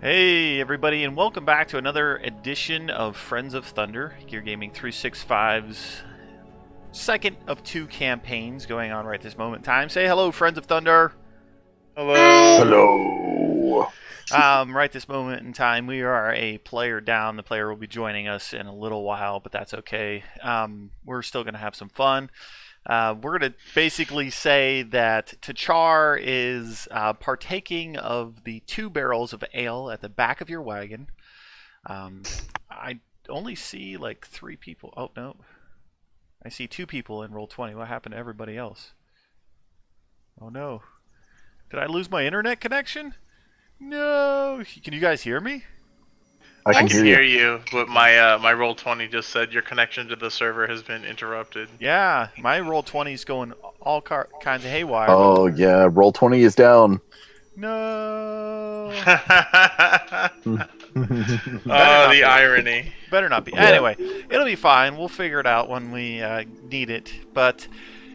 Hey everybody, and welcome back to another edition of Friends of Thunder, Gear Gaming 365's second of two campaigns going on right this moment in time. Say hello, Friends of Thunder. Hello. Hello. Right this moment in time, we are a player down. The player will be joining us in a little while, but that's okay. We're still going to have some fun. We're going to basically say that Tachar is partaking of the 2 barrels of ale at the back of your wagon. I only see like 3 people. Oh, no. I see 2 people in Roll20. What happened to everybody else? Oh, no. Did I lose my internet connection? No. Can you guys hear me? I can Yes. hear Hear you. you, but my Roll20 just said your connection to the server has been interrupted. Yeah, my Roll20 is going all kinds of haywire. Oh yeah, roll 20 is down. No. The irony. Better not be. Yeah. Anyway, it'll be fine. We'll figure it out when we need it. But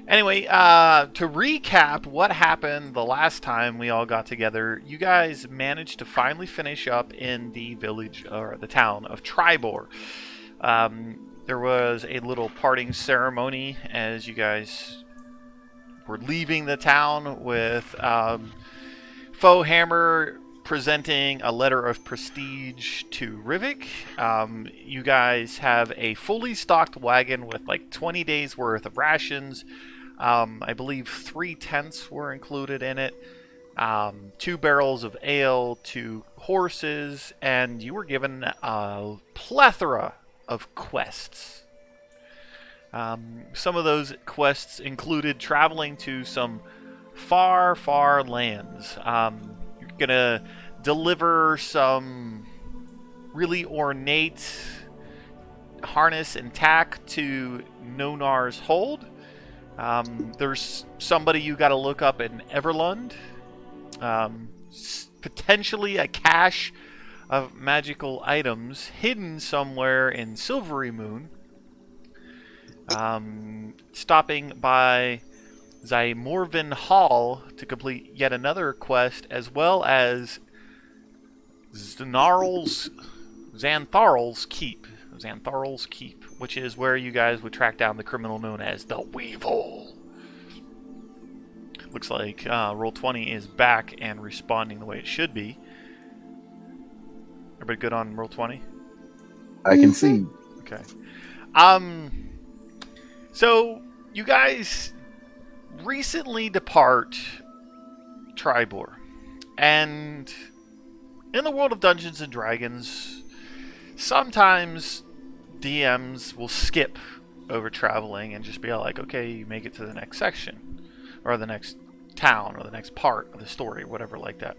anyway, to recap what happened the last time we all got together, you guys managed to finally finish up in the village, or the town of Tribor. There was a little parting ceremony as you guys were leaving the town with Foehammer presenting a letter of prestige to Rivik. You guys have a fully stocked wagon with like 20 days worth of rations. I believe 3 tents were included in it. 2 barrels of ale, 2 horses, and you were given a plethora of quests. Some of those quests included traveling to some far, far lands. You're gonna deliver some really ornate harness and tack to Nonar's hold. There's somebody you gotta look up in Everlund. Potentially a cache of magical items hidden somewhere in Silvery Moon. Stopping by Zymorvin Hall to complete yet another quest, as well as Xantharl's Keep, which is where you guys would track down the criminal known as the Weevil. Looks like Roll20 is back and responding the way it should be. Everybody good on Roll20? I can see. Okay. So you guys recently depart Tribor, and in the world of Dungeons and Dragons, sometimes DMs will skip over traveling and just be like, okay, you make it to the next section, or the next town, or the next part of the story, whatever like that.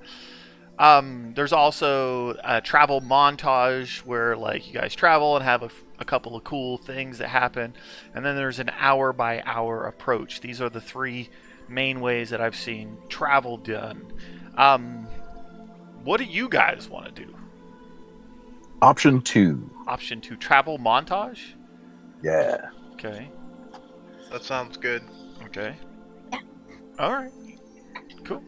There's also a travel montage where like you guys travel and have a couple of cool things that happen, and then there's an hour by hour approach. These are the 3 main ways that I've seen travel done. What do you guys want to do? Option 2. Option 2, travel montage? Yeah. Okay. That sounds good. Okay. Yeah. Alright. Cool.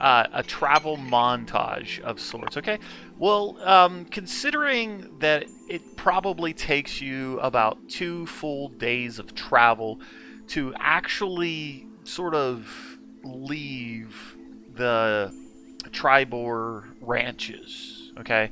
A travel montage of sorts. Okay. Well, considering that it probably takes you about 2 full days of travel to actually sort of leave the Tribor ranches. Okay.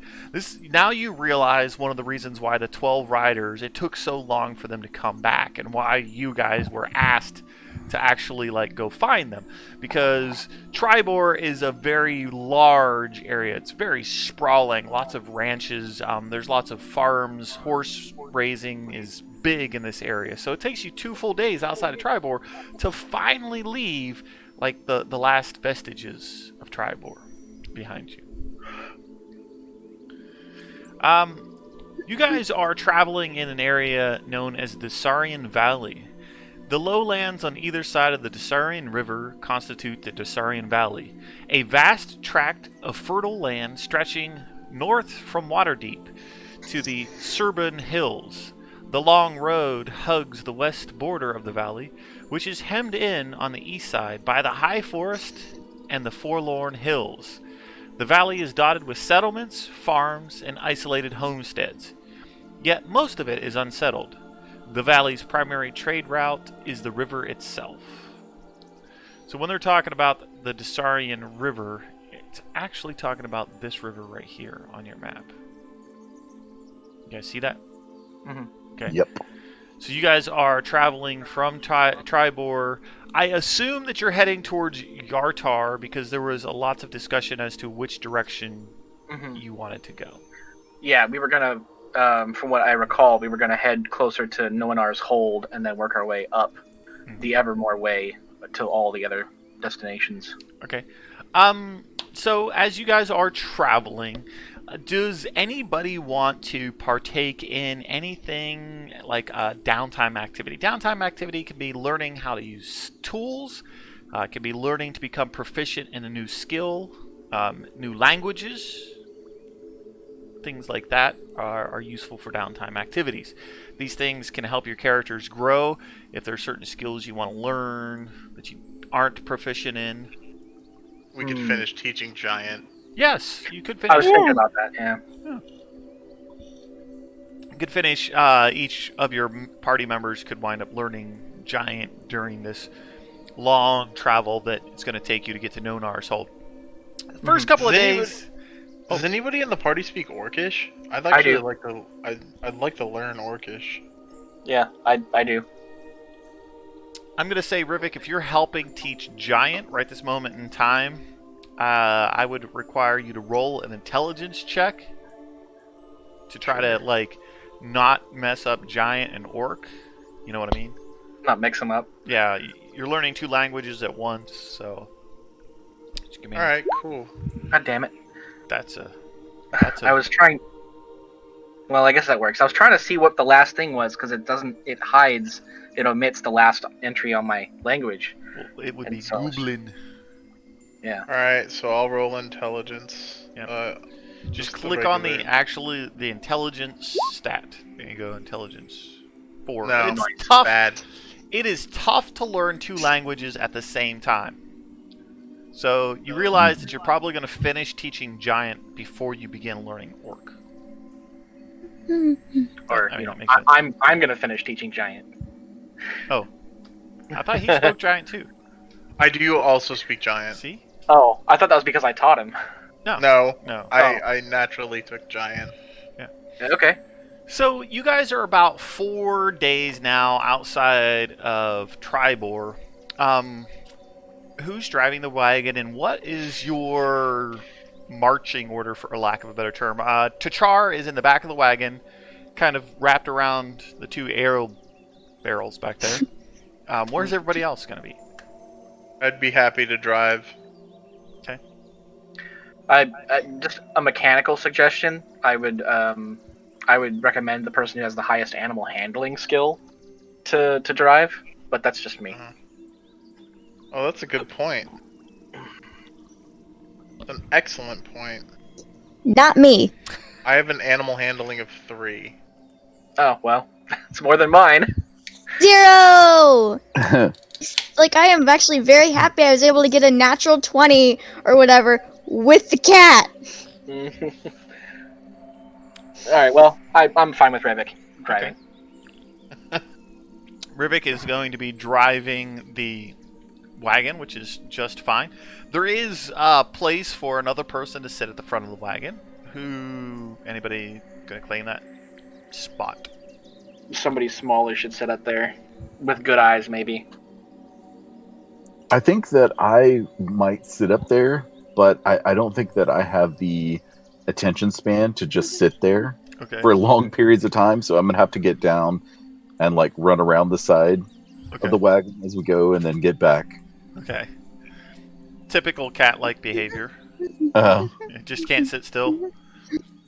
Now you realize one of the reasons why the 12 riders, it took so long for them to come back, and why you guys were asked to actually like go find them, because Tribor is a very large area. It's very sprawling, lots of ranches, there's lots of farms, horse raising is big in this area, so it takes you 2 full days outside of Tribor to finally leave like the last vestiges of Tribor behind you. You guys are traveling in an area known as the Sarian Valley. The lowlands on either side of the Sarian River constitute the Sarian Valley, a vast tract of fertile land stretching north from Waterdeep to the Serban Hills. The long road hugs the west border of the valley, which is hemmed in on the east side by the high forest and the forlorn hills. The valley is dotted with settlements, farms, and isolated homesteads. Yet most of it is unsettled. The valley's primary trade route is the river itself. So when they're talking about the Sarian River, it's actually talking about this river right here on your map. You guys see that? Mm-hmm. Okay. Yep. So you guys are traveling from Tribor. I assume that you're heading towards Yartar because there was lots of discussion as to which direction you wanted to go. Yeah, we were gonna, from what I recall, we were gonna head closer to Noanar's Hold and then work our way up the Evermore Way to all the other destinations. Okay. So as you guys are traveling, does anybody want to partake in anything like a downtime activity? Downtime activity can be learning how to use tools. It can be learning to become proficient in a new skill, new languages. Things like that are useful for downtime activities. These things can help your characters grow if there are certain skills you want to learn that you aren't proficient in. We could finish teaching Giant. Yes, you could I finish. was thinking about that, yeah. You could finish. Each of your party members could wind up learning Giant during this long travel that it's going to take you to get to Nonar's Hold. The first couple of days. Does anybody in the party speak Orcish? I'd like to learn Orcish. Yeah, I do. I'm going to say, Rivik, if you're helping teach Giant right this moment in time, I would require you to roll an intelligence check to try to, like, not mess up Giant and Orc. You know what I mean? Not mix them up. Yeah, you're learning two languages at once, so... Just give me Alright, cool. God damn it. That's a... I was trying... Well, I guess that works. I was trying to see what the last thing was, because it hides, it omits the last entry on my language. Well, it would And be so- Goblin. Yeah. Alright, so I'll roll intelligence. Yep. Just the click on the regular- the intelligence stat. There you go, intelligence 4. No, It's tough. bad. It is tough to learn two languages at the same time. So you realize that you're probably going to finish teaching Giant before you begin learning Orc. Or, I mean, you know, that makes sense. I'm going to finish teaching Giant. Oh. I thought he spoke Giant too. I do also speak Giant. See? Oh, I thought that was because I taught him. No, No. I naturally took Giant. Okay. So you guys are about 4 days now outside of Tribor. Who's driving the wagon, and what is your marching order, for lack of a better term? Tachar is in the back of the wagon, kind of wrapped around the two arrow barrels back there. Where's everybody else going to be? I'd be happy to drive. Okay. I just a mechanical suggestion. I would recommend the person who has the highest animal handling skill to drive, but that's just me. Oh, that's a good point. That's an excellent point. Not me. I have an animal handling of 3. Oh well, it's more than mine. 0! Like, I am actually very happy I was able to get a natural 20 or whatever with the cat. All right. Well, I'm fine with Revik driving. Okay. Rivik is going to be driving the wagon, which is just fine. There is a place for another person to sit at the front of the wagon. Anybody gonna claim that spot? Somebody smaller should sit up there, with good eyes, maybe. I think that I might sit up there, but I don't think that I have the attention span to just sit there Okay. for long periods of time. So I'm gonna have to get down and like run around the side Okay. of the wagon as we go, and then get back. Okay. Typical cat-like behavior. Just can't sit still.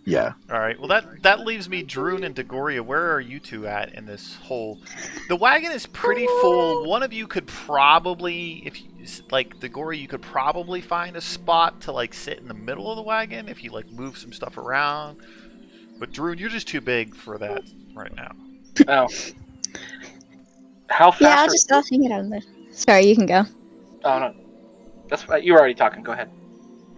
Yeah. All right. Well, that leaves me, Droon and Dagoria. Where are you two at in this whole? The wagon is pretty full. One of you could probably, if you, like Dagoria, you could probably find a spot to like sit in the middle of the wagon if you like move some stuff around. But Droon, you're just too big for that right now. Oh. How fast? Yeah, I'll hang it out of there. Sorry, you can go. Oh no, that's you were already talking. Go ahead.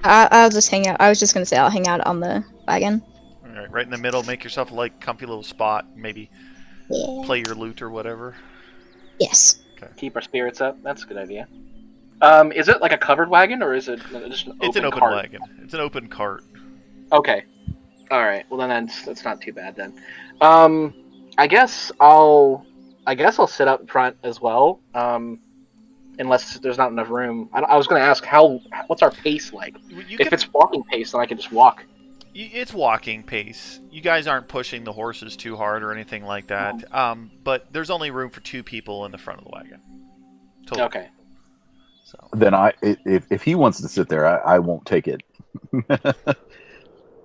I'll just hang out. I was just gonna say I'll hang out on the wagon. All right in the middle. Make yourself a comfy little spot. Maybe Yeah. play your lute or whatever. Yes. Keep our spirits up. That's a good idea. Is it like a covered wagon or is it just an It's an open cart? wagon. It's an open cart. Okay. All right. Well, then that's not too bad then. I guess I'll sit up front as well. Unless there's not enough room. I was going to ask what's our pace like? If it's walking pace, then I can just walk. It's walking pace. You guys aren't pushing the horses too hard or anything like that. But there's only room for 2 people in the front of the wagon. Totally. Okay. So Then if he wants to sit there, I won't take it.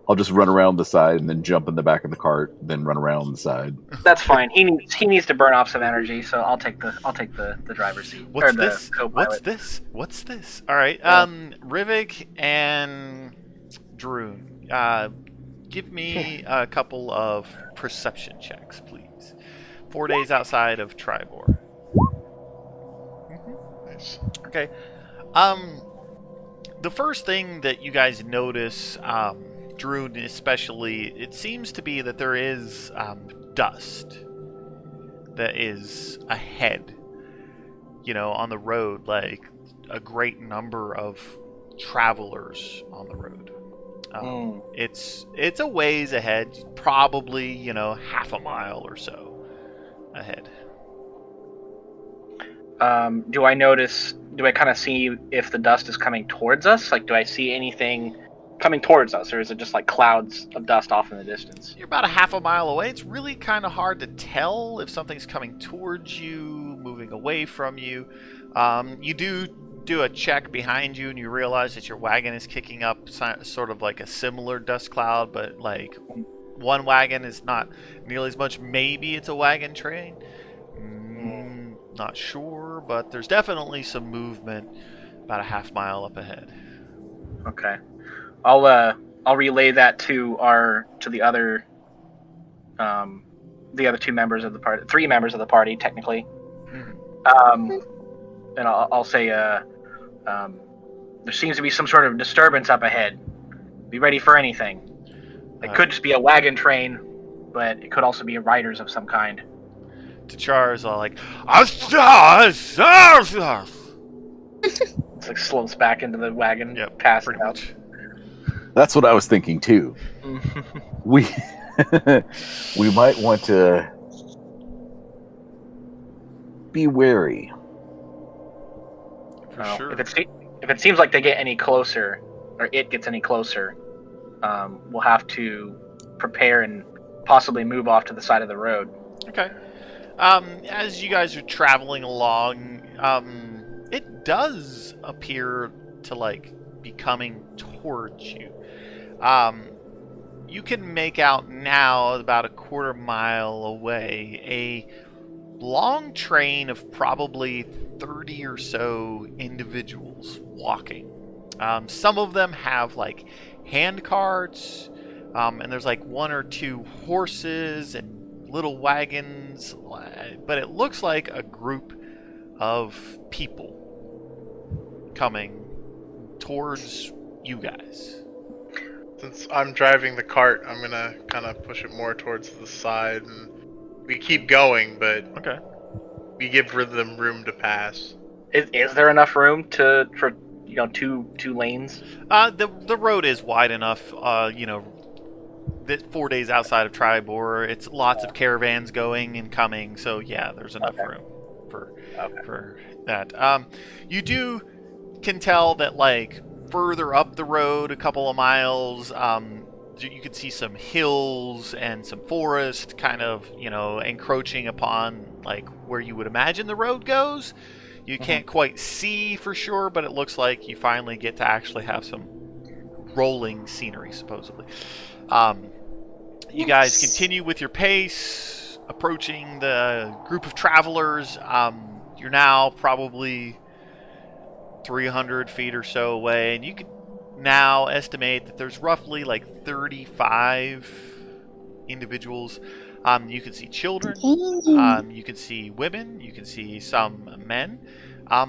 I'll just run around the side and then jump in the back of the cart, then run around the side. That's fine. He needs to burn off some energy, so I'll take the driver's seat. What's or this? the co-pilot. What's this? All right. Rivik and Droon, give me a couple of perception checks, please. 4 days outside of Tribor. Nice. Okay. The first thing that you guys notice, Droon especially, it seems to be that there is dust that is ahead, on the road, like a great number of travelers on the road. It's a ways ahead, probably, half a mile or so ahead. Do I kind of see if the dust is coming towards us? Like, do I see anything coming towards us, or is it just like clouds of dust off in the distance? You're about a half a mile away. It's really kind of hard to tell if something's coming towards you, moving away from you. You do a check behind you, and you realize that your wagon is kicking up sort of like a similar dust cloud, but like one wagon is not nearly as much. Maybe it's a wagon train. Not sure, but there's definitely some movement about a half mile up ahead. Okay. I'll relay that to the other 2 members of the party, 3 members of the party technically. And I'll say there seems to be some sort of disturbance up ahead. Be ready for anything. It could just be a wagon train, but it could also be riders of some kind. Tachar is all like, It's like slumps back into the wagon, passes pretty out. much. That's what I was thinking too. We we might want to be wary. For sure. If it seems like they get any closer, or it gets any closer, we'll have to prepare and possibly move off to the side of the road. Okay. As you guys are traveling along, it does appear to be coming towards you. You can make out now, about a quarter mile away, a long train of probably 30 or so individuals walking. Some of them have hand carts, and there's 1 or 2 horses and little wagons, but it looks like a group of people coming towards you guys. Since I'm driving the cart, I'm gonna kind of push it more towards the side, and we keep going, but we give them room to pass. Is there enough room for 2 lanes? The road is wide enough. That 4 days outside of Tribor, it's lots of caravans going and coming, so yeah, there's enough room for that. You can tell that further up the road, a couple of miles, you can see some hills and some forest kind of encroaching upon where you would imagine the road goes. You can't quite see for sure, but it looks like you finally get to actually have some rolling scenery, supposedly. You guys continue with your pace, approaching the group of travelers. You're now probably 300 feet or so away, and you can now estimate that there's roughly 35 individuals You can see children. Dang. You can see women. You can see some men.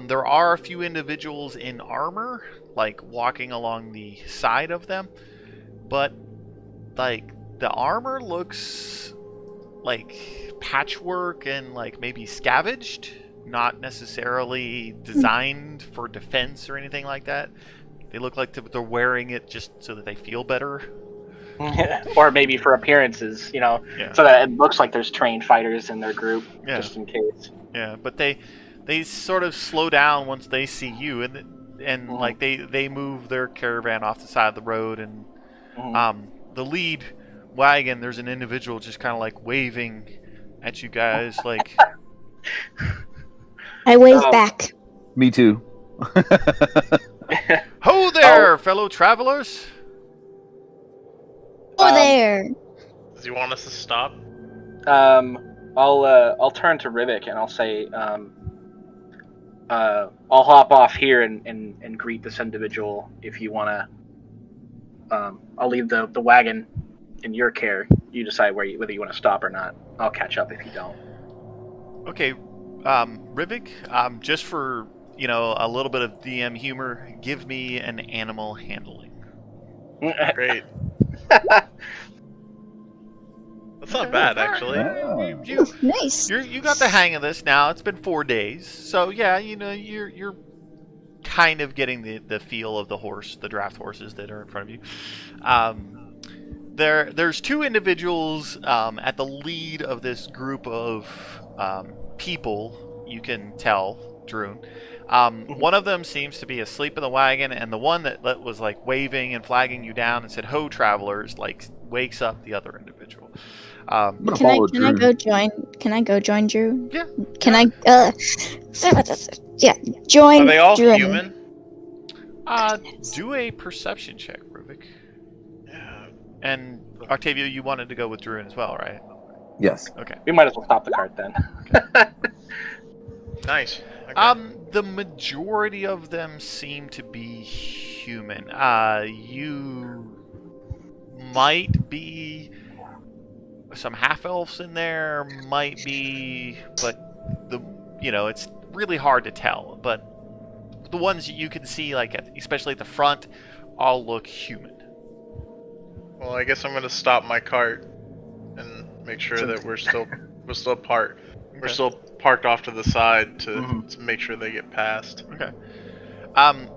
There are a few individuals in armor, like walking along the side of them, but like the armor looks like patchwork and like maybe scavenged, not necessarily designed for defense or anything like that. They look like they're wearing it just so that they feel better. Or maybe for appearances, Yeah. so that it looks like there's trained fighters in their group, Yeah. just in case. Yeah, but they sort of slow down once they see you, and like they move their caravan off the side of the road, and the lead wagon, there's an individual just kind of like waving at you guys, like. I wave back. Me too. Ho there, fellow travelers! Oh, there. Does he want us to stop? I'll turn to Rivik and I'll say, I'll hop off here and greet this individual if you wanna. I'll leave the wagon in your care. You decide whether you want to stop or not. I'll catch up if you don't. Okay, Rivik, just for a little bit of DM humor, give me an animal handling. Great. That's not bad, actually. You Nice. you got the hang of this now. It's been 4 days, so yeah, you're kind of getting the feel of the horse, the draft horses that are in front of you. There's two individuals at the lead of this group of people. You can tell, Droon. One of them seems to be asleep in the wagon, and the one that was like waving and flagging you down and said "Ho, travelers!" like wakes up the other individual. Can I go join? Can I go join Drew? Yeah. Can I? Yeah. Join. Are they all Drew. human? Do a perception check, Ruvik. Yeah. And Octavio, you wanted to go with Druin as well, right? Yes. Okay. We might as well stop the cart then. Nice. Okay. The majority of them seem to be human. You might be some half elves in there, might be, but it's really hard to tell. But the ones you can see, like especially at the front, all look human. Well, I guess I'm gonna stop my cart and make sure that we're still parked. We're still parked off to the side to make sure they get past. Okay.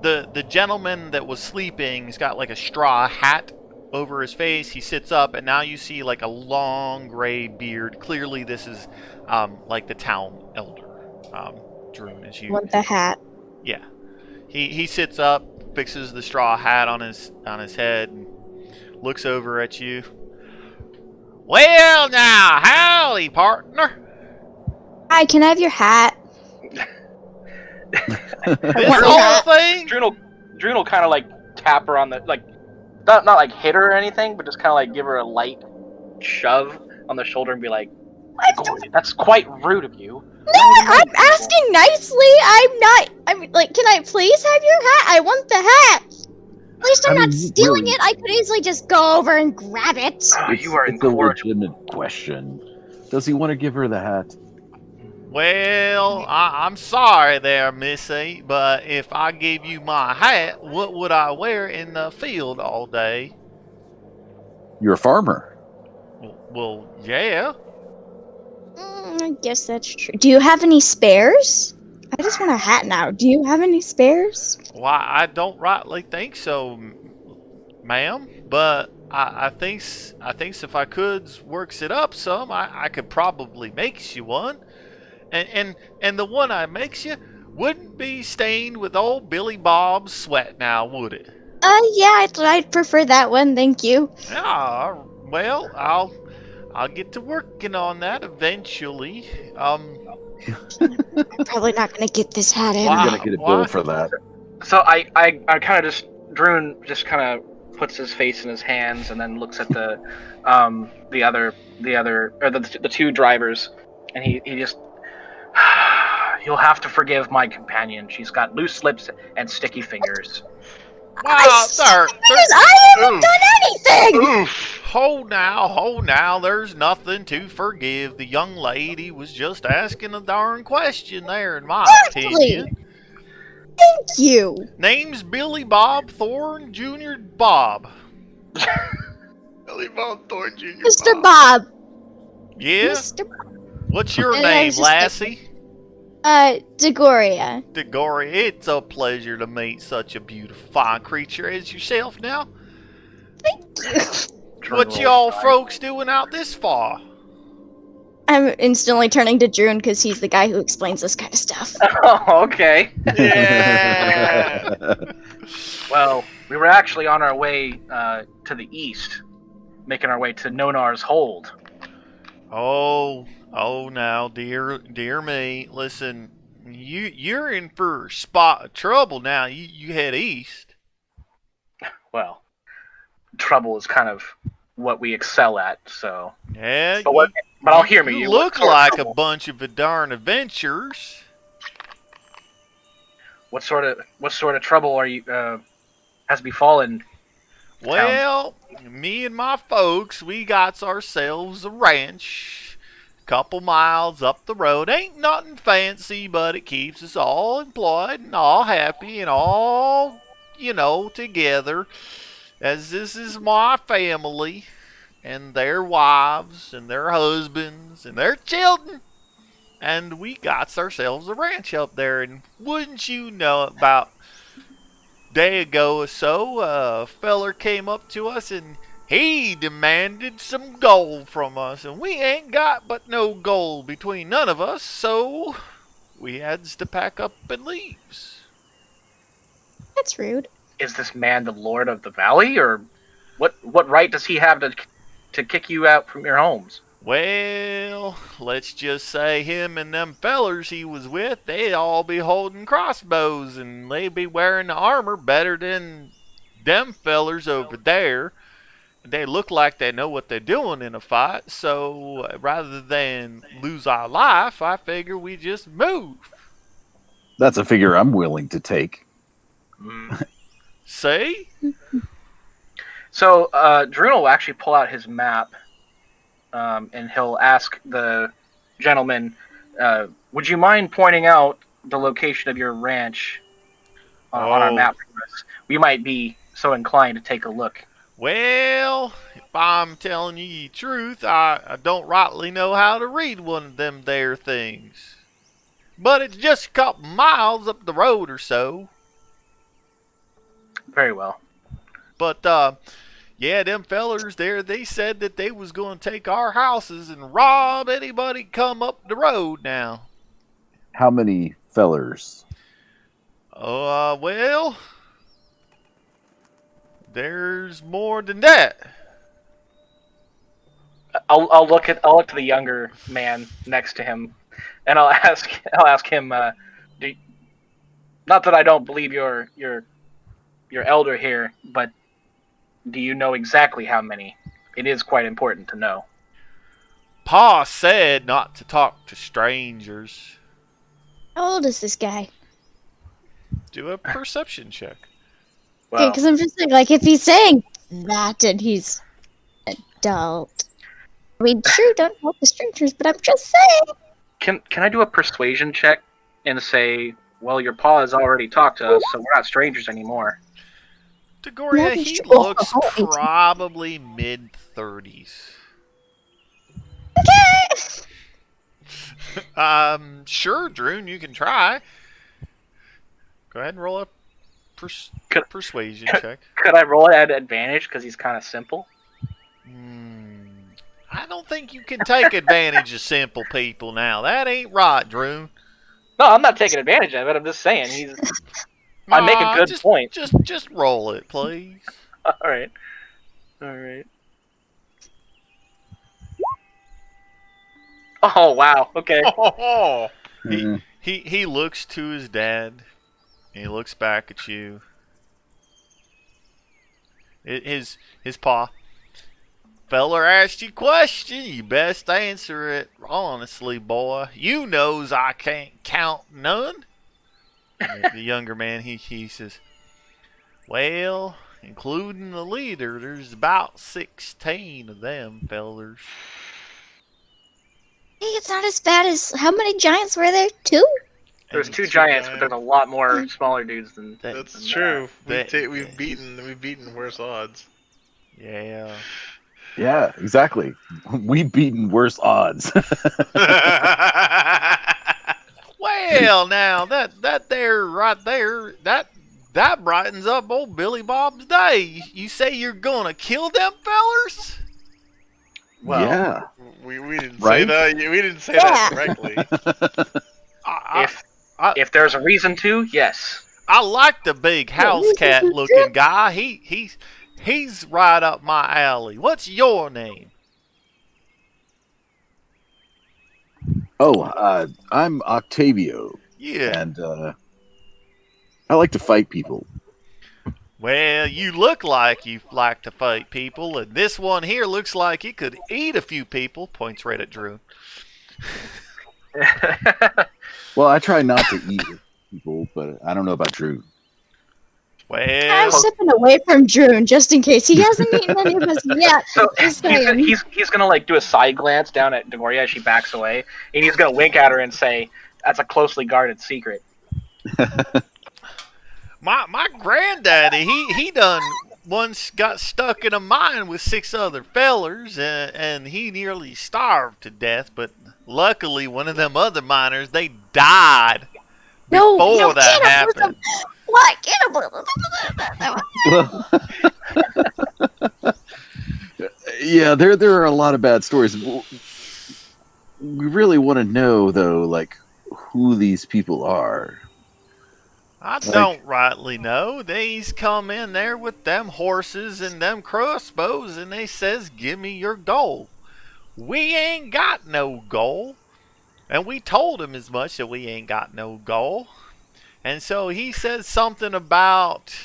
The gentleman that was sleeping has got like a straw hat over his face. He sits up, and now you see like a long gray beard. Clearly, this is like the town elder. Droon, as you Want the hat? Yeah. He sits up, fixes the straw hat on his head, and looks over at you. Well, now, howdy, partner. Hi, can I have your hat? This whole thing. Droon will kind of like tap her on the not like hit her or anything, but just kind of like give her a light shove on the shoulder and be like, "That's quite rude of you." No, I'm asking nicely. I mean, like, can I please have your hat? I want the hat. At least I'm not stealing it. I could easily just go over and grab it. You are it's a legitimate question. Does he want to give her the hat? Well, I'm sorry there, Missy, but if I gave you my hat, what would I wear in the field all day? You're a farmer. Well, yeah. I guess that's true. Do you have any spares? I just want a hat now. Do you have any spares? Why, I don't rightly think so, ma'am, but I think if I could works it up some, I could probably make you one. And the one I makes you wouldn't be stained with old Billy Bob's sweat now, would it? Yeah, I'd prefer that one, thank you. Yeah, well, I'll get to working on that eventually. I'm probably not gonna get this hat in. You're gonna get a bill for that. So I kind of Droon just kind of puts his face in his hands and then looks at the two drivers, and he just. You'll have to forgive my companion. She's got loose lips and sticky fingers. Wow, sir. I haven't done anything! Oof. hold now, there's nothing to forgive. The young lady was just asking a darn question there, in my opinion. Thank you. Name's Billy Bob Thorne Jr. Bob. Billy Bob Thorne Jr. Mr. Bob. Yeah? Mr. Bob. What's your And I name, was just lassie? Degoria. Degoria, it's a pleasure to meet such a beautiful, fine creature as yourself now. Thank you. What y'all folks doing out this far? I'm instantly turning to June because he's the guy who explains this kind of stuff. Oh, okay. Yeah! Well, we were actually on our way to the east, making our way to Nonar's Hold. Oh now, dear me. Listen, you're in for a spot of trouble now. You head east. Well, trouble is kind of what we excel at, so. Yeah, But I'll hear me. You What look sort of like a trouble? bunch of darn adventurers. What sort of trouble are you has befallen? Well, me and my folks, we got ourselves a ranch a couple miles up the road. Ain't nothing fancy, but it keeps us all employed and all happy and all, together. As this is my family and their wives and their husbands and their children. And we got ourselves a ranch up there. And wouldn't you know, about day ago or so, a feller came up to us and he demanded some gold from us, and we ain't got but no gold between none of us, so we had to pack up and leave. That's rude. Is this man the lord of the valley, or what right does he have to kick you out from your homes? Well, let's just say him and them fellers he was with, they'd all be holding crossbows, and they'd be wearing the armor better than them fellers over there. They look like they know what they're doing in a fight, so rather than lose our life, I figure we just move. That's a figure I'm willing to take. See? So, Drune will actually pull out his map, and he'll ask the gentleman, would you mind pointing out the location of your ranch on our map for us? We might be so inclined to take a look. Well, if I'm telling you the truth, I don't rightly know how to read one of them there things. But it's just a couple miles up the road or so. Very well. But, yeah, them fellers there, they said that they was going to take our houses and rob anybody come up the road now. How many fellers? Well, there's more than that. I'll look to the younger man next to him, and I'll ask him. Not that I don't believe your elder here, but do you know exactly how many? It is quite important to know. Pa said not to talk to strangers. How old is this guy? Do a perception check. Okay, because I'm just thinking, like, if he's saying that and he's adult. I mean, sure, don't talk to strangers, but I'm just saying. Can I do a persuasion check and say, well, your pa has already talked to us, so we're not strangers anymore? Degoria, he looks probably mid-30s. Okay. Sure, Drune, you can try. Go ahead and roll a persuasion check. Could I roll it at advantage because he's kind of simple? I don't think you can take advantage of simple people now. That ain't right, Drune. No, I'm not taking advantage of it. I'm just saying I make a good point. Just roll it, please. All right. Oh wow. Okay. He looks to his dad. And he looks back at you. His pa. Feller asked you a question. You best answer it honestly, boy. You knows I can't count none. The younger man, he says, well, including the leader. There's about 16 of them fellers. Hey, it's not as bad as how many giants were there? 2? There's And two giants, but there's a lot more smaller dudes than. That's true. that- We've beaten worse odds. Yeah. Yeah, exactly. We've beaten worse odds. Well, now that there right there, that brightens up old Billy Bob's day. You say you're gonna kill them fellers? Well, yeah. We didn't say Right? that. We didn't say that directly. if there's a reason to, yes. I like the big house cat looking guy. He's right up my alley. What's your name? Oh, I'm Octavio, Yeah. and I like to fight people. Well, you look like you like to fight people, and this one here looks like it could eat a few people. Points right at Drew. Well, I try not to eat people, but I don't know about Drew. Well, I'm stepping away from Drew just in case he hasn't eaten any of us yet. So Just saying. he's gonna like do a side glance down at Degoria as she backs away, and he's gonna wink at her and say, "That's a closely guarded secret." my granddaddy, he done once got stuck in a mine with 6 other fellers, and he nearly starved to death. But luckily, one of them other miners, they died before that happened. What? Yeah, there are a lot of bad stories. We really want to know, though, like who these people are. I don't rightly know. They's come in there with them horses and them crossbows, and they says, "Give me your gold." We ain't got no gold, and we told him as much that we ain't got no gold. And so he says something about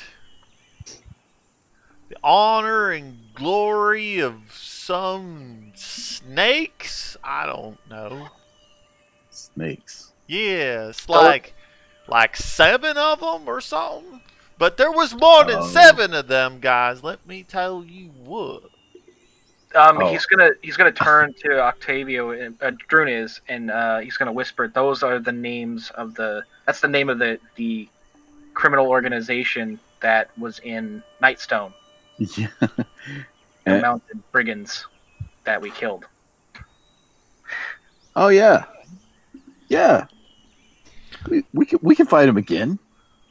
the honor and glory of some snakes. I don't know. Snakes. Yeah, it's like 7 of them or something. But there was more than 7 of them, guys. Let me tell you what. He's gonna turn to Octavio and Drune is, and he's gonna whisper, "Those are the names of that's the name of the criminal organization that was in Nightstone, Yeah. the mounted brigands that we killed." Oh yeah. Yeah. We can fight him again.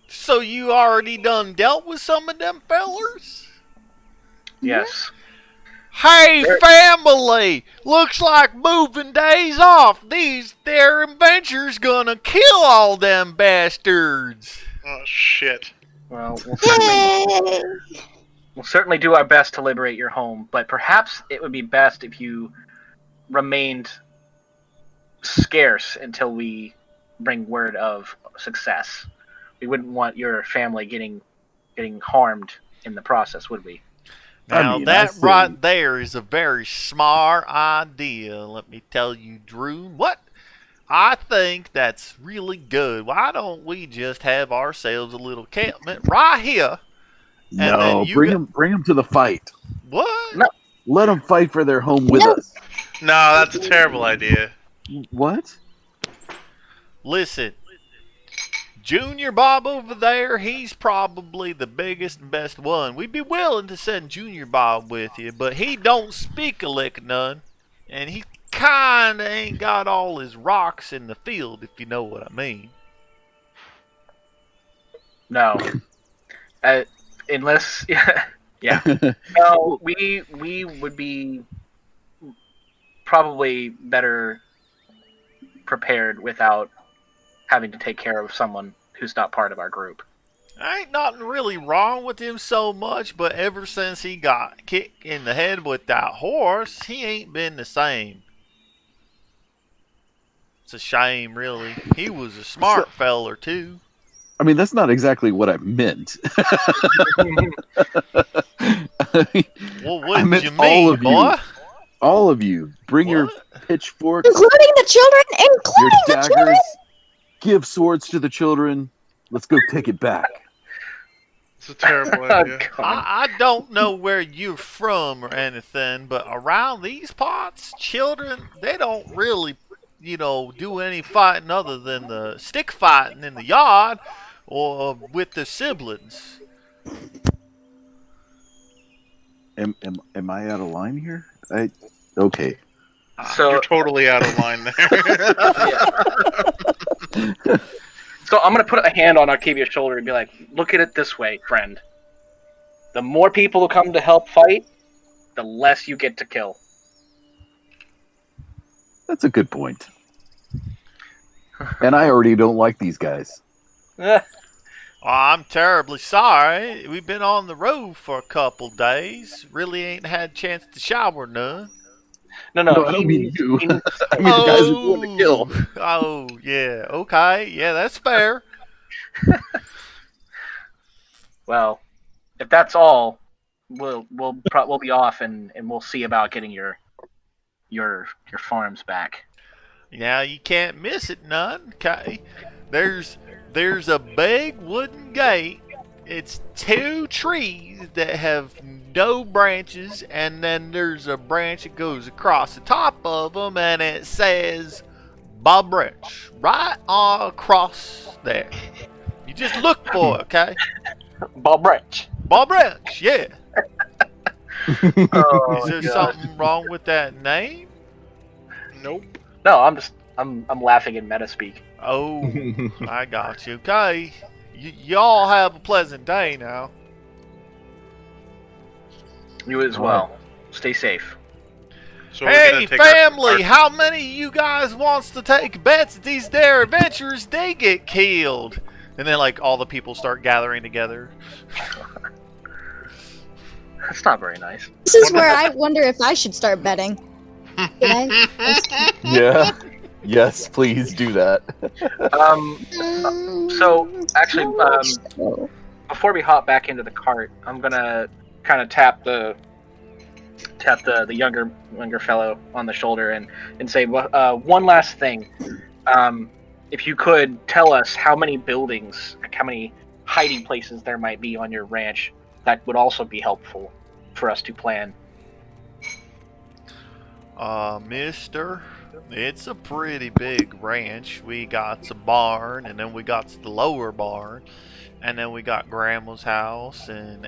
So you already done dealt with some of them fellers? Yes. Hey, family! Looks like moving days off. Their adventures gonna kill all them bastards. Oh shit. Well, we'll certainly do our best to liberate your home, but perhaps it would be best if you remained scarce until we bring word of success. We wouldn't want your family getting harmed in the process, would we? Now, that right there is a very smart idea, let me tell you, Drew. What? I think that's really good. Why don't we just have ourselves a little campment right here? No, bring them to the fight. What? No. Let them fight for their home with us. No, that's a terrible idea. What? Listen, Junior Bob over there, he's probably the biggest and best one. We'd be willing to send Junior Bob with you, but he don't speak a lick of none, and he kinda ain't got all his rocks in the field, if you know what I mean. No. Unless, yeah. No, we would be probably better prepared without having to take care of someone who's not part of our group. Ain't nothing really wrong with him so much, but ever since he got kicked in the head with that horse, he ain't been the same. It's a shame, really. He was a smart feller, too. I mean, that's not exactly what I meant. Well, what I meant did you mean, boy? All of you, bring your pitchforks, Including the children? your daggers, give swords to the children. Let's go take it back. It's a terrible idea. I don't know where you're from or anything, but around these parts, children, they don't really, do any fighting other than the stick fighting in the yard or with their siblings. Am I out of line here? Okay. So you're totally out of line there. So I'm gonna put a hand on Octavia's shoulder and be like, "Look at it this way, friend. The more people who come to help fight, the less you get to kill." That's a good point. And I already don't like these guys. I'm terribly sorry. We've been on the road for a couple days. Really ain't had a chance to shower none. No, I don't mean you. I mean the guys who want to kill. Oh, yeah. Okay. Yeah, that's fair. Well, if that's all, we'll be off and we'll see about getting your farms back. Now you can't miss it none. Okay. There's a big wooden gate. It's 2 trees that have no branches, and then there's a branch that goes across the top of them, and it says Bob Branch right across there. You just look for it, okay? Bob Branch. Bob Branch, yeah. Oh, Is there something wrong with that name? Nope. No, I'm laughing in meta speak. Oh, I got you. Okay. Y'all have a pleasant day now. You as well. Stay safe. So we're Hey, gonna take family, how many of you guys wants to take bets that these there adventurers, they get killed? And then, all the people start gathering together. That's not very nice. This is where I wonder if I should start betting. Can I? Yeah. Yes, please do that. So actually, before we hop back into the cart, I'm gonna kind of tap the younger fellow on the shoulder and say one last thing. If you could tell us how many buildings, how many hiding places there might be on your ranch, that would also be helpful for us to plan. Mister, it's a pretty big ranch. We got the barn, and then we got the lower barn, and then we got Grandma's house, and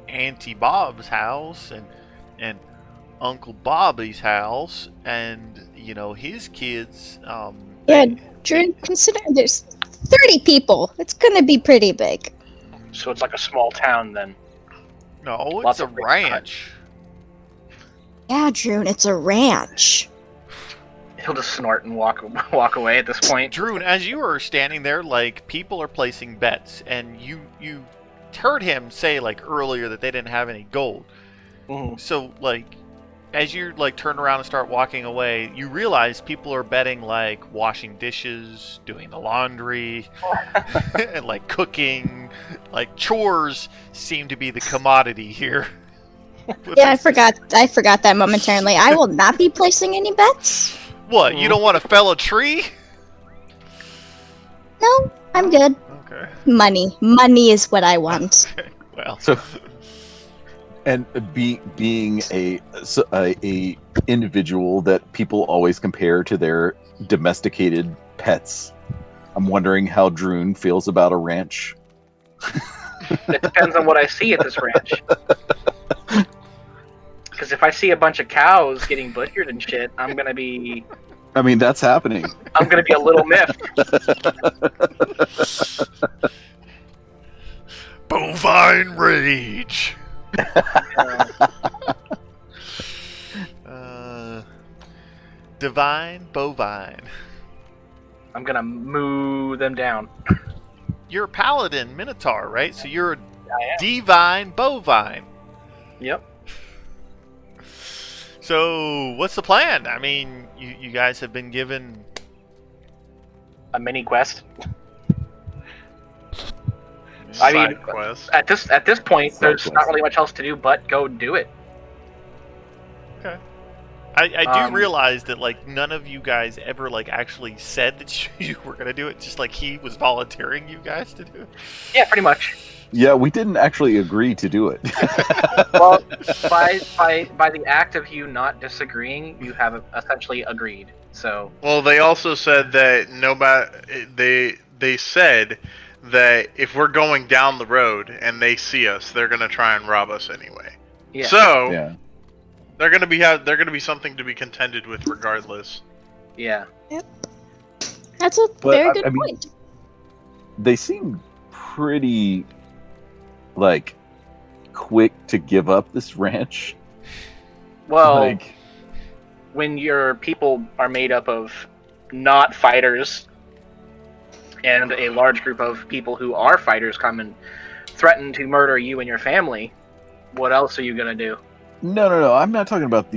Auntie Bob's house, and Uncle Bobby's house, and his kids. Yeah, Drew, consider there's 30 people. It's gonna be pretty big. So it's like a small town then. No, Lots it's a of big ranch. Yeah, Drew, it's a ranch. He'll just snort and walk away at this point. Drew, as you were standing there, people are placing bets, and you heard him say earlier that they didn't have any gold. Mm-hmm. So as you turn around and start walking away, you realize people are betting washing dishes, doing the laundry, and cooking. Chores seem to be the commodity here. Yeah, I forgot that momentarily. I will not be placing any bets. What, you don't want to fell a tree? No, I'm good. Okay. Money is what I want. Okay. Well, And being a individual that people always compare to their domesticated pets, I'm wondering how Droon feels about a ranch. It depends on what I see at this ranch. Because if I see a bunch of cows getting butchered and shit, I'm gonna be. I mean, that's happening. I'm gonna be a little miffed. bovine rage. Divine bovine. I'm gonna moo them down. You're a paladin minotaur, right? So you're a divine bovine. Yep. So what's the plan? I mean, you guys have been given A mini quest. Side I mean, quest. at this point, Side there's quest. not really much else to do but go do it. Okay. I do realize that none of you guys ever actually said that you were gonna do it. Just he was volunteering you guys to do it. Yeah, pretty much. Yeah, we didn't actually agree to do it. Well, by the act of you not disagreeing, you have essentially agreed. So. Well, they also said that they said that if we're going down the road and they see us, they're gonna try and rob us anyway. Yeah. So Yeah. they're gonna be something to be contended with regardless. Yeah. Yep. That's a But, very good I mean, point. They seem pretty, like, quick to give up this ranch. Well, Like, when your people are made up of not fighters and a large group of people who are fighters come and threaten to murder you and your family, what else are you gonna do? no. I'm not talking about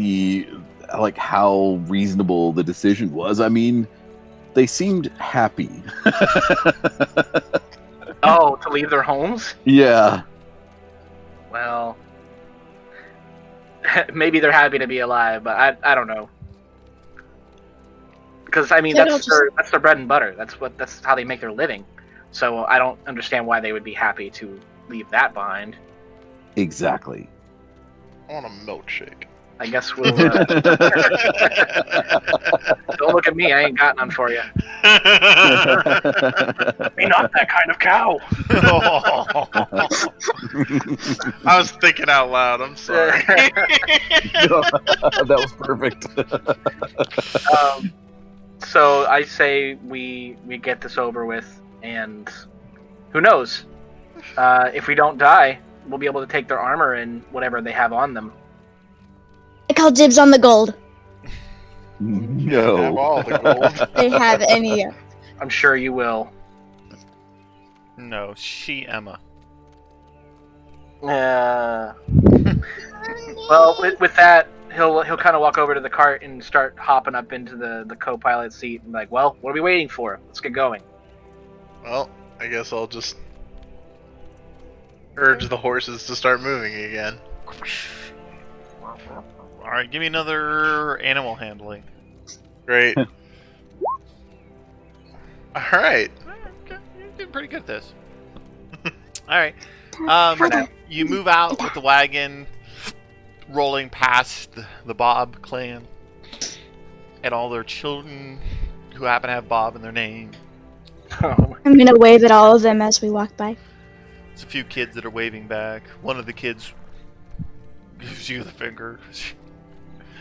like, how reasonable the decision was. I mean, they seemed happy. Oh, to leave their homes? Yeah. Well, maybe they're happy to be alive, but I don't know. Because I mean, that's their bread and butter. That's how they make their living. So I don't understand why they would be happy to leave that behind. Exactly. I want a milkshake. I guess we'll. Don't look at me. I ain't got none for you. Be not that kind of cow. I was thinking out loud. I'm sorry. That was perfect. So I say we get this over with, and who knows? If we don't die, we'll be able to take their armor and whatever they have on them. I call dibs on the gold. No. Have all the gold. They have any. I'm sure you will. No, she Emma. Well, with that, he'll kind of walk over to the cart and start hopping up into the co-pilot seat and like, well, what are we waiting for? Let's get going. Well, I guess I'll just urge the horses to start moving again. All right, give me another animal handling. Great. All right. Okay, you're doing pretty good at this. All right. You move out with the wagon, rolling past the Bob clan and all their children who happen to have Bob in their name. I'm gonna wave at all of them as we walk by. There's a few kids that are waving back. One of the kids gives you the finger.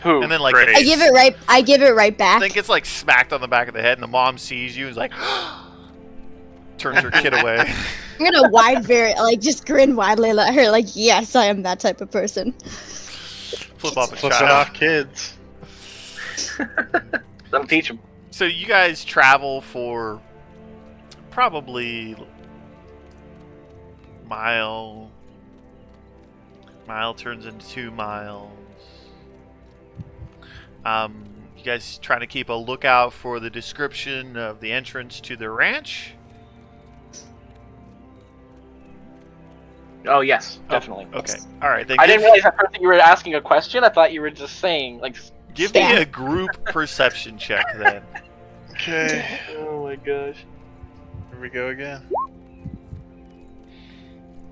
Who? And then like Great. I give it right. I give it right back. I think it's like smacked on the back of the head, and the mom sees you and is like, turns her kid away. I'm gonna just grin widely at her, like, yes, I am that type of person. Flip off a Flipping child. off kids. That'll teach them. So you guys travel for probably mile turns into 2 miles. You guys trying to keep a lookout for the description of the entrance to the ranch? Oh yes, definitely. Okay. All right. Then I didn't realize at first that you were asking a question. I thought you were just saying like. give me a group perception check then. Okay. Oh my gosh. Here we go again.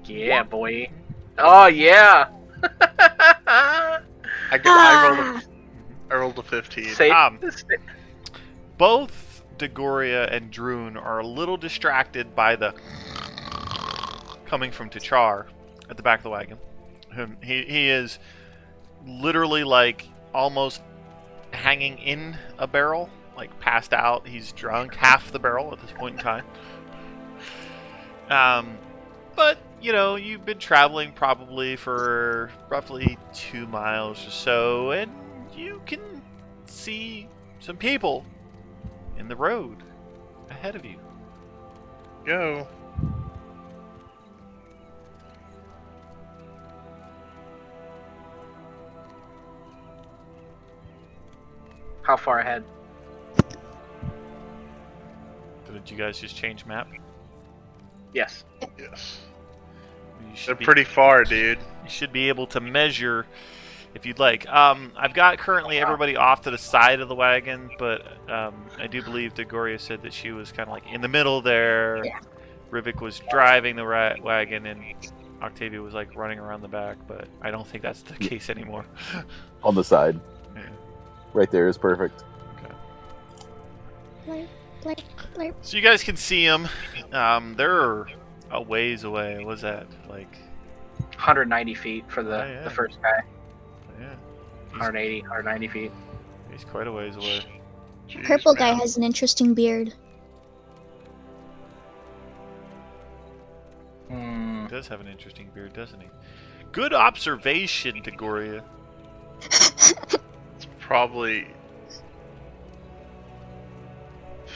Yeah, boy. Oh yeah. I rolled a 15. Say Both Degoria and Droon are a little distracted by the coming from T'Char at the back of the wagon. He is literally like almost hanging in a barrel, like passed out. He's drunk, half the barrel at this point in time. But you know, you've been traveling probably for roughly 2 miles or so, and you can see some people in the road ahead of you. Go. How far ahead? Did you guys just change map? Yes. Yes. You should They're be- pretty far, dude. You should be able to measure if you'd like. I've got currently everybody off to the side of the wagon, but I do believe Degoria said that she was kind of like in the middle there. Yeah. Rivik was driving the wagon and Octavio was like running around the back, but I don't think that's the case anymore. On the side. Yeah. Right there is perfect. Okay. Blurp. So you guys can see them. They're a ways away. What was that? Like 190 feet for the first guy. Yeah. 180, 190 feet. He's quite a ways away. Jeez, Purple guy man. has an interesting beard. He does have an interesting beard, doesn't he? Good observation, Degoria. It's probably.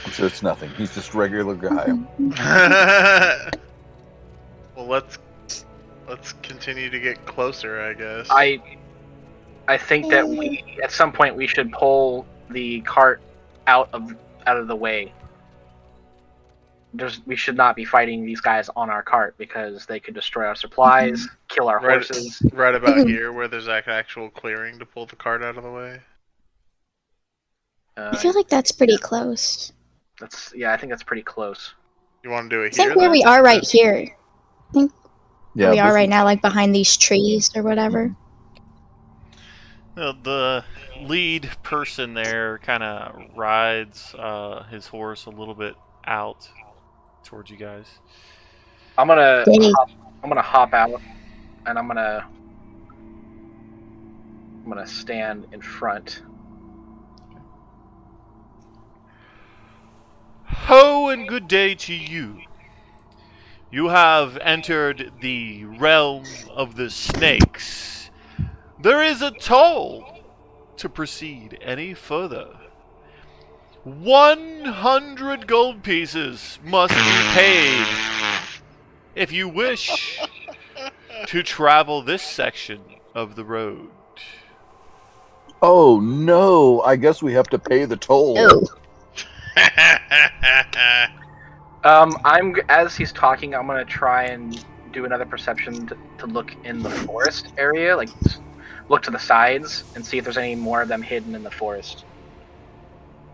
I'm sure it's nothing. He's just a regular guy. Well, let's continue to get closer, I guess. I think that we at some point we should pull the cart out of the way. We should not be fighting these guys on our cart because they could destroy our supplies, kill our horses. Right about here, where there's like actual clearing to pull the cart out of the way. I feel like that's pretty close. I think that's pretty close. You want to do it I think here? where then? we are right here. I think Yeah, where we are this right is- now, like behind these trees or whatever. The lead person there kind of rides his horse a little bit out towards you guys. I'm gonna Dang. hop out, and I'm gonna stand in front. Ho and good day to you. You have entered the realm of the snakes. There is a toll to proceed any further. 100 gold pieces must be paid if you wish to travel this section of the road. Oh no! I guess we have to pay the toll. Oh. As he's talking, I'm gonna try and do another perception to look in the forest area, like look to the sides and see if there's any more of them hidden in the forest.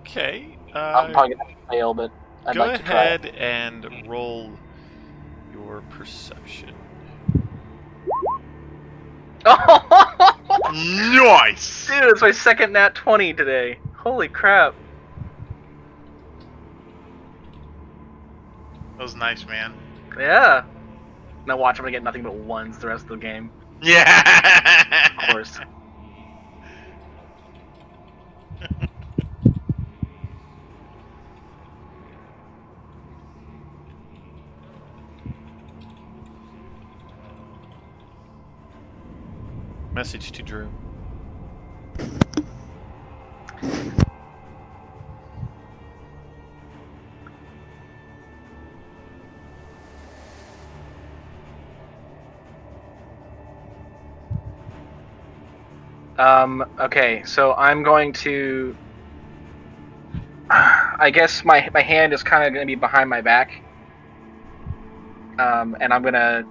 Okay. I'm probably gonna fail, but I'd Go like to try. ahead and roll your perception. Nice! Dude, it's my second nat 20 today. Holy crap. That was nice, man. Yeah. Now watch, I'm gonna get nothing but ones the rest of the game. Yeah! Of course. Message to Drew. Okay, so I'm going to... I guess my hand is kind of going to be behind my back. And I'm going to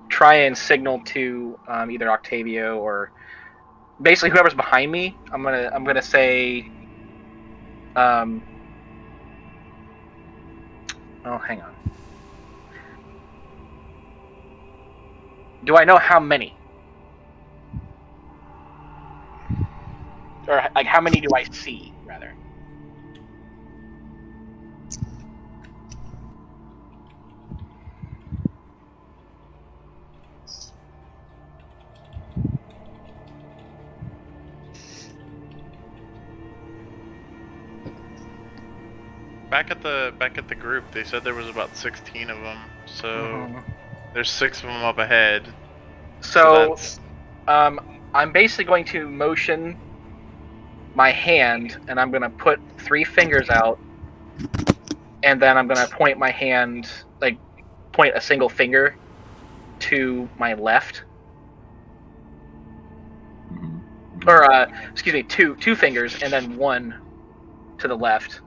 try and signal to either Octavio or basically whoever's behind me. I'm gonna say, oh, hang on. Do I know how many? Or like how many do I see, rather? Back at the group, they said there was about 16 of them. So Mhm. there's 6 of them up ahead. So, that's- I'm basically going to motion my hand, and I'm going to put 3 fingers out, and then I'm going to point my hand, like, point a single finger to my left. Or, excuse me, two fingers, and then one to the left.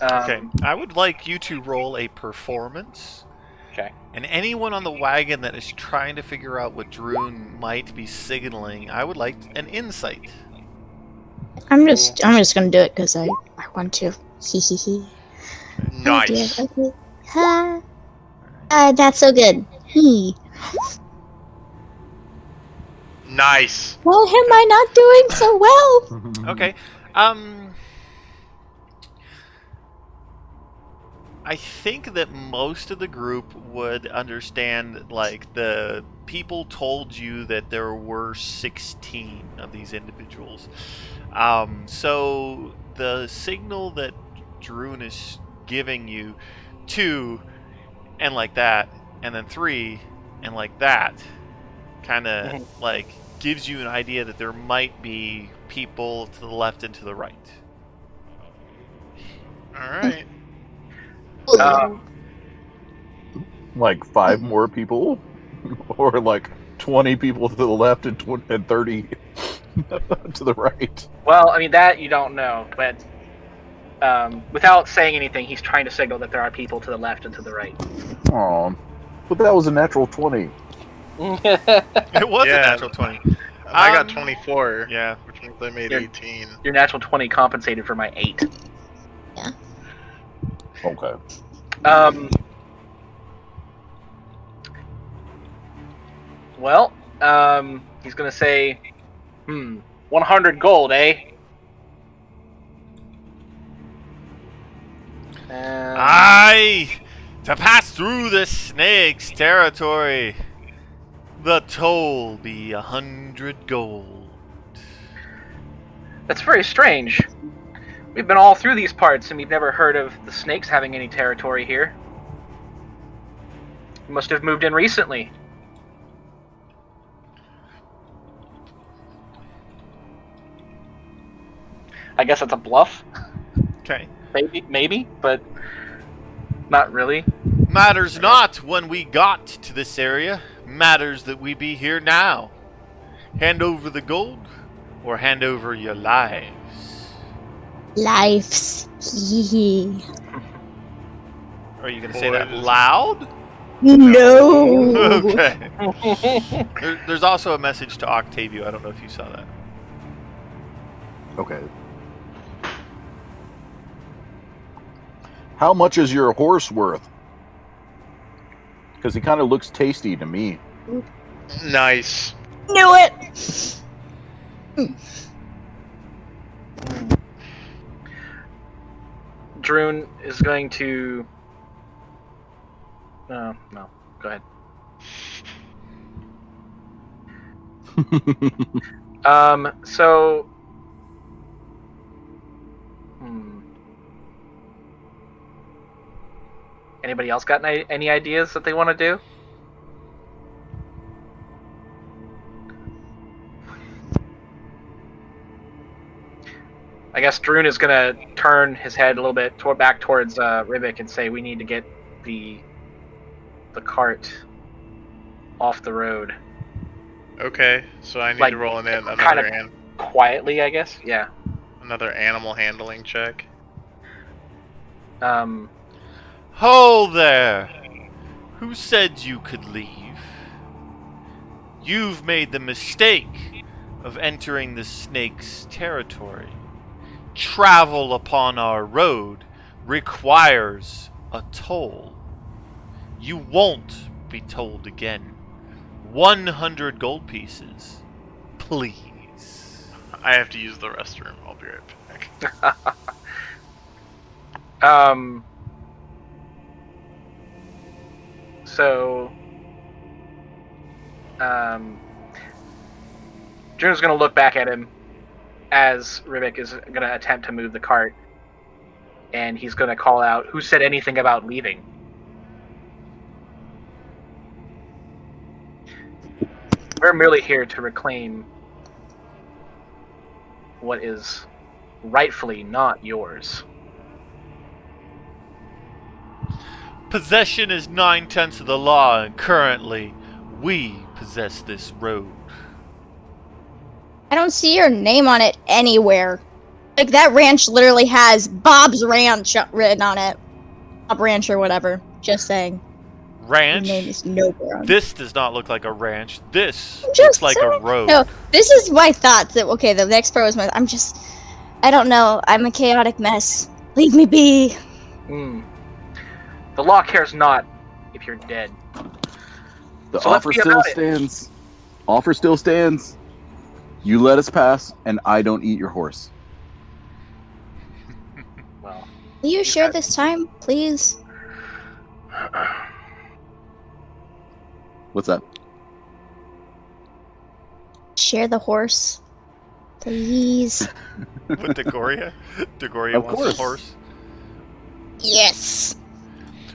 Okay, I would like you to roll a performance. Okay. And anyone on the wagon that is trying to figure out what Droon might be signaling, I would like an insight. I'm just gonna do it because I want to. Hee hee hee. Okay. Nice. Oh dear, okay. Not so good. Nice. Why am I not doing so well? Okay. I think that most of the group would understand, like, the people told you that there were 16 of these individuals. So the signal that Droon is giving you, 2, and like that, and then 3, and like that, kind of like gives you an idea that there might be people to the left and to the right. All right. Like 5 more people, or like 20 people to the left and 30 to the right. Well, I mean that you don't know, but without saying anything, he's trying to signal that there are people to the left and to the right. Aw, but that was a natural 20. It was a natural 20. I got 24. Yeah. Which means I made 18. Your natural 20 compensated for my 8. Yeah. Okay. Well, he's gonna say, 100 gold, eh? Aye! To pass through the snake's territory, the toll be 100 gold. That's very strange. We've been all through these parts, and we've never heard of the snakes having any territory here. You must have moved in recently. I guess that's a bluff. Okay. Maybe, but not really. Matters not when we got to this area. Matters that we be here now. Hand over the gold, or hand over your lives. Lives. Are you going to say that loud? No. Okay. There's also a message to Octavio. I don't know if you saw that. Okay. How much is your horse worth? Because he kind of looks tasty to me. Nice. Knew it. Droon is going to... No, go ahead. So... Anybody else got any ideas that they want to do? I guess Droon is going to turn his head a little bit back towards Rivik and say we need to get the cart off the road. Okay, so I need Like, to roll in another kind of quietly, I guess. Yeah. another animal handling check. Ho there! Who said you could leave? You've made the mistake of entering the snake's territory. Travel upon our road requires a toll. You won't be told again. 100 gold pieces. Please. I have to use the restroom. I'll be right back. So, June's gonna look back at him as Rivik is gonna attempt to move the cart, and he's gonna call out, "Who said anything about leaving?" We're merely here to reclaim what is rightfully not yours. Possession is 9/10 of the law, and currently, we possess this road. I don't see your name on it anywhere. Like, that ranch literally has Bob's Ranch written on it. Bob Ranch or whatever. Just saying. Ranch? Your name is nowhere on it. This does not look like a ranch. This Just looks like a road. No, this is my thoughts. That okay, the next part was my... I don't know. I'm a chaotic mess. Leave me be. The law cares not if you're dead. The So let's offer be still about it. stands. Offer still stands. You let us pass, and I don't eat your horse. Well, Will you share this time, please? What's that? Share the horse, please. With Degoria? Degoria Of wants course. a horse. Yes.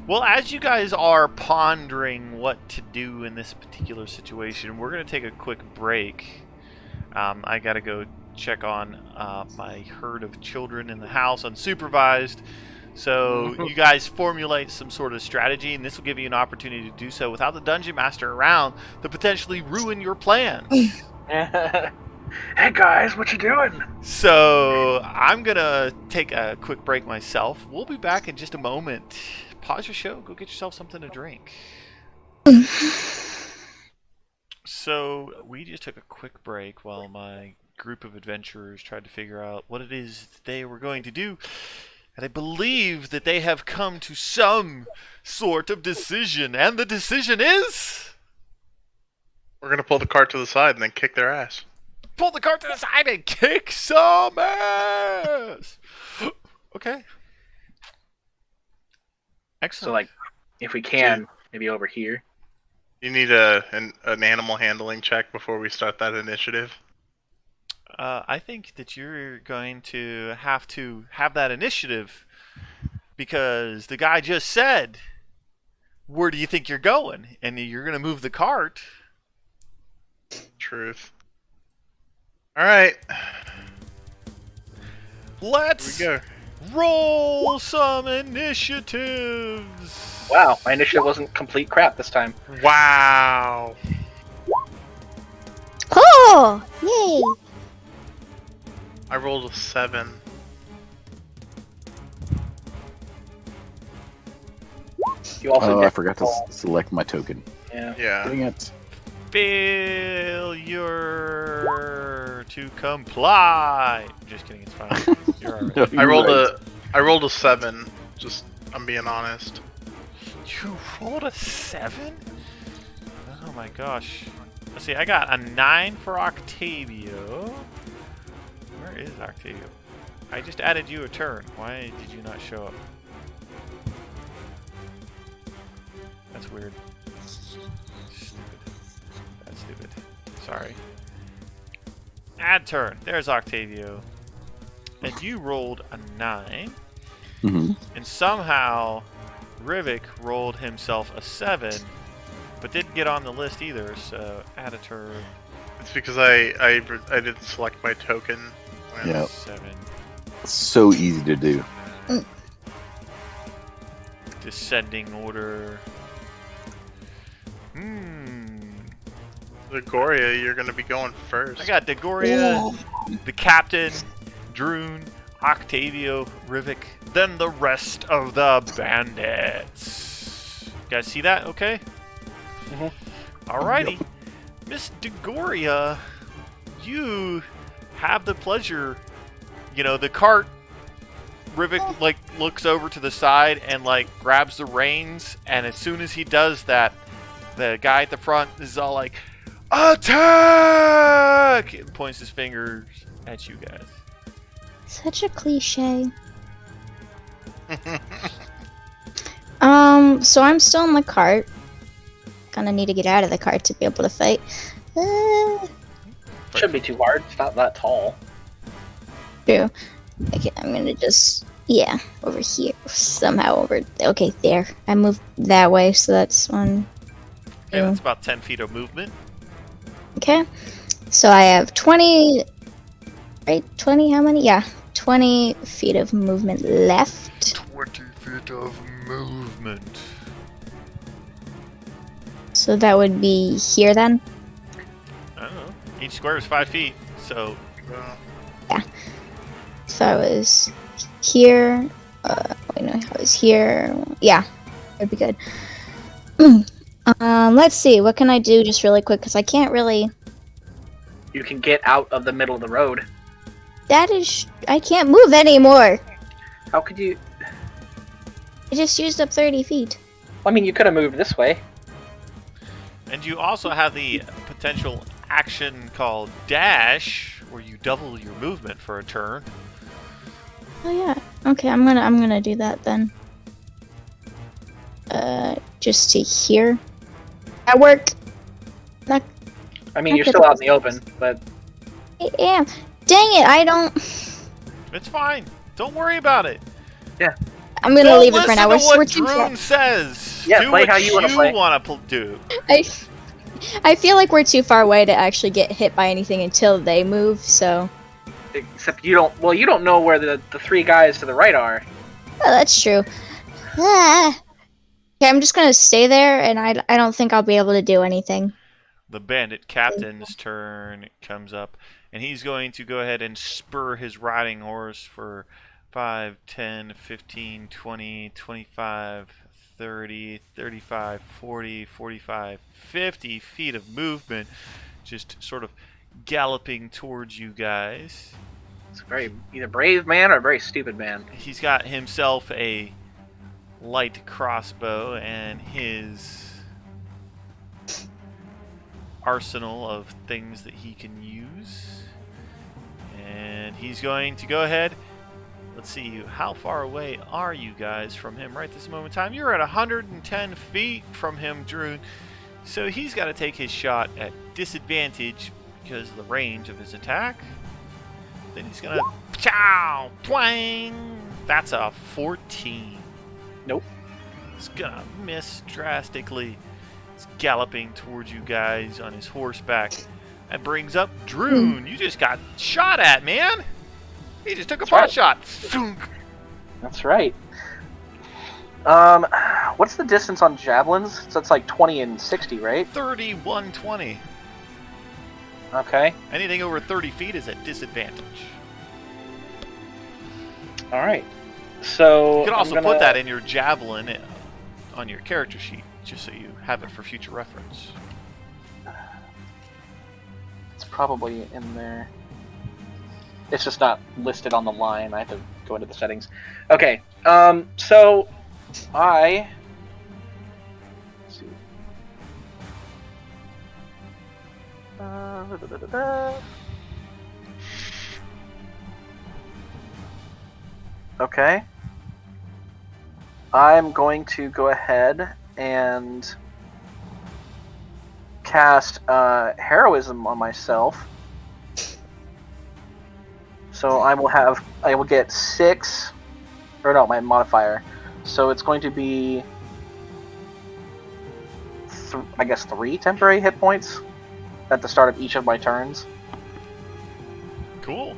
Well, as you guys are pondering what to do in this particular situation, we're going to take a quick break. I got to go check on my herd of children in the house unsupervised. So you guys formulate some sort of strategy, and this will give you an opportunity to do so without the dungeon master around to potentially ruin your plans. Hey guys, what you doing? So I'm going to take a quick break myself. We'll be back in just a moment. Pause your show, go get yourself something to drink. So we just took a quick break while my group of adventurers tried to figure out what it is they were going to do. And I believe that they have come to some sort of decision. And the decision is... We're gonna pull the cart to the side and then kick their ass. pull the cart to the side and kick some ass! Okay. Excellent. So, like, if we can, maybe over here. You need an animal handling check before we start that initiative. I think that you're going to have that initiative because the guy just said, where do you think you're going? And you're going to move the cart. Truth. Alright. Let's Here we go. roll some initiatives. Wow, my initiative wasn't complete crap this time. Wow. Oh! Yay! I rolled a 7. You also Oh, did I forgot to select my token. Yeah. Yeah. Dang it. Failure to comply. Just kidding, it's fine. You're alright. No, I rolled right. I rolled a 7. Just I'm being honest. You rolled a 7? Oh my gosh. Let's see, I got a 9 for Octavio. Where is Octavio? I just added you a turn. Why did you not show up? That's weird. Stupid. That's stupid. Sorry. Add turn. There's Octavio. And you rolled a 9. Mm-hmm. And somehow Rivik rolled himself a 7, but didn't get on the list either, so add a turn. It's because I didn't select my token. Yep. 7. So easy to do. Descending order. Zagoria, you're gonna be going first. I got Degoria, the captain, Droon, Octavio, Rivik, then the rest of the bandits. You guys see that? Okay? Mhm. Alrighty. Miss Degoria, you have the pleasure. You know, the cart, Rivik, like, looks over to the side and, like, grabs the reins, and as soon as he does that, the guy at the front is all like, attack! And points his fingers at you guys. Such a cliche. So I'm still in the cart. Kinda need to get out of the cart to be able to fight. Shouldn't be too hard. It's not that tall. True. Okay, I'm gonna just, yeah, over here. Somehow over, okay, there. I moved that way, so that's 1, Okay, that's about 10 feet of movement. okay. So I have 20, right? 20, how many? Yeah, 20 feet of movement left. 20 feet of movement. So that would be here then? I don't know. Each square is 5 feet, so So I was here. Wait, no, I was here. Yeah, that'd be good. Let's see. What can I do just really quick? Because I can't really. You can get out of the middle of the road. That is. I can't move anymore. How could you? I just used up 30 feet. I mean, you could have moved this way. And you also have the potential action called dash, where you double your movement for a turn. Oh yeah. Okay, I'm gonna do that then. Just to here. At work. I mean, you're still out in the open, but... I am. Dang it, I don't... It's fine. Don't worry about it. Yeah. I'm gonna leave it for now. We're what too far. Droon says. Yeah, do play what how you want to play. do. I feel like we're too far away to actually get hit by anything until they move, so... Except you don't... Well, you don't know where the 3 guys to the right are. Oh, that's true. Okay, I'm just gonna stay there, and I don't think I'll be able to do anything. The bandit captain's turn comes up, and he's going to go ahead and spur his riding horse for 5, 10, 15, 20, 25, 30, 35, 40, 45, 50 feet of movement, just sort of galloping towards you guys. It's a very either brave man or a very stupid man. He's got himself a light crossbow and his arsenal of things that he can use. And he's going to go ahead. Let's see, how far away are you guys from him right this moment in time? You're at 110 feet from him, Droon. So he's got to take his shot at disadvantage because of the range of his attack. Then he's going to chow, twang. That's a 14. Nope. He's going to miss drastically. He's galloping towards you guys on his horseback. That brings up Droon. You just got shot at, man. He just took a pot shot. That's right. What's the distance on javelins? So it's like 20 and 60, right? 31, 20. Okay. Anything over 30 feet is at disadvantage. All right. So you can also put that in your javelin on your character sheet, just so you have it for future reference. It's probably in there. It's just not listed on the line. I have to go into the settings. Okay. So I. Let's see. Okay. I'm going to go ahead and cast heroism on myself. So I will get 6, or no, my modifier. So it's going to be, I guess 3 temporary hit points at the start of each of my turns. Cool.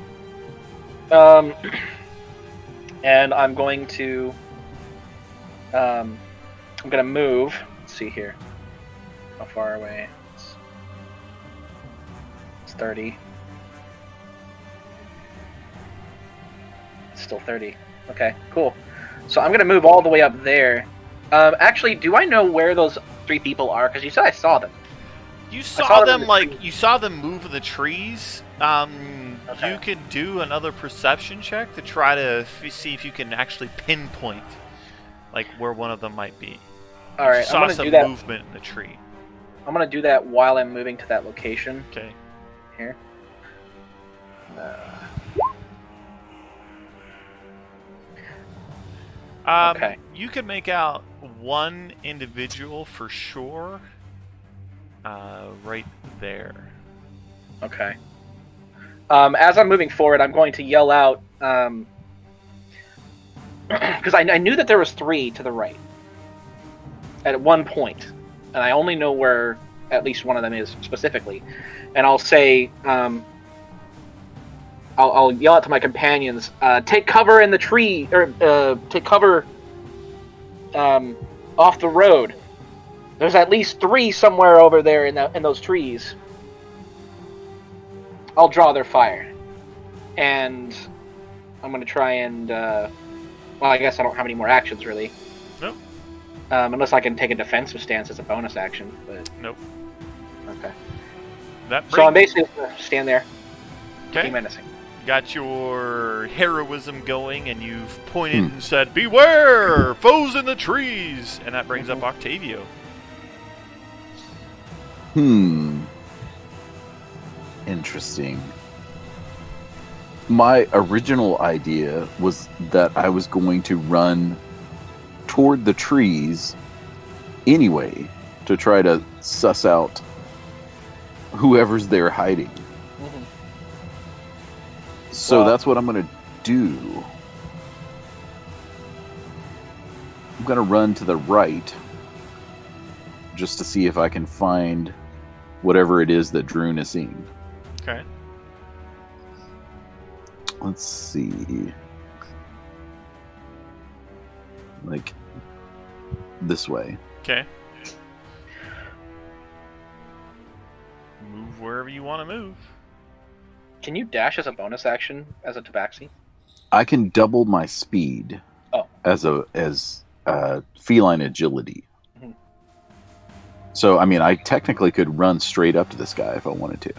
And I'm going to, move. Let's see here. How far away? It's 30. Still 30. Okay, cool. So I'm gonna move all the way up there. Actually, do I know where those 3 people are? Because you said I saw them. You saw them you saw them move in the trees. Okay. You could do another perception check to try to see if you can actually pinpoint, like where one of them might be. All right, you saw some movement in the tree. I'm gonna do that while I'm moving to that location. Okay. Here. Okay. You can make out one individual for sure. Right there. Okay. As I'm moving forward, I'm going to yell out, because I knew that there was 3 to the right at one point, and I only know where at least one of them is specifically. And I'll say, I'll yell out to my companions, take cover in the tree, or take cover off the road. There's at least 3 somewhere over there in those trees. I'll draw their fire. And I'm going to try and, well, I guess I don't have any more actions, really. Nope. Unless I can take a defensive stance as a bonus action, but... Nope. Okay. So I'm basically going to stand there. Okay. Be menacing. got your heroism going, and you've pointed and said, "Beware, foes in the trees," and that brings up Octavio. Interesting. My original idea was that I was going to run toward the trees anyway to try to suss out whoever's there hiding. So that's what I'm going to do. I'm going to run to the right just to see if I can find whatever it is that Droon is seeing. Okay. Let's see. Like this way. Okay. Move wherever you want to move. Can you dash as a bonus action as a tabaxi? I can double my speed as feline agility. Mm-hmm. So I mean, I technically could run straight up to this guy if I wanted to.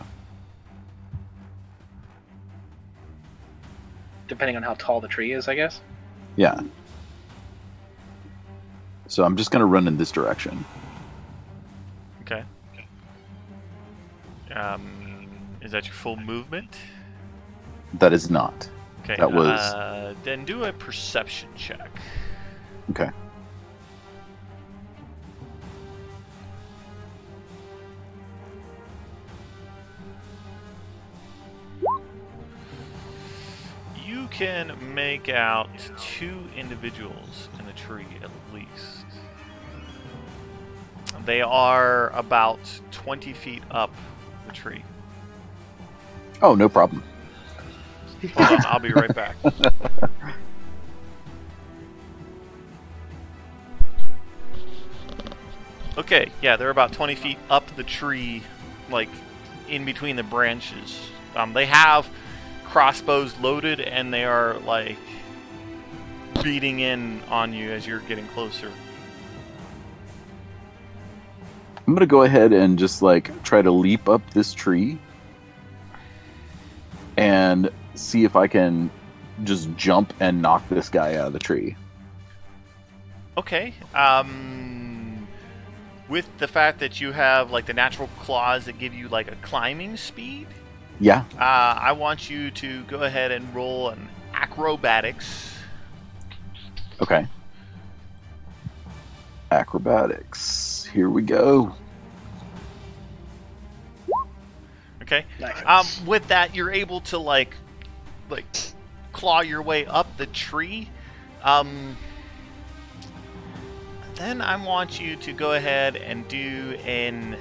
Depending on how tall the tree is, I guess. Yeah. So I'm just going to run in this direction. Okay. Is that your full movement? That is not. Okay. That was. Then do a perception check. Okay. You can make out 2 individuals in the tree at least. They are about 20 feet up the tree. Oh, no problem. Hold on, I'll be right back. Okay, yeah, they're about 20 feet up the tree, like in between the branches. They have crossbows loaded, and they are like beating in on you as you're getting closer. I'm going to go ahead and just like try to leap up this tree and see if I can just jump and knock this guy out of the tree. Okay. With the fact that you have like the natural claws that give you like a climbing speed, yeah. I want you to go ahead and roll an acrobatics. Okay. Acrobatics. Here we go. Okay. Nice. With that, you're able to like claw your way up the tree. Then I want you to go ahead and do an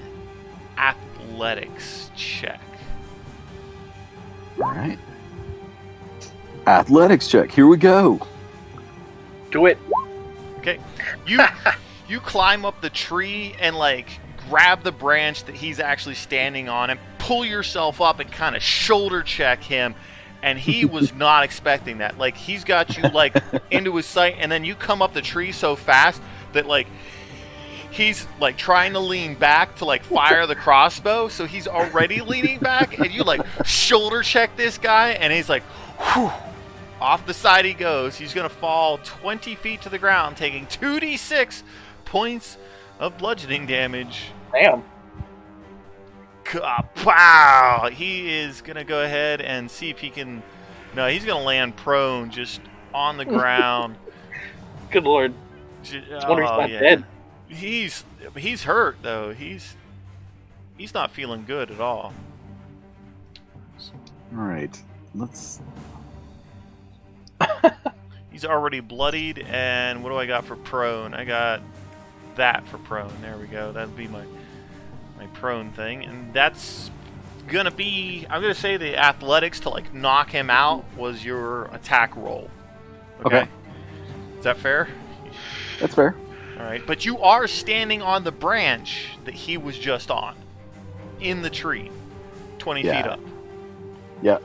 athletics check. All right. Athletics check. Here we go. Do it. Okay. You climb up the tree and like grab the branch that he's actually standing on and pull yourself up and kind of shoulder check him. And he was not expecting that. Like, he's got you like into his sight, and then you come up the tree so fast that like he's like trying to lean back to like fire the crossbow, so he's already leaning back, and you like shoulder check this guy, and he's like, whew, off the side he goes. He's gonna fall 20 feet to the ground, taking 2d6 points of bludgeoning damage. Damn. Wow! He is gonna go ahead and see if he can. No, he's gonna land prone, just on the ground. Good lord. I wonder he's not dead. He's hurt though. He's not feeling good at all. All right, let's. He's already bloodied, and what do I got for prone? I got that for prone. There we go. That'd be my prone thing, and that's gonna be. I'm gonna say the athletics to like knock him out was your attack roll. Okay. Is that fair? That's fair. All right, but you are standing on the branch that he was just on, in the tree, 20 feet up. Yeah.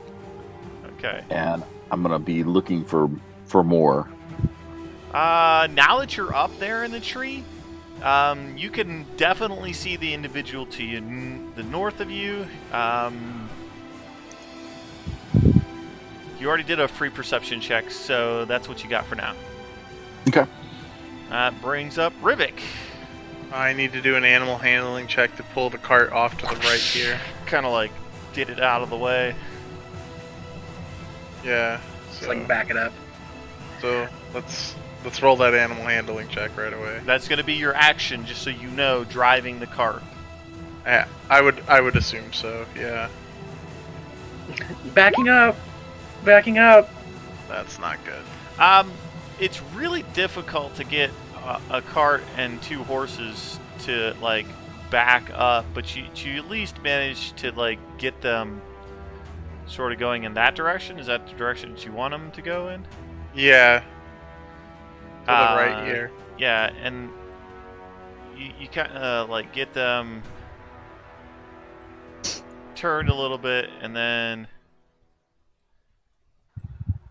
Okay. And I'm gonna be looking for more. Now that you're up there in the tree, you can definitely see the individual to the north of you. You already did a free perception check, so that's what you got for now. Okay. That brings up Rivik. I need to do an animal handling check to pull the cart off to the right here. Kind of like get it out of the way. Yeah. Just like back it up. So let's roll that animal handling check right away. That's going to be your action, just so you know, driving the cart. Yeah, I would assume so. Yeah. Backing up. Backing up. That's not good. It's really difficult to get a cart and 2 horses to like back up, but you at least manage to like get them sort of going in that direction. Is that the direction that you want them to go in? Yeah. To the right here. Yeah, and you kind of like get them turned a little bit, and then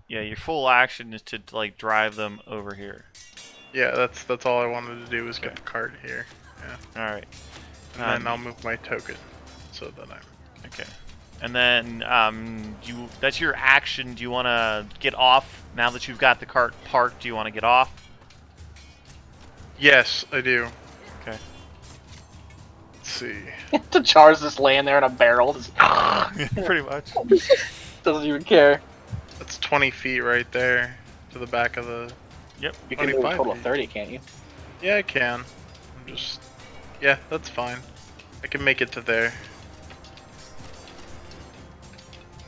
yeah, your full action is to like drive them over here. Yeah, that's all I wanted to do was get the cart here. Yeah. All right. And then I'll move my token so that I'm okay. And then that's your action. Do you want to get off now that you've got the cart parked? Do you want to get off? Yes, I do. Okay. Let's see. The Char's just laying there in a barrel. Just Pretty much. doesn't even care. That's 20 feet right there to the back of the. Yep. You can do a 25 total of feet. 30, can't you? Yeah, I can. I'm just. Yeah, that's fine. I can make it to there.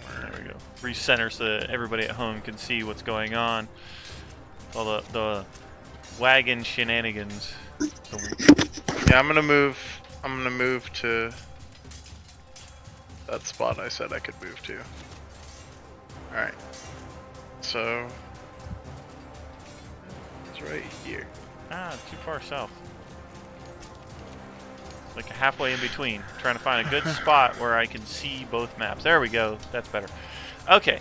There we go. Recenter so that everybody at home can see what's going on. All the wagon shenanigans. Yeah, I'm gonna move to that spot I said I could move to. Alright. So it's right here. Too far south. Like halfway in between. Trying to find a good spot where I can see both maps. There we go. That's better. Okay.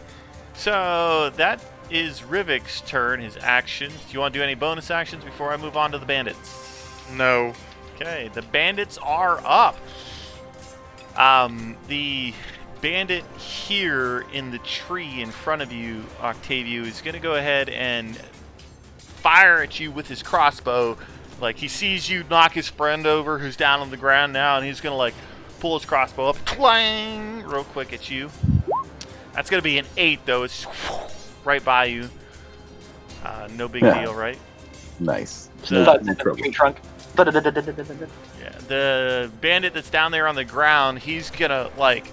So that is Rivik's turn, his actions. Do you want to do any bonus actions before I move on to the bandits? No. Okay, the bandits are up. The bandit here in the tree in front of you, Octavio, is going to go ahead and fire at you with his crossbow. Like, he sees you knock his friend over who's down on the ground now, and he's going to, like, pull his crossbow up, twang, real quick at you. That's going to be an 8, though. It's right by you. No big deal, right? Nice. The- No trouble. Trunk. Yeah, the bandit that's down there on the ground, he's gonna like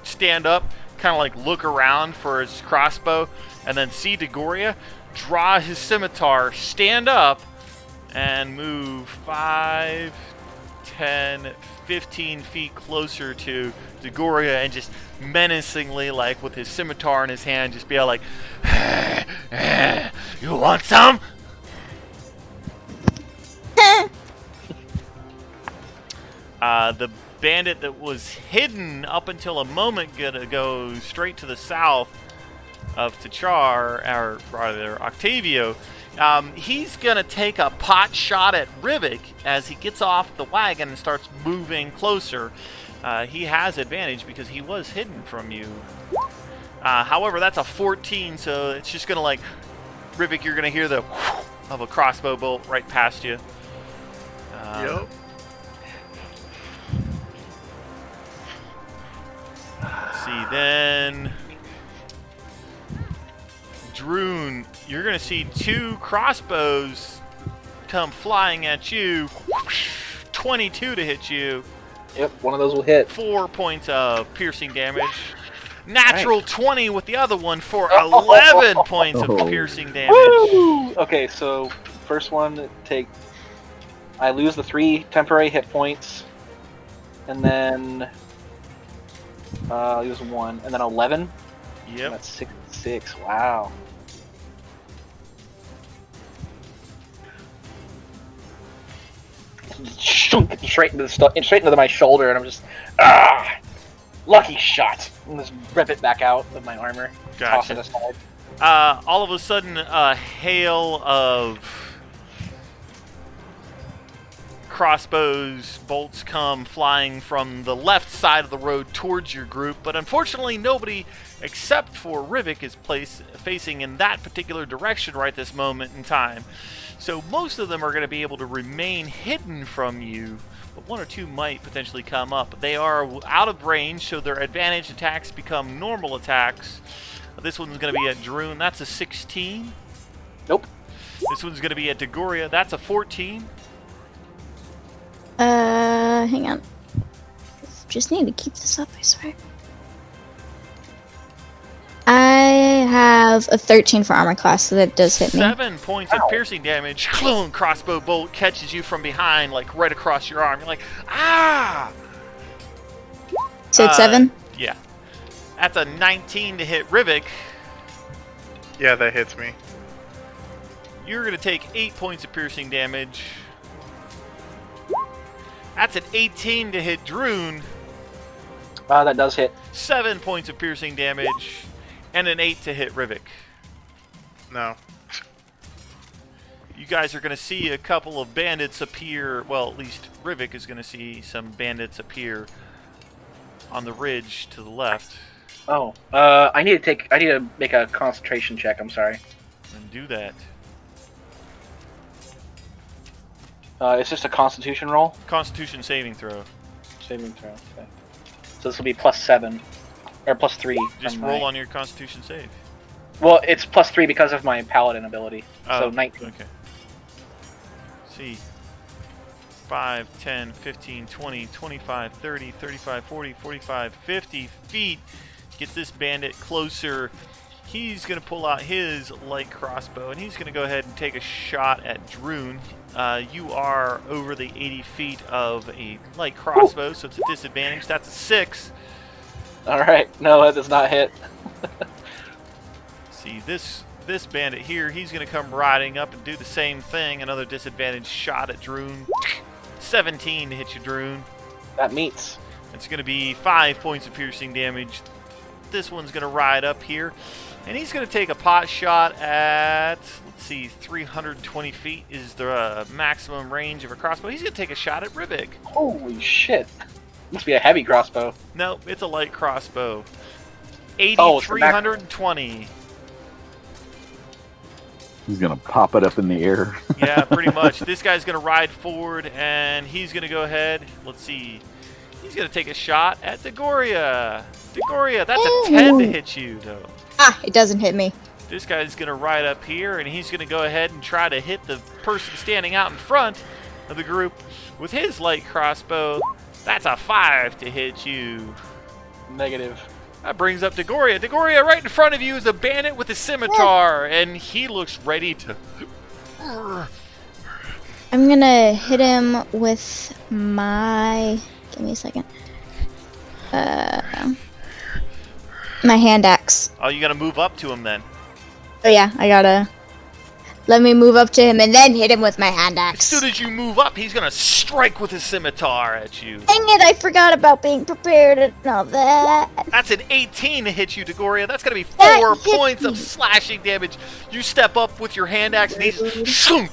stand up, kind of like look around for his crossbow, and then see Degoria, draw his scimitar, stand up, and move 5, 10, 15 feet closer to Degoria, and just menacingly, like with his scimitar in his hand, just be like, "You want some?" The bandit that was hidden up until a moment ago straight to the south of Tachar, or rather Octavio, he's going to take a pot shot at Rivik as he gets off the wagon and starts moving closer. He has advantage because he was hidden from you. However, that's a 14, so it's just going to like, Rivik, you're going to hear the of a crossbow bolt right past you. Yep. Let's see, then Droon, you're going to see 2 crossbows come flying at you. 22 to hit you. Yep, one of those will hit. 4 points of piercing damage. Natural 20 with the other one for Oh. 11 points of piercing damage. Woo! Okay, so first one, I lose the 3 temporary hit points, and then I'll use 1, and then 11. Yep. That's 6. Wow. Straight into my shoulder, and I'm just lucky shot. And just rip it back out of my armor. Toss it Gotcha. aside. All of a sudden, a hail of crossbows bolts come flying from the left side of the road towards your group, but unfortunately nobody except for Rivik is facing in that particular direction right this moment in time. So most of them are going to be able to remain hidden from you, but one or two might potentially come up. They are out of range, so their advantage attacks become normal attacks. This one's going to be at Droon. That's a 16. Nope. This one's going to be at Degoria. That's a 14. Hang on. Just need to keep this up, I swear. I have a 13 for armor class, so that does hit me. 7 points of piercing damage. Crossbow bolt catches you from behind, like right across your arm. You're like, ah! So it's 7? Yeah. That's a 19 to hit Rivik. Yeah, that hits me. You're going to take 8 points of piercing damage. That's an 18 to hit Droon. That does hit. 7 points of piercing damage. And an 8 to hit Rivik. No. You guys are going to see a couple of bandits appear. Well, at least Rivik is going to see some bandits appear on the ridge to the left. Oh, I need to make a concentration check. I'm sorry. And do that. It's just a Constitution roll. Constitution saving throw. Saving throw. Okay. So this will be +7 or +3. Just roll on your Constitution save. Well, it's +3 because of my Paladin ability. So 19. Okay. See. 5, 10, 15, 20, 25, 30, 35, 40, 45, 50 feet. Gets this bandit closer. He's going to pull out his light crossbow, and he's going to go ahead and take a shot at Droon. You are over the 80 feet of a light crossbow, so it's a disadvantage. That's a 6. Alright, no, that does not hit. See, this bandit here, he's going to come riding up and do the same thing. Another disadvantage shot at Droon. 17 to hit you, Droon. That meets. It's going to be 5 points of piercing damage. This one's going to ride up here, and he's going to take a pot shot at, let's see, 320 feet is the maximum range of a crossbow. He's going to take a shot at Rivik. Holy shit. Must be a heavy crossbow. No, it's a light crossbow. 80, Oh, 320. He's gonna pop it up in the air. Yeah, pretty much. This guy's going to ride forward, and he's going to go ahead. Let's see. He's going to take a shot at Degoria. Degoria, that's a 10 to hit you, though. Ah, it doesn't hit me. This guy's going to ride up here, and he's going to go ahead and try to hit the person standing out in front of the group with his light crossbow. That's a 5 to hit you. Negative. That brings up Degoria. Degoria, right in front of you is a bandit with a scimitar, and he looks ready to... I'm gonna hit him with my... Give me a second. My hand axe. Oh, you got to move up to him then. Oh yeah, I gotta... Let me move up to him and then hit him with my hand As axe. soon as you move up, he's going to strike with his scimitar at you. Dang it, I forgot about being prepared and all that. That's an 18 to hit you, Degoria. That's going to be 4 That hit points me. of slashing damage. You step up with your hand axe, and he's shoom,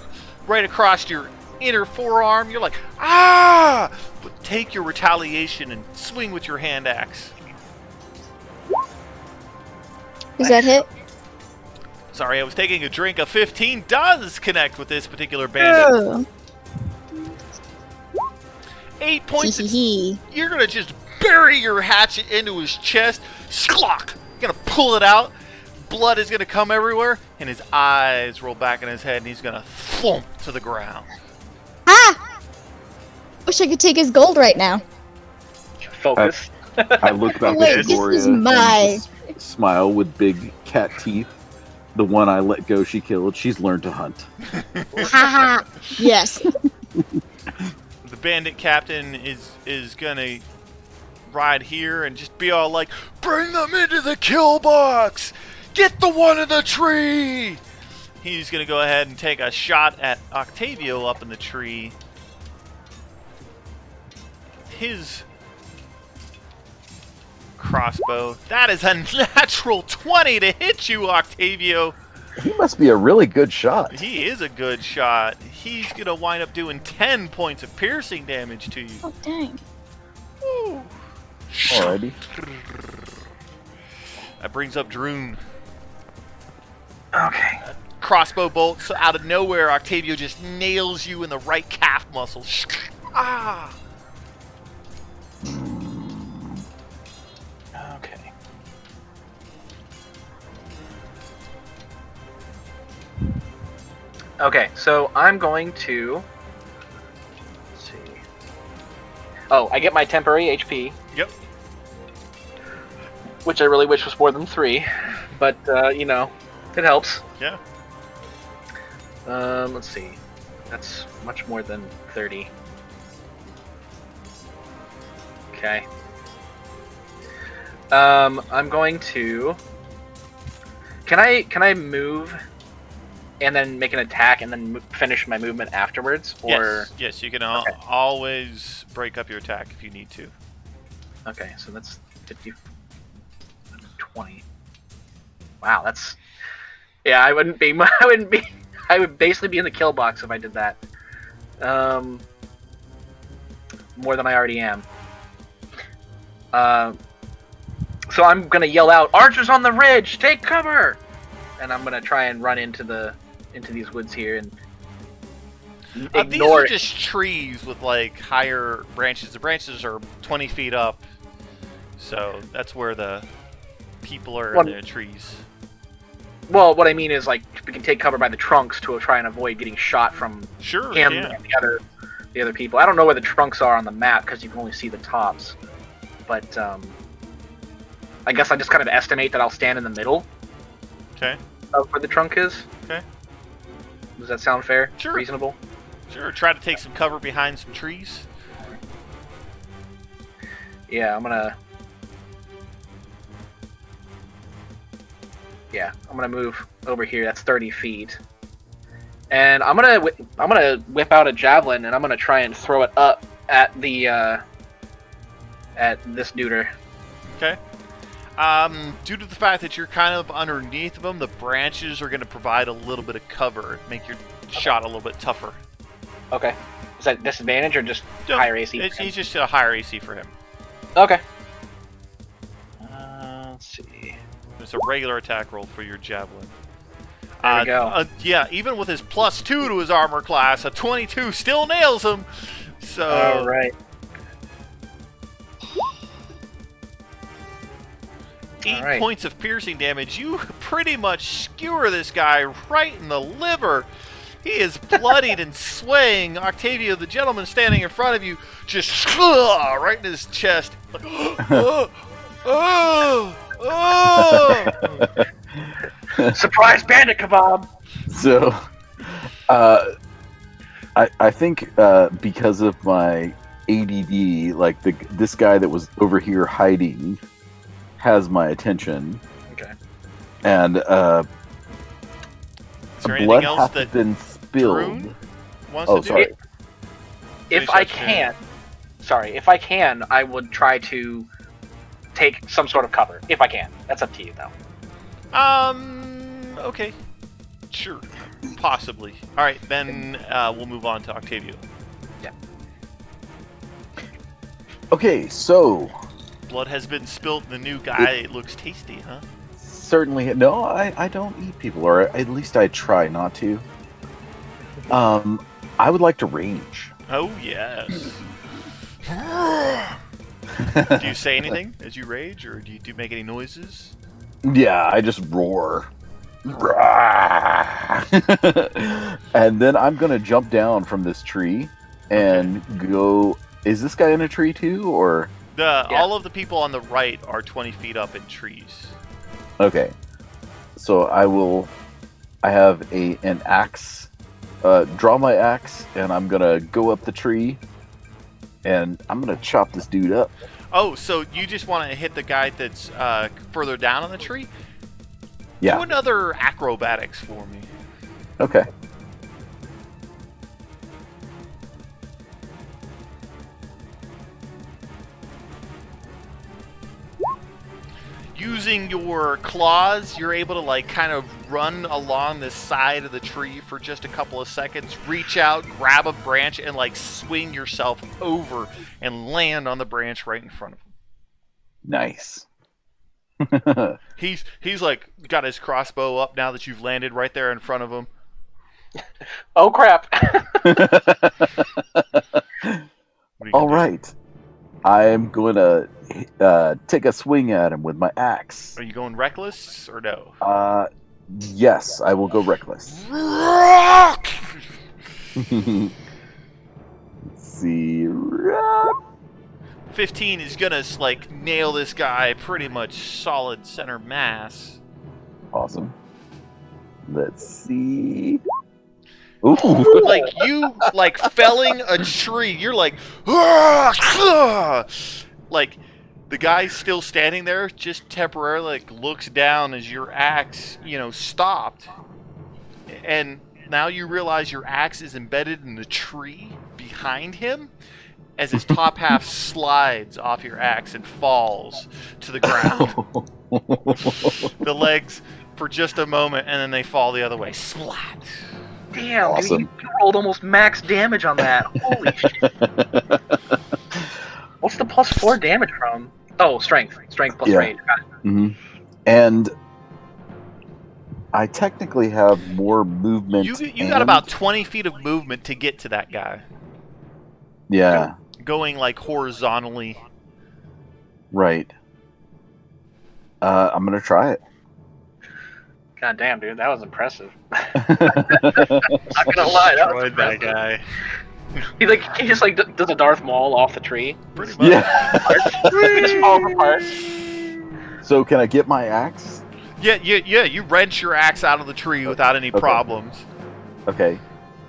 right across your inner forearm. You're like, ah! But take your retaliation and swing with your hand axe. Does that hit? Sorry, I was taking a drink. A 15 does connect with this particular bandit. Oh. 8 points. Hee. You're going to just bury your hatchet into his chest. Sklock! You're going to pull it out. Blood is going to come everywhere. And his eyes roll back in his head. And he's going to thump to the ground. Ah! Wish I could take his gold right now. Focus. I look back Wait, at this Gloria is and my- just smile with big cat teeth. The one I let go, she killed. She's learned to hunt. Haha. Yes. The bandit captain is going to ride here and just be all like, bring them into the kill box! Get the one in the tree! He's going to go ahead and take a shot at Octavio up in the tree. His crossbow. That is a natural 20 to hit you, Octavio. He must be a really good shot. He is a good shot. He's going to wind up doing 10 points of piercing damage to you. Oh, dang. Alrighty. That brings up Droon. Okay. Crossbow bolts out of nowhere. Octavio just nails you in the right calf muscle. Ah! Okay. Okay, so I'm going to... Let's see. Oh, I get my temporary HP, Yep. which I really wish was more than 3, but, you know, it helps. Yeah. Let's see. That's much more than 30. Okay. I'm going to... Can I move and then make an attack and then finish my movement afterwards? Or Yes, you can Okay. always break up your attack if you need to. Okay, so that's 50, 20. Wow, that's... Yeah, I wouldn't be... I would basically be in the kill box if I did that. More than I already am. So I'm gonna yell out, "Archers on the ridge, take cover!" And I'm gonna try and run into these woods here and These ignore are it. just trees with like higher branches. The branches are 20 feet up, so that's where the people are in the trees. Well, what I mean is, like, we can take cover by the trunks to try and avoid getting shot from Sure, him yeah. and the other people. I don't know where the trunks are on the map because you can only see the tops. But I guess I just kind of estimate that I'll stand in the middle Okay. of where the trunk is. Okay. Does that sound fair? Sure. Reasonable? Sure. Try to take some cover behind some trees. Yeah, I'm gonna move over here. That's 30 feet, and I'm gonna whip out a javelin and I'm gonna try and throw it up at the at this duder. Okay. Due to the fact that you're kind of underneath them, the branches are going to provide a little bit of cover, make your shot a little bit tougher. Okay. Is that disadvantage or just No, higher AC? It's just a higher AC for him. Okay. Let's see. It's a regular attack roll for your javelin. There we go. Yeah, even with his +2 to his armor class, a 22 still nails him. So. All right. 8 Alright. points of piercing damage. You pretty much skewer this guy right in the liver. He is bloodied and swaying. Octavio, the gentleman standing in front of you, just right in his chest. Surprise bandit kebab. So, I think because of my ADD, like this guy that was over here hiding has my attention. Okay. And Is there anything blood else has that been spilled. Droon wants Oh, to do? sorry. If Finish I up can, if I can, I would try to take some sort of cover. If I can, that's up to you, though. Okay. Sure. Possibly. All right, then we'll move on to Octavio. Okay, so Blood has been spilled. The new guy it looks tasty, huh? certainly no, I don't eat people, or at least I try not to. I would like to range. Oh yes. Do you say anything as you rage, or do you make any noises? Yeah, I just roar. And then I'm gonna jump down from this tree and go. Is this guy in a tree too, or? All of the people on the right are 20 feet up in trees. Okay, so I have an axe. Draw my axe, and I'm gonna go up the tree, and I'm gonna chop this dude up. Oh, so you just want to hit the guy that's further down in the tree? Yeah. Do another acrobatics for me. Okay. using your claws, you're able to like kind of run along the side of the tree for just a couple of seconds, reach out, grab a branch, and like swing yourself over and land on the branch right in front of him. Nice. He's like got his crossbow up now that you've landed right there in front of him. Oh crap! All right, I'm going to take a swing at him with my axe. Are you going reckless or no? Yes, I will go reckless. Let's see. 15 is gonna like nail this guy pretty much solid center mass. Awesome. Let's see. Ooh. Like you like felling a tree. You're like like the guy still standing there just temporarily like looks down as your axe, stopped. And now you realize your axe is embedded in the tree behind him as his top half slides off your axe and falls to the ground. The legs for just a moment, and then they fall the other way. Splat! Damn, Awesome. dude, you rolled almost max damage on that. Holy shit. What's the +4 damage from? Oh, strength. Strength plus rage. Got it. Mm-hmm. And I technically have more movement. You got about 20 feet of movement to get to that guy. Yeah. Going like horizontally. Right. I'm gonna try it. God damn, dude, that was impressive. Not gonna lie, that was Destroyed that impressive. guy. He just like does a Darth Maul off the tree. Pretty much. Yeah. He just falls apart. So can I get my axe? Yeah, you wrench your axe out of the tree without any problems. Okay.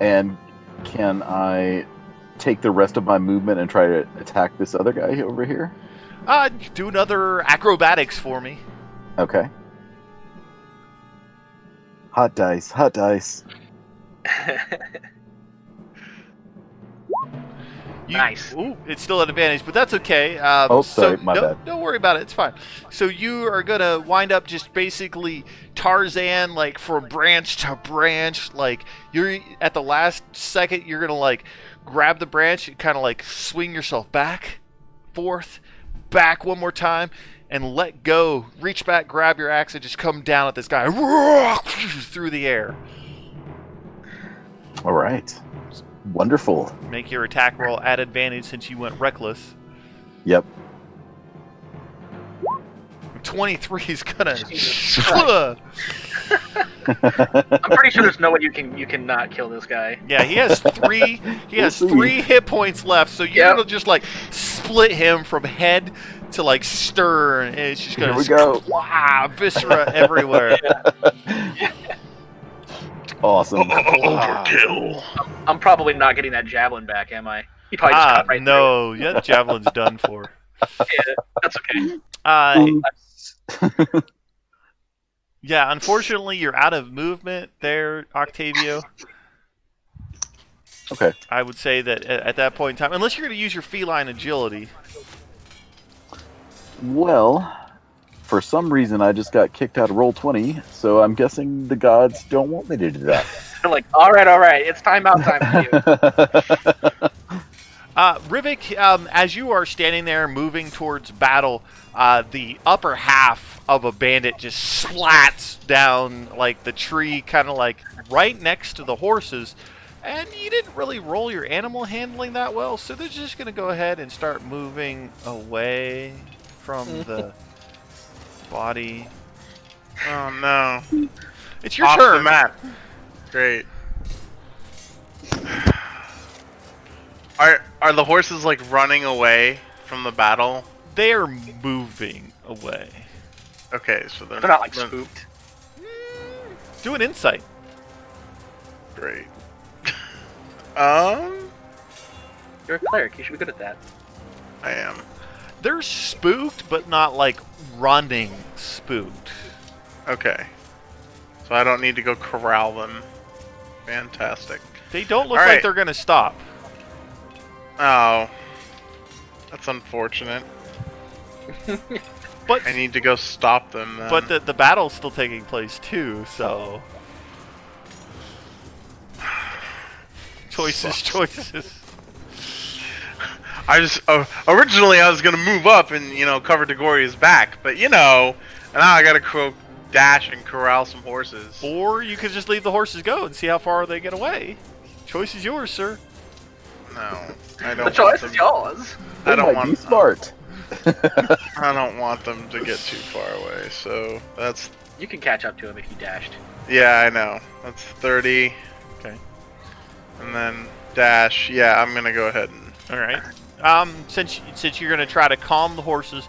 And can I take the rest of my movement and try to attack this other guy over here? Do another acrobatics for me. Okay. Hot dice, hot dice. Nice. Ooh, it's still an advantage, but that's okay. Sorry, my bad. Don't worry about it. It's fine. So you are gonna wind up just basically Tarzan, like from branch to branch. Like you're at the last second, you're gonna like grab the branch, kind of like swing yourself back, forth, back one more time, and let go. Reach back, grab your axe, and just come down at this guy through the air. All right. Wonderful. Make your attack roll at advantage since you went reckless. Yep. 23 is gonna. I'm pretty sure there's no way you can not kill this guy. Yeah, he has three. He has 3 hit points left, so you're gonna just like split him from head to like stern, and it's just gonna Here we go. Viscera everywhere. Awesome. Overkill. I'm probably not getting that javelin back, am I? He probably just cut right no, yeah, the javelin's done for. through. Yeah, that's okay. Yeah, unfortunately, you're out of movement there, Octavio. Okay. I would say that at that point in time, unless you're going to use your feline agility. Well, for some reason, I just got kicked out of Roll20, so I'm guessing the gods don't want me to do that. They're like, all right, it's timeout time for you. Rivik, as you are standing there moving towards battle, the upper half of a bandit just slats down like the tree, kind of like right next to the horses. And you didn't really roll your animal handling that well, so they're just going to go ahead and start moving away from the body. Oh no. It's your Off turn. the map. Great. Are the horses like running away from the battle? They are moving away. Okay, so they're They're not like spooked. Do an insight. Great. You're a cleric. You should be good at that. I am. They're spooked, but not like running spooked. Okay. So I don't need to go corral them. Fantastic. They don't look All like right. they're going to stop. Oh. That's unfortunate. But I need to go stop them. Then. But the battle's still taking place too, so choices. I just originally I was gonna move up and cover Degoria's back, but now I gotta dash and corral some horses. Or you could just leave the horses go and see how far they get away. Choice is yours, sir. No, I don't. The choice is yours. I don't want. Be smart. I don't want them to get too far away. So that's. You can catch up to him if you dashed. Yeah, I know. That's 30. Okay. And then dash. Yeah, I'm gonna go ahead and. All right. Since you're gonna try to calm the horses,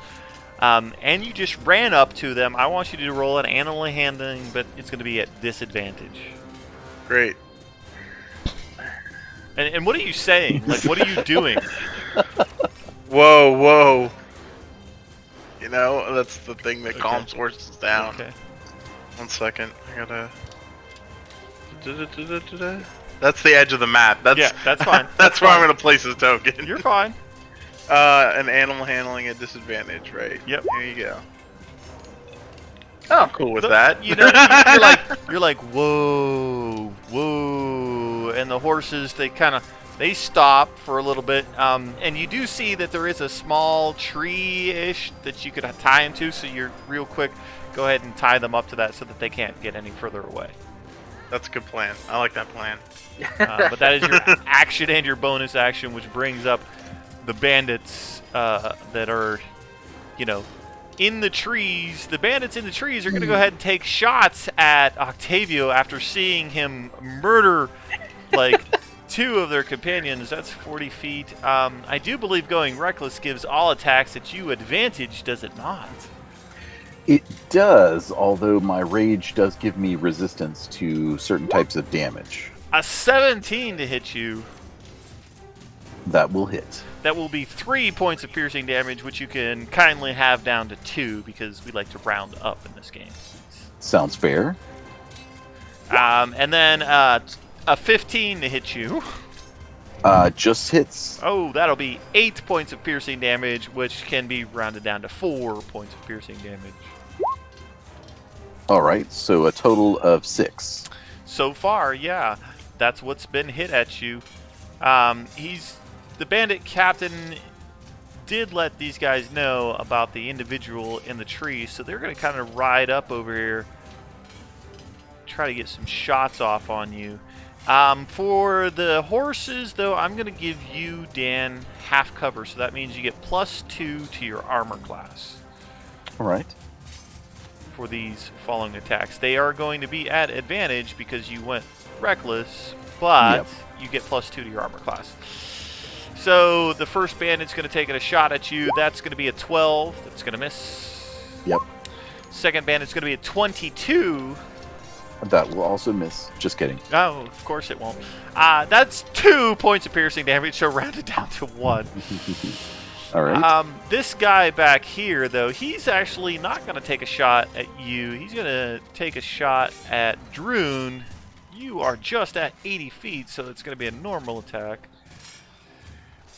and you just ran up to them, I want you to roll an animal handling, but it's gonna be at disadvantage. Great. And what are you saying? Like, what are you doing? Whoa. That's the thing that calms horses down. Okay. 1 second. I gotta. That's the edge of the map. Yeah, that's fine. That's where I'm gonna place his token. You're fine. An animal handling at disadvantage, right? Yep. Here you go. Oh, I'm cool with that. You're like, whoa, and the horses they stop for a little bit, and you do see that there is a small tree-ish that you could tie them to. So you're real quick. Go ahead and tie them up to that so that they can't get any further away. That's a good plan. I like that plan. But that is your action and your bonus action, which brings up the bandits that are, in the trees. The bandits in the trees are going to go ahead and take shots at Octavio after seeing him murder, like, 2 of their companions. That's 40 feet. I do believe going reckless gives all attacks at you advantage, does it not? It does, although my rage does give me resistance to certain types of damage. A 17 to hit you. That will hit. That will be 3 points of piercing damage, which you can kindly have down to 2 because we like to round up in this game. Sounds fair. And then a 15 to hit you. Just hits. Oh, that'll be 8 points of piercing damage, which can be rounded down to 4 points of piercing damage. All right, so a total of 6. So far, yeah, that's what's been hit at you. The bandit captain did let these guys know about the individual in the tree, so they're going to kind of ride up over here, try to get some shots off on you. For the horses, though, I'm going to give you, Dan, half cover, so that means you get +2 to your armor class. All right. For these following attacks. They are going to be at advantage because you went reckless, but you get +2 to your armor class. So the first bandit's going to take a shot at you. That's going to be a 12. That's going to miss. Yep. Second bandit's going to be a 22. That will also miss. Just kidding. Oh, of course it won't. That's 2 points of piercing damage, so round it down to 1. All right. This guy back here, though, he's actually not going to take a shot at you. He's going to take a shot at Droon. You are just at 80 feet, so it's going to be a normal attack.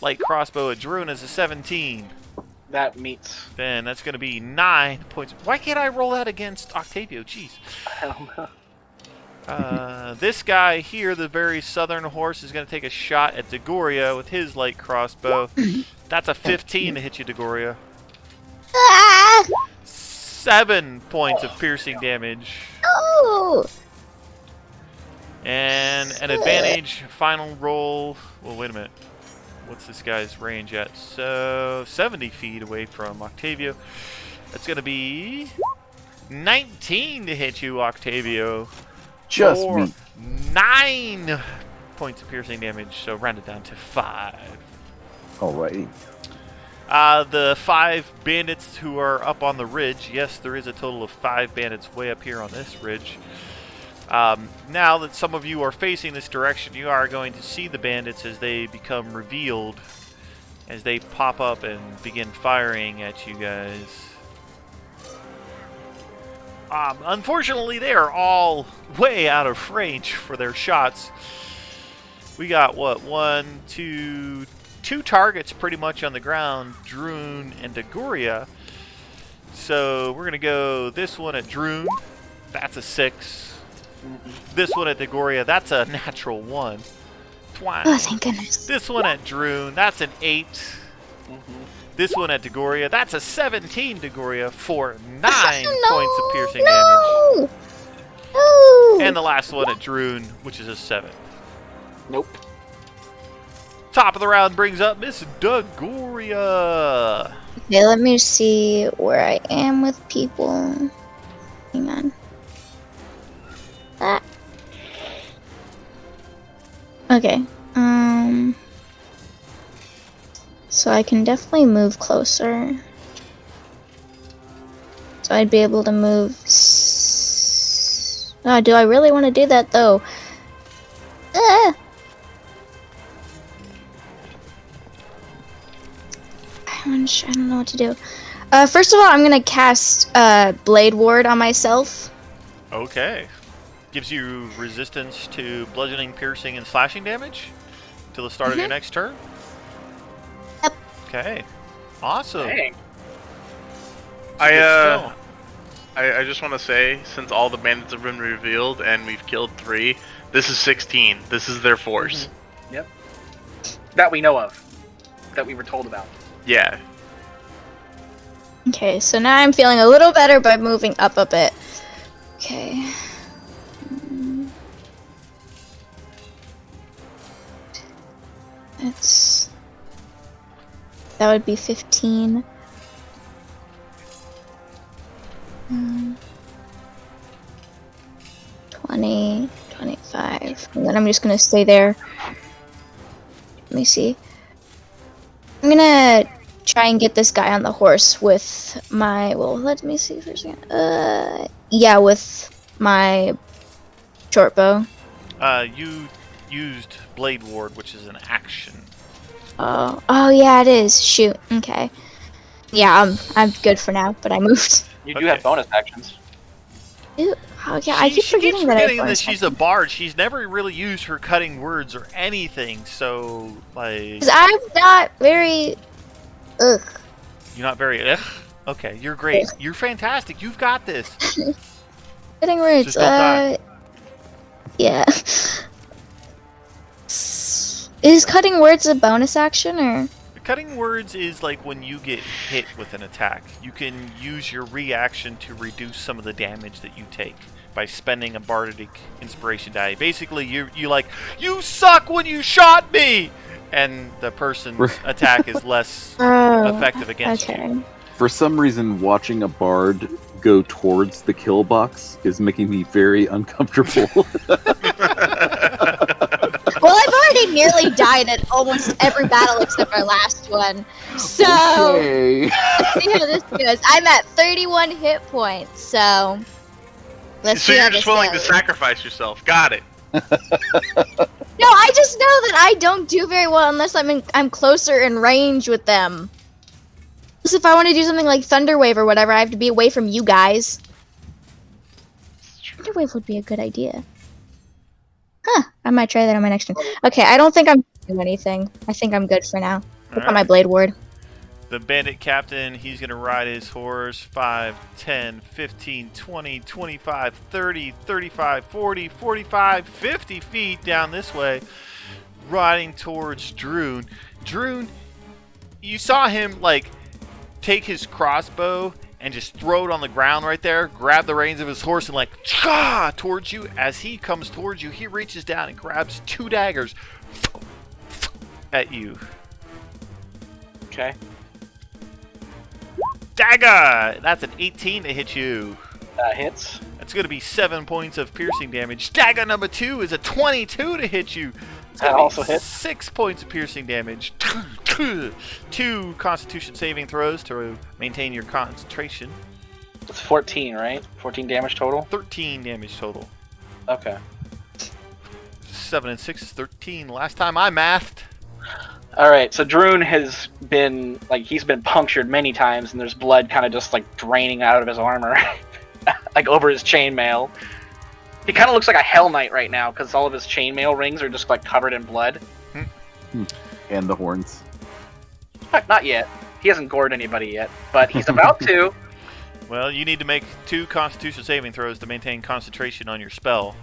Light crossbow at Droon is a 17. That meets. Then that's going to be 9 points. Why can't I roll that against Octavio? Jeez. Hell no. This guy here, the very southern horse, is going to take a shot at Degoria with his light crossbow. That's a 15 to hit you, Degoria. 7 points of piercing damage. Oh! And an advantage final roll. Well, wait a minute. What's this guy's range at? So, 70 feet away from Octavio. That's going to be 19 to hit you, Octavio. Just me. 9 points of piercing damage, so round it down to 5. Alrighty. The 5 bandits who are up on the ridge. Yes, there is a total of 5 bandits way up here on this ridge. Now that some of you are facing this direction, you are going to see the bandits as they become revealed, as they pop up and begin firing at you guys. Unfortunately, they are all way out of range for their shots. We got, what, 2 targets pretty much on the ground, Droon and Degoria. So we're gonna go this one at Droon. That's a 6. This one at Degoria. That's a natural 1. Twine. Oh, thank goodness. This one at Droon. That's an 8. This one at Degoria. That's a 17 Degoria for 9 points of piercing damage. No! And the last one at Droon, which is a 7. Nope. Top of the round brings up Miss Degoria. Okay, let me see where I am with people. Hang on. Ah. Okay. So I can definitely move closer. So I'd be able to move. Oh, do I really want to do that though? Ah. I don't know what to do. First of all, I'm gonna cast Blade Ward on myself. Okay. Gives you resistance to bludgeoning, piercing, and slashing damage till the start of your next turn. Yep. Okay. Awesome. Dang. I just want to say, since all the bandits have been revealed and we've killed 3, this is 16. This is their force. Yep. That we know of. That we were told about. Yeah. Okay, so now I'm feeling a little better by moving up a bit. Okay. That would be 15. 20, 25. And then I'm just gonna stay there. Let me see. I'm gonna try and get this guy on the horse with my, well, let me see for a second. Yeah, with my short bow. You used Blade Ward, which is an action. Oh yeah, it is. Shoot. Okay. Yeah, I'm good for now, but I moved. You do have bonus actions. Ew. Oh yeah, I keep forgetting that I have bonus she's a bard. She's never really used her cutting words or anything, so like. 'Cause I'm not very. Ugh. You're not very. Ugh. Okay, you're great. You're fantastic. You've got this. Cutting words. Just don't die. Yeah. Is cutting words a bonus action or? Cutting words is like when you get hit with an attack. You can use your reaction to reduce some of the damage that you take by spending a bardic inspiration die. Basically, you like, you suck when you shot me, and the person's attack is less effective against you. For some reason, watching a bard go towards the kill box is making me very uncomfortable. Well, I've already nearly died at almost every battle except our last one. So, Okay. let's see how this goes. I'm at 31 hit points, so let's So see how you're this just willing to goes. sacrifice yourself. Got it. No, I just know that I don't do very well unless I'm closer in range with them. Plus, if I want to do something like Thunder Wave or whatever, I have to be away from you guys. Thunder Wave would be a good idea. Huh, I might try that on my next one. Okay, I don't think I'm doing anything. I think I'm good for now. Put on my Blade Ward. The bandit captain, he's going to ride his horse 5, 10, 15, 20, 25, 30, 35, 40, 45, 50 feet down this way, riding towards Droon. Droon, you saw him, like, take his crossbow and just throw it on the ground right there, grab the reins of his horse and like, cha towards you. As he comes towards you, he reaches down and grabs 2 daggers at you. Okay. Dagger! That's an 18 to hit you. Hits. That's going to be 7 points of piercing damage. Dagger number 2 is a 22 to hit you. It's That gonna be also hits. 6 points of piercing damage. 2 Constitution saving throws to maintain your concentration. It's 14, right? 14 damage total? 13 damage total. Okay. 7 and 6 is 13. Last time I mathed. Alright, so Droon has been, like, he's been punctured many times, and there's blood kind of just, like, draining out of his armor. Like, over his chainmail. He kind of looks like a Hell Knight right now, because all of his chainmail rings are just, like, covered in blood. And the horns. Not yet. He hasn't gored anybody yet, but he's about to. Well, you need to make 2 Constitution saving throws to maintain concentration on your spell.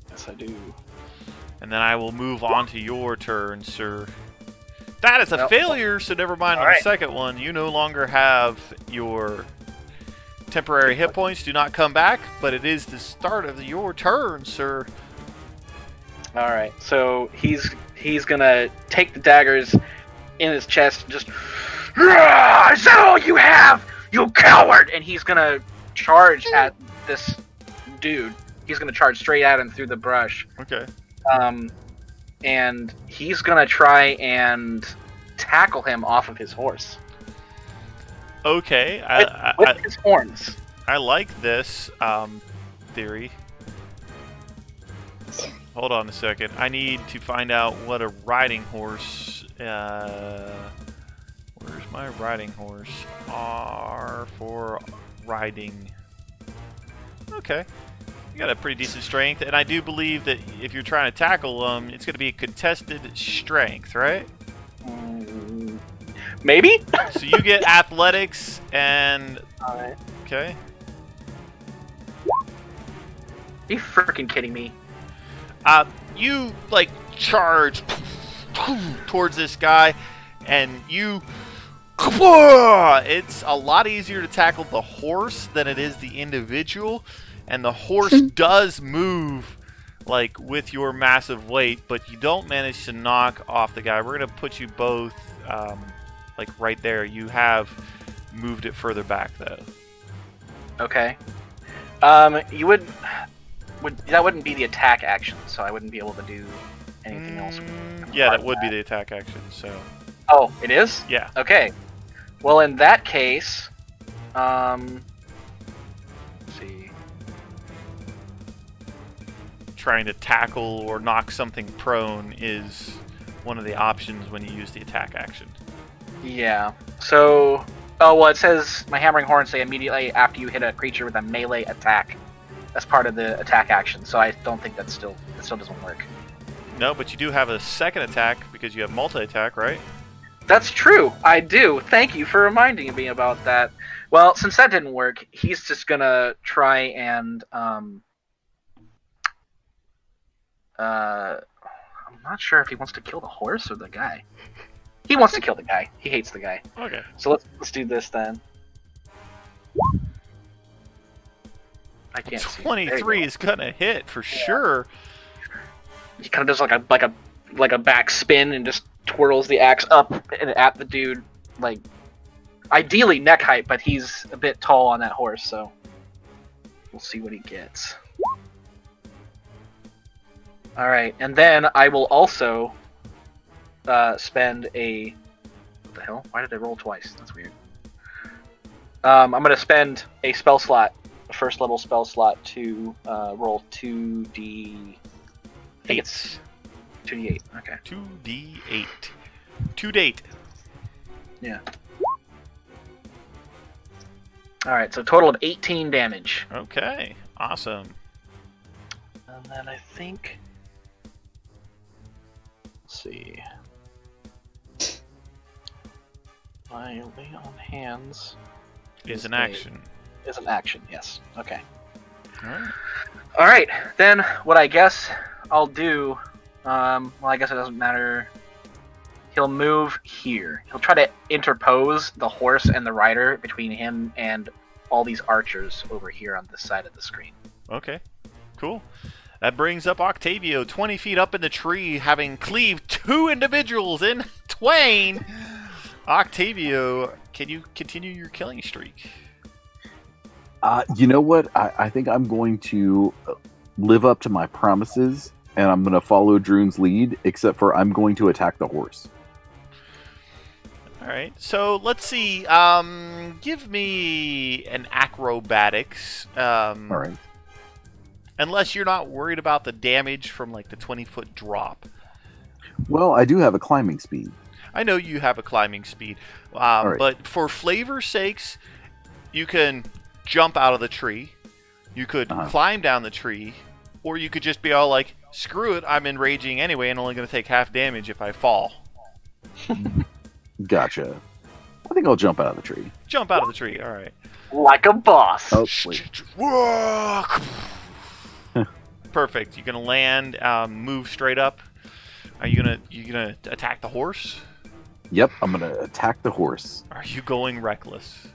Yes, I do. And then I will move on to your turn, sir. That is a failure, so never mind on the second one. You no longer have your temporary hit points. Do not come back, but it is the start of your turn, sir. All right, so he's gonna take the daggers in his chest and just... Is that all you have, you coward? And he's gonna charge at this dude. He's gonna charge straight at him through the brush. Okay. And he's gonna try and tackle him off of his horse. Okay. With his horns. I like this theory. Hold on a second. I need to find out what a riding horse... where's my riding horse? R for riding. Okay. You got a pretty decent strength, and I do believe that if you're trying to tackle them, it's going to be a contested strength, right? Maybe? So you get athletics and... Alright. Okay. Are you freaking kidding me? You, like, charge towards this guy, and you... It's a lot easier to tackle the horse than it is the individual. And the horse does move, like, with your massive weight, but you don't manage to knock off the guy. We're going to put you both, like, right there. You have moved it further back, though. Okay. You would that wouldn't be the attack action, so I wouldn't be able to do anything else. Yeah, that would be the attack action, so... Oh, it is? Yeah. Okay. Well, in that case, let's see. Trying to tackle or knock something prone is one of the options when you use the attack action. Yeah. So, oh well, it says my hammering horns say immediately after you hit a creature with a melee attack. That's part of the attack action, so I don't think that still doesn't work. No, but you do have a second attack because you have multi-attack, right? That's true. I do. Thank you for reminding me about that. Well, since that didn't work, he's just gonna try and I'm not sure if he wants to kill the horse or the guy. He wants to kill the guy. He hates the guy. Okay. So let's do this then. I can't see. 23 is gonna hit for sure. He kind of does like a back spin and just twirls the axe up and at the dude, like ideally neck height, but he's a bit tall on that horse, so we'll see what he gets. All right, and then I will also spend a... What the hell? Why did I roll twice? That's weird. I'm going to spend a spell slot, a first level spell slot, to roll 2d... I think it's 2d8. Okay. 2d8. 2d8. Yeah. Alright, so total of 18 damage. Okay, awesome. And then I think... Let's see... My lay on hands... Is an action. Is an action, yes. Okay. Alright. Alright, then what I guess I'll do... well, I guess it doesn't matter... He'll move here. He'll try to interpose the horse and the rider between him and all these archers over here on this side of the screen. Okay, cool. That brings up Octavio, 20 feet up in the tree, having cleaved 2 individuals in twain. Octavio, can you continue your killing streak? You know what? I think I'm going to live up to my promises, and I'm going to follow Droon's lead, except for I'm going to attack the horse. All right, so let's see. Give me an acrobatics. All right. Unless you're not worried about the damage from like the 20-foot drop. Well, I do have a climbing speed. I know you have a climbing speed, but for flavor's sakes, you can jump out of the tree. You could climb down the tree, or you could just be all like, "Screw it, I'm enraging anyway, and only going to take half damage if I fall." Gotcha. I think I'll jump out of the tree. Jump out of the tree. All right. Like a boss. Oh, wait. Perfect. You're gonna land. Move straight up. Are you gonna attack the horse? Yep, I'm gonna attack the horse. Are you going reckless?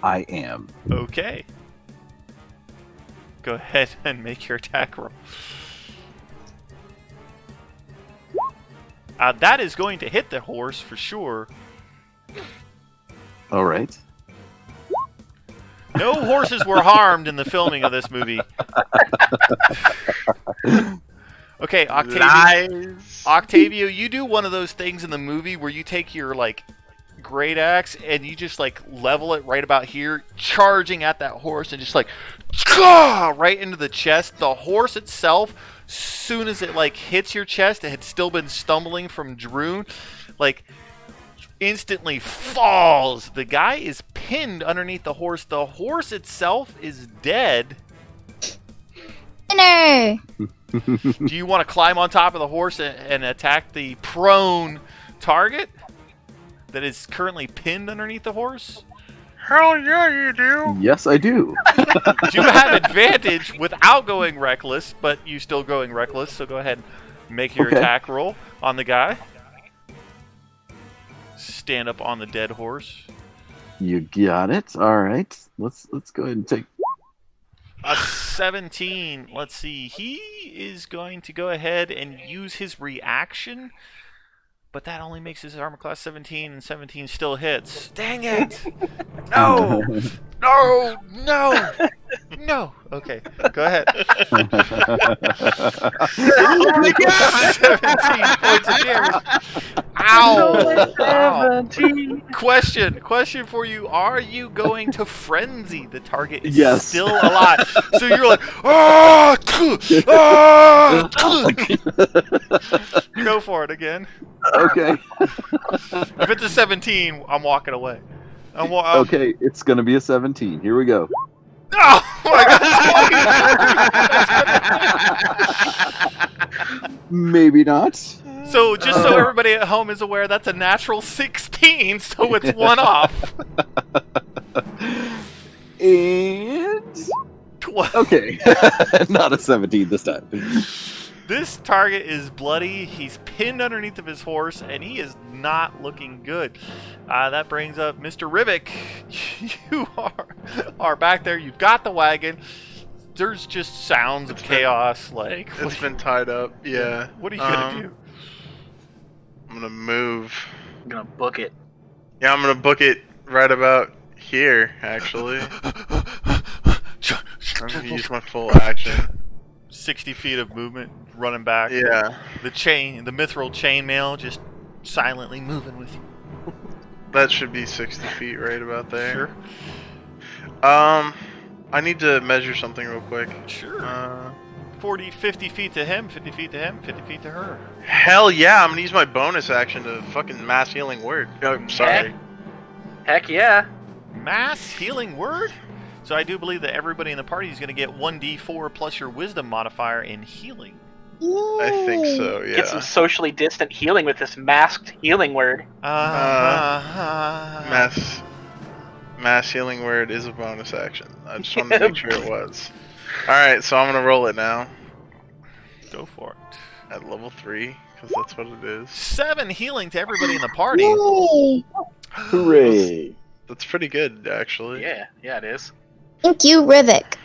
I am. Okay. Go ahead and make your attack roll. That is going to hit the horse for sure. All right. No horses were harmed in the filming of this movie. Okay, Octavio. Lies. Octavio, you do one of those things in the movie where you take your like great axe and you just like level it right about here, charging at that horse and just like right into the chest. The horse itself, soon as it like hits your chest, it had still been stumbling from Droon, like instantly falls. The guy is pinned underneath the horse. The horse itself is dead. Winner! Do you want to climb on top of the horse and attack the prone target that is currently pinned underneath the horse? Hell yeah, you do. Yes, I do. You have advantage without going reckless, but you still going reckless, so go ahead and make your attack roll on the guy. Stand up on the dead horse. You got it. All right. Let's go ahead and take. A 17. Let's see. He is going to go ahead and use his reaction, but that only makes his armor class 17, and 17 still hits. Dang it! No! No! No! No! Okay, go ahead. Oh my god! 17 points of damage. Ow! Ow. Question for you. Are you going to frenzy? The target is Yes. still alive. So you're like, ah! Ah! Go for it again. Okay. If it's a 17, I'm walking away. Okay, it's gonna be a 17. Here we go. Oh my god! Maybe not. So just so everybody at home is aware, that's a natural 16, so it's one off. And okay, not a 17 this time. This target is bloody. He's pinned underneath of his horse, and he is not looking good. That brings up Mr. Rivik. You are back there. You've got the wagon. There's just sounds of chaos. Like It's been tied up. Yeah. What are you gonna do? I'm gonna move. I'm gonna book it. Yeah, I'm gonna book it right about here. Actually, I'm gonna use my full action. 60 feet of movement, running back. Yeah. The mithril chainmail, just silently moving with you. That should be 60 feet right about there. Sure. I need to measure something real quick. Sure. 50 feet to him, 50 feet to him, 50 feet to her. Hell yeah, I'm gonna use my bonus action to fucking mass healing word. Oh, sorry. Heck yeah. Mass healing word? So I do believe that everybody in the party is going to get 1d4 plus your wisdom modifier in healing. I think so, yeah. Get some socially distant healing with this masked healing word. Mass healing word is a bonus action. I just wanted to make sure it was. Alright, so I'm gonna roll it now. Go for it. At level 3, because that's what it is. 7 healing to everybody in the party. Yay! Hooray! That's pretty good, actually. Yeah, it is. Thank you, Rivik.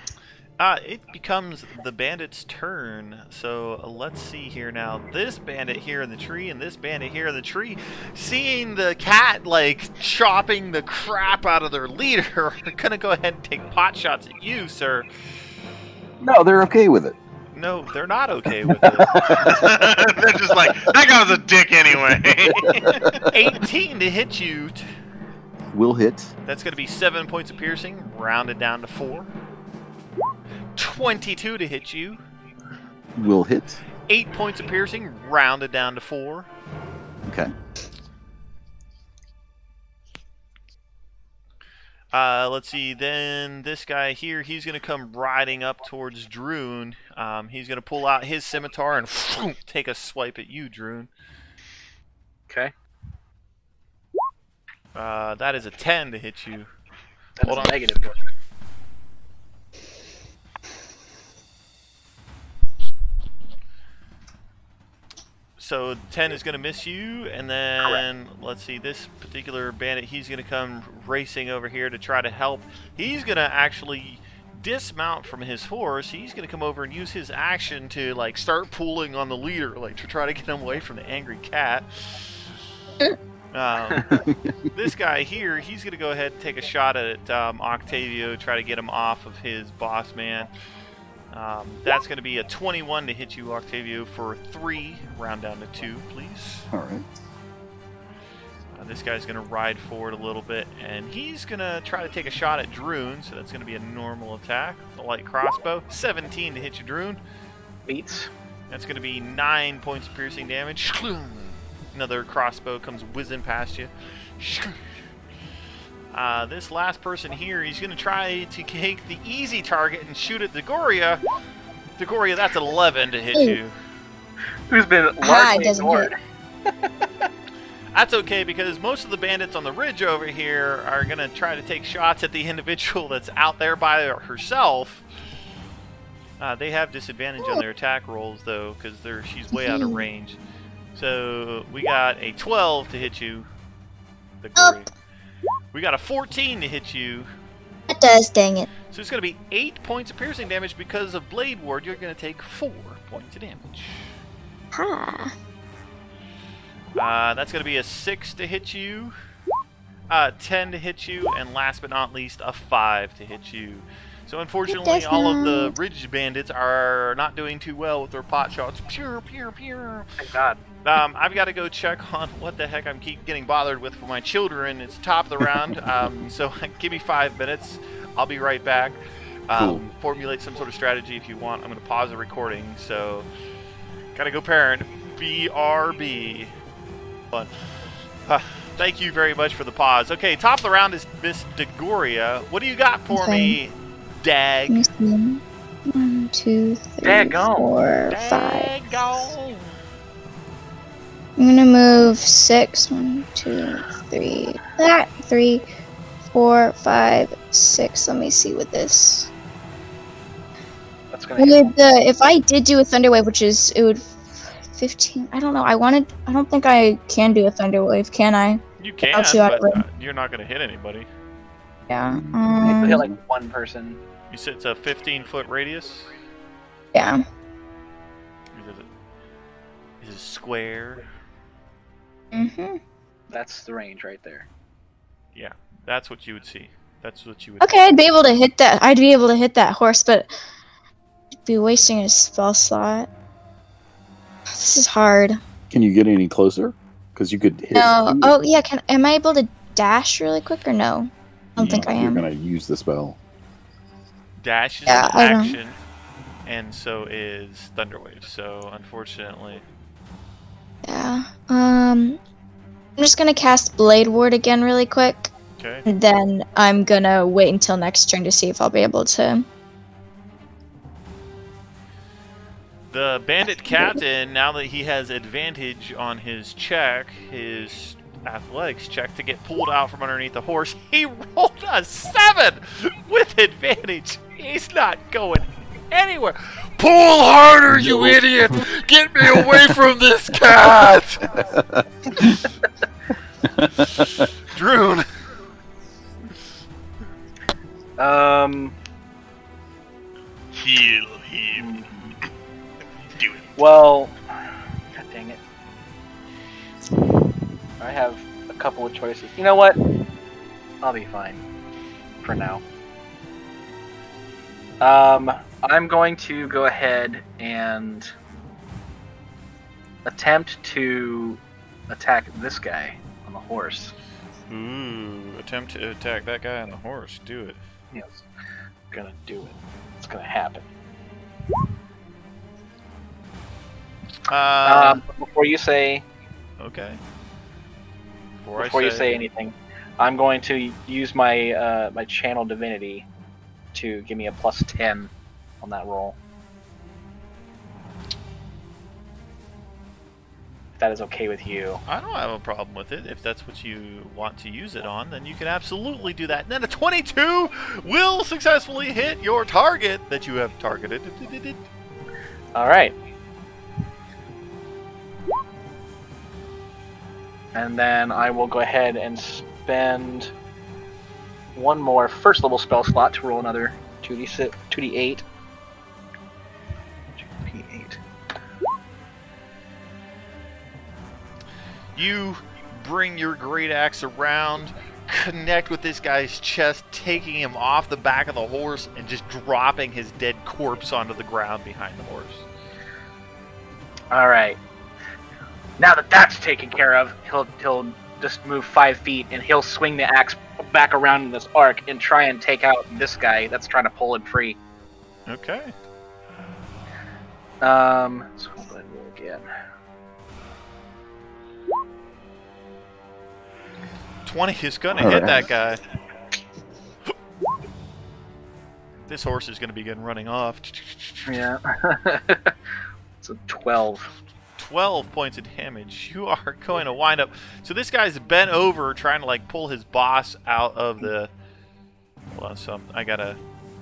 It becomes the bandit's turn. So let's see here now. This bandit here in the tree and this bandit here in the tree, seeing the cat like chopping the crap out of their leader, are gonna go ahead and take pot shots at you, sir. No, they're okay with it. No, they're not okay with it. They're just like, that guy was a dick anyway. 18 to hit you. Will hit. That's going to be 7 points of piercing, rounded down to 4. 22 to hit you. Will hit. 8 points of piercing, rounded down to 4. Okay. Let's see, then this guy here, he's going to come riding up towards Droon. He's going to pull out his scimitar and take a swipe at you, Droon. Okay. That is a 10 to hit you. That Hold is on. negative. So 10 is going to miss you, and then let's see, this particular bandit, he's going to come racing over here to try to help. He's going to actually dismount from his horse. He's going to come over and use his action to like start pulling on the leader, like to try to get him away from the angry cat. This guy here, he's going to go ahead and take a shot at Octavio, try to get him off of his boss man. That's going to be a 21 to hit you, Octavio, for 3. Round down to 2, please. All right. This guy's going to ride forward a little bit, and he's going to try to take a shot at Droon, so that's going to be a normal attack. The light crossbow. 17 to hit you, Droon. Beats. That's going to be 9 points of piercing damage. Another crossbow comes whizzing past you. This last person here, he's going to try to take the easy target and shoot at Degoria. Degoria, that's 11 to hit you. Who's been largely ignored. That's okay, because most of the bandits on the ridge over here are going to try to take shots at the individual that's out there by herself. They have disadvantage on their attack rolls, though, because she's way out of range. So we got a 12 to hit you, Degoria. We got a 14 to hit you. That does, dang it. So it's going to be 8 points of piercing damage because of Blade Ward. You're going to take 4 points of damage. Ha. That's going to be a 6 to hit you, 10 to hit you, and last but not least, a 5 to hit you. So unfortunately, all of the Ridge Bandits are not doing too well with their pot shots. Pure. Thank God. I've got to go check on what the heck I'm keep getting bothered with for my children. It's top of the round, so give me 5 minutes. I'll be right back. Cool. Formulate some sort of strategy if you want. I'm going to pause the recording, so gotta go parent. BRB. Thank you very much for the pause. Okay, top of the round is Miss Degoria. What do you got for me, Dag? 1, 2, 3, Daggone. 4, 5. Daggone. I'm gonna move 6. 1, 2, 3. That 3, 4, 5, 6. Let me see with this. That's gonna hit. If I did do a thunder wave, it would 15. I don't know. I don't think I can do a thunder wave, can I? You can, I'll see how but it you're not going to hit anybody. Yeah. You hit like one person. You said it's a 15-foot radius? Yeah. Is it square? Mhm. That's the range right there. Yeah, that's what you would see. That's what you would Okay, I'd be able to hit that. I'd be able to hit that horse, but I'd be wasting a spell slot. This is hard. Can you get any closer? Because you could hit. No. Oh yeah. Am I able to dash really quick or no? I don't think I am. You're gonna use the spell. Dash is Yeah, an I don't- action, and so is Thunderwave. So unfortunately, Yeah. I'm just gonna cast Blade Ward again really quick. okay. And then I'm gonna wait until next turn to see if I'll be able to. The bandit captain, now that he has advantage on his check, his athletics check, to get pulled out from underneath the horse, he rolled a 7 with advantage. He's not going anywhere. Pull harder, you idiot! Get me away from this cat! Droon. Heal him. Do it. Well, God dang it. I have a couple of choices. You know what? I'll be fine for now. I'm going to go ahead and attempt to attack this guy on the horse. Ooh, attempt to attack that guy on the horse. Do it. Yes, gonna do it. It's gonna happen. Before you say, Okay. before you say anything, I'm going to use my my channel divinity to give me a +10 on that roll. If that is okay with you. I don't have a problem with it. If that's what you want to use it on, then you can absolutely do that. And then a 22 will successfully hit your target that you have targeted. All right. And then I will go ahead and spend one more first level spell slot to roll another 2d8. 2d8. You bring your great axe around, connect with this guy's chest, taking him off the back of the horse and just dropping his dead corpse onto the ground behind the horse. All right. Now that that's taken care of, he'll just move 5 feet and he'll swing the axe back around in this arc and try and take out this guy that's trying to pull him free. Okay. So I'll go ahead and roll again. 20 is gonna hit that guy. This horse is gonna begin running off. Yeah. It's a 12. 12 points of damage. You are going to wind up. So this guy's bent over trying to like pull his boss out of the. Hold on, so I gotta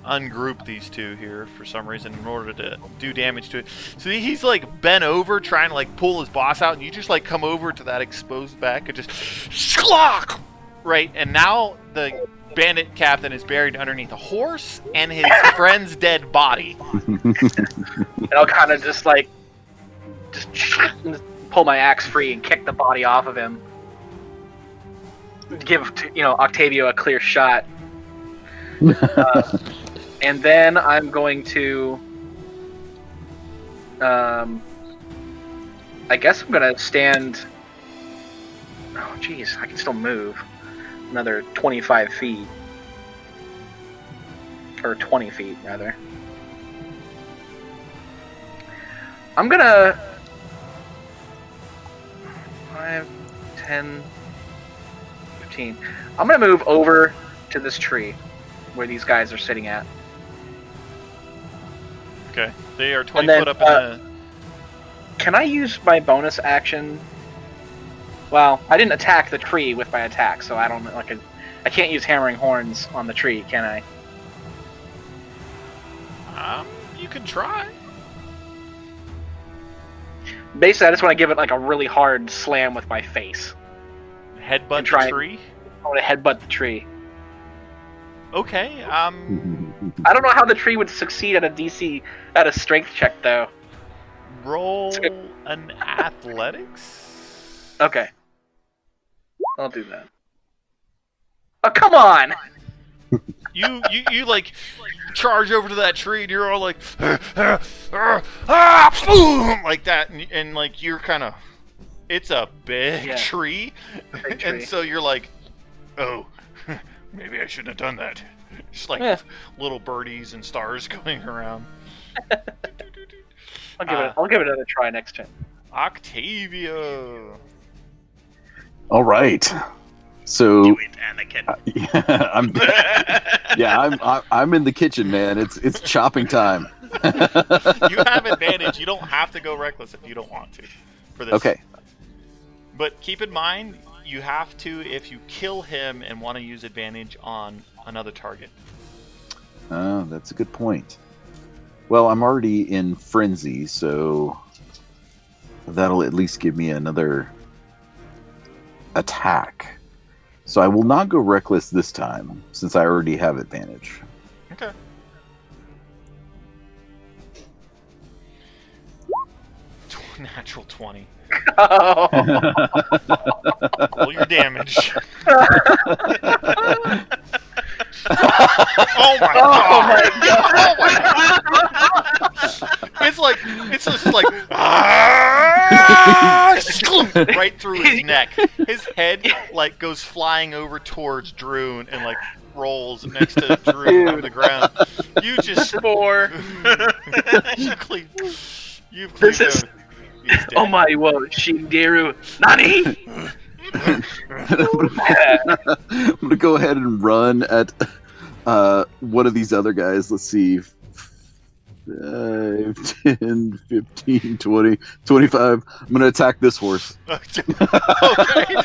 ungroup these two here for some reason in order to do damage to it. So he's like bent over trying to like pull his boss out, and you just like come over to that exposed back and just sklock! Right, and now the bandit captain is buried underneath a horse and his friend's dead body. And I'll kind of just pull my axe free and kick the body off of him. Give Octavio a clear shot. And then I'm going to I guess I'm gonna stand. Oh jeez, I can still move another 25 feet. Or 20 feet rather. I'm gonna 5, 10, 15. I'm gonna move over to this tree where these guys are sitting at. Okay, they are 20 then, foot up in the... Can I use my bonus action? Well, I didn't attack the tree with my attack, so I don't I can't use hammering horns on the tree, can I? You can try. Basically, I just want to give it like a really hard slam with my face. Headbutt the tree? I want to headbutt the tree. Okay, I don't know how the tree would succeed at a strength check, though. Roll an athletics. Okay. I'll do that. Oh, come on! You like charge over to that tree and you're all like boom, like that and like you're kind of, it's a big tree, and so you're like, oh, maybe I shouldn't have done that. Just like little birdies and stars going around. I'll give it another try next turn. Octavio. All right. So Do it, Anakin. I'm in the kitchen, man. It's chopping time. You have advantage. You don't have to go reckless if you don't want to for this. Okay. But keep in mind, you have to if you kill him and want to use advantage on another target. Oh, that's a good point. Well, I'm already in frenzy, so that'll at least give me another attack. So I will not go reckless this time, since I already have advantage. Okay. Natural 20. Oh. Roll your damage. Oh my god! Oh my god! Oh my god! It's just like right through his neck. His head like goes flying over towards Droon and like rolls next to Droon on the ground. You just Spore. You've This is. Oh my wo Shinderu Nani! I'm gonna go ahead and run at one of these other guys. Let's see, 5, 5, 10, 15, 20, 25. I'm going to attack this horse. Okay.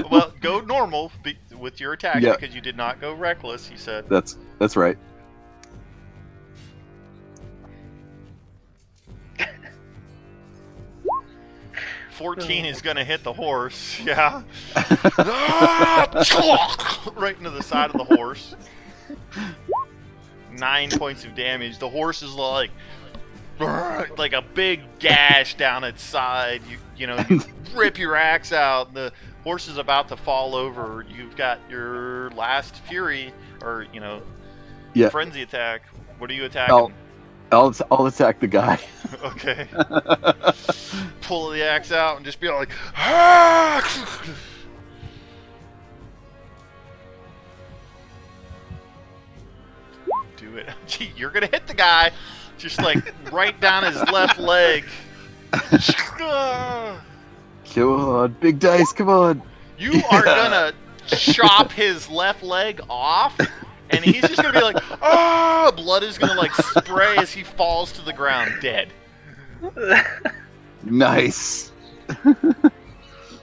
Well, go normal with your attack because you did not go reckless, you said. That's right. $14 is going to hit the horse. Yeah. Right into the side of the horse. 9 points of damage. The horse is like a big gash down its side. You rip your axe out. The horse is about to fall over. You've got your last fury or frenzy attack. What are you attacking? I'll attack the guy. Okay. Pull the axe out and just be like, ah! Do it. Gee, you're gonna hit the guy, just like right down his left leg. Come on, big dice, come on. You are gonna chop his left leg off. And he's just gonna be like, ah! Blood is gonna like spray as he falls to the ground, dead. Nice.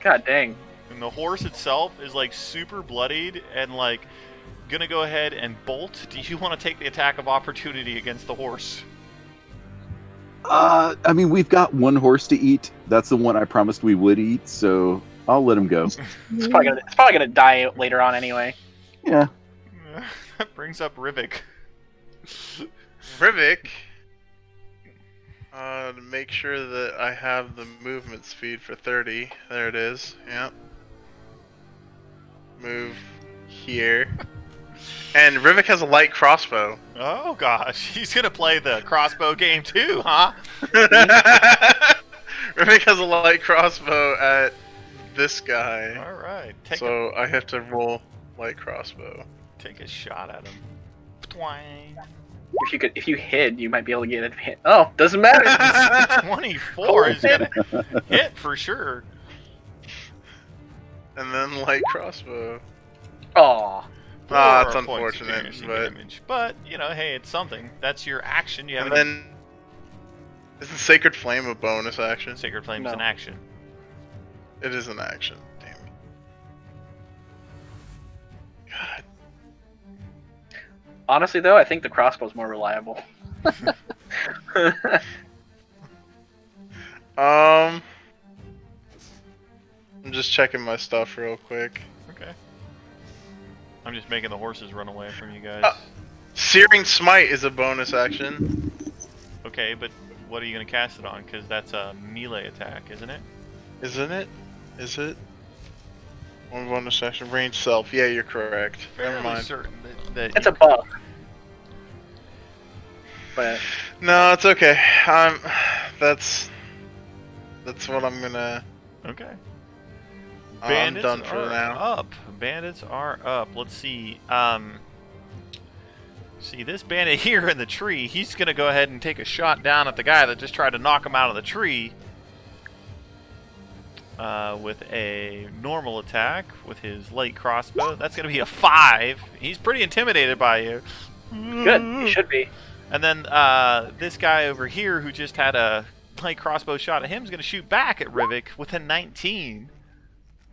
God dang. And the horse itself is like super bloodied and like gonna go ahead and bolt. Do you want to take the attack of opportunity against the horse? I mean, we've got one horse to eat. That's the one I promised we would eat, so I'll let him go. It's probably gonna die later on anyway. Yeah. That brings up Rivik. Rivik, to make sure that I have the movement speed for 30. There it is. Yep. Move here. And Rivik has a light crossbow. Oh gosh, he's gonna play the crossbow game too, huh? Rivik has a light crossbow at this guy. All right. So I have to roll light crossbow. Take a shot at him. Twang. If you hid, you might be able to get it hit. Oh, doesn't matter. 24 is gonna hit for sure. And then light crossbow. Aw. That's unfortunate, but hey, it's something. That's your action. You have. And then isn't Sacred Flame a bonus action? Sacred Flame is an action. It is an action. Damn it. God. Honestly, though, I think the crossbow's more reliable. I'm just checking my stuff real quick. Okay. I'm just making the horses run away from you guys. Searing Smite is a bonus action. Okay, but what are you going to cast it on? Because that's a melee attack, isn't it? Isn't it? Is it? One bonus action, range self. Yeah, you're correct. Never mind. Certain that it's a buff. But no, it's okay. That's what I'm gonna. Okay. Bandits I'm done for now. Up. Bandits are up. Let's see. See this bandit here in the tree. He's gonna go ahead and take a shot down at the guy that just tried to knock him out of the tree. With a normal attack with his light crossbow. That's going to be a 5. He's pretty intimidated by you. Good, he should be. And then this guy over here who just had a light crossbow shot at him is going to shoot back at Rivik with a 19.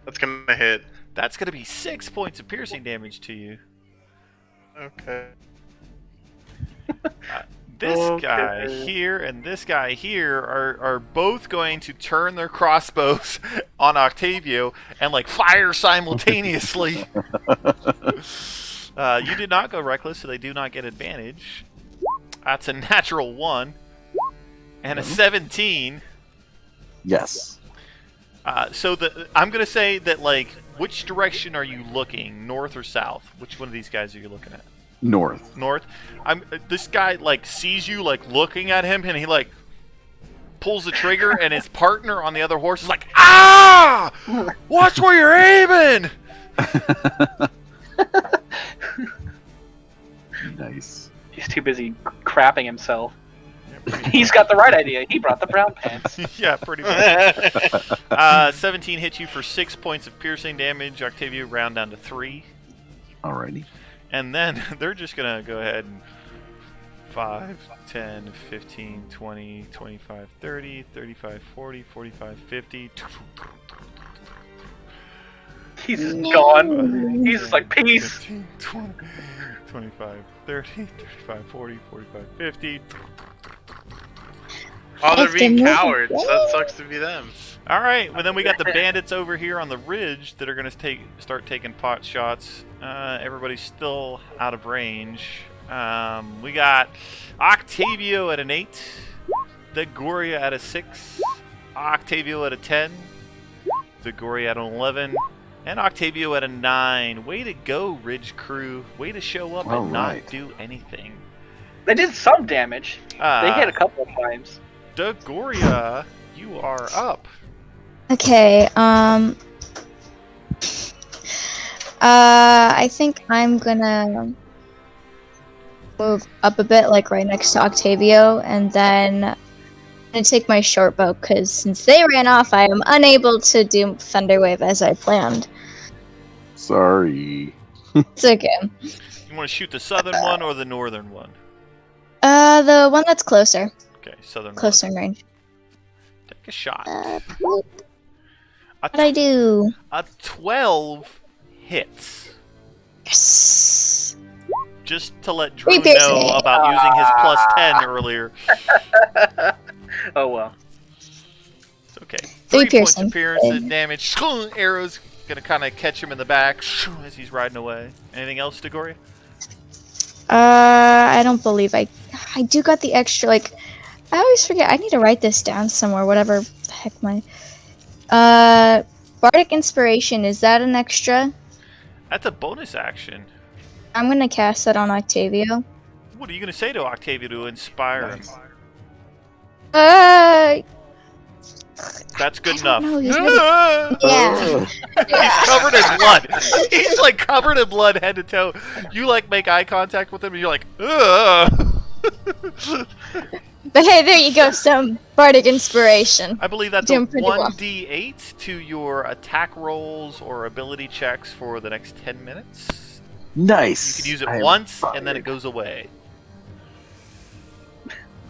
That's going to hit. That's going to be 6 points of piercing damage to you. Okay. This guy here and this guy here are both going to turn their crossbows on Octavio and like fire simultaneously. You did not go reckless, so they do not get advantage. That's a natural 1 and a 17. Yes. So I'm gonna say that like, which direction are you looking? North or south? Which one of these guys are you looking at? North. North. This guy like sees you like looking at him, and he like pulls the trigger, and his partner on the other horse is like, "Ah! Watch where you're aiming!" Nice. He's too busy crapping himself. He's got the right idea. He brought the brown pants. Yeah, pretty much. 17 hits you for 6 points of piercing damage. Octavio, round down to 3. Alrighty. And then they're just gonna go ahead and 5, 10, 15, 20, 25, 30, 35, 40, 45, 50. He's just gone. He's just like, peace. 15, 20, 25, 30, 35, 40, 45, 50. Oh, they're being cowards. That sucks to be them. All right, well then we got the bandits over here on the ridge that are going to start taking pot shots. Everybody's still out of range. We got Octavio at an 8, the Goria at a 6, Octavio at a 10, the Goria at an 11, and Octavio at a 9. Way to go, Ridge Crew. Way to show up and not do anything. They did some damage. They hit a couple of times. The Goria, you are up. Okay, I think I'm gonna move up a bit, like right next to Octavio, and then I'm gonna take my short bow, because since they ran off, I am unable to do Thunderwave as I planned. Sorry. It's okay. You want to shoot the southern one or the northern one? The one that's closer. Okay, southern Closer one. in range. Take a shot. What'd I do? A 12 hits. Yes. Just to let Drew know about using his plus 10 earlier. Oh well. It's okay. 3 points piercing. of piercing damage. Arrows gonna kind of catch him in the back as he's riding away. Anything else, Degoria? I don't believe I do got the extra, like, I always forget, I need to write this down somewhere, whatever the heck my, Bardic Inspiration, is that an extra? That's a bonus action. I'm gonna cast that on Octavio. What are you gonna say to Octavio to inspire him? That's good enough. Yeah. He's covered in blood. He's like covered in blood head to toe. You like make eye contact with him and you're like, ugh. But hey, there you go, some Bardic Inspiration. I believe that's Doing a pretty well. 1d8 to your attack rolls or ability checks for the next 10 minutes. Nice. You can use it once and then it goes away.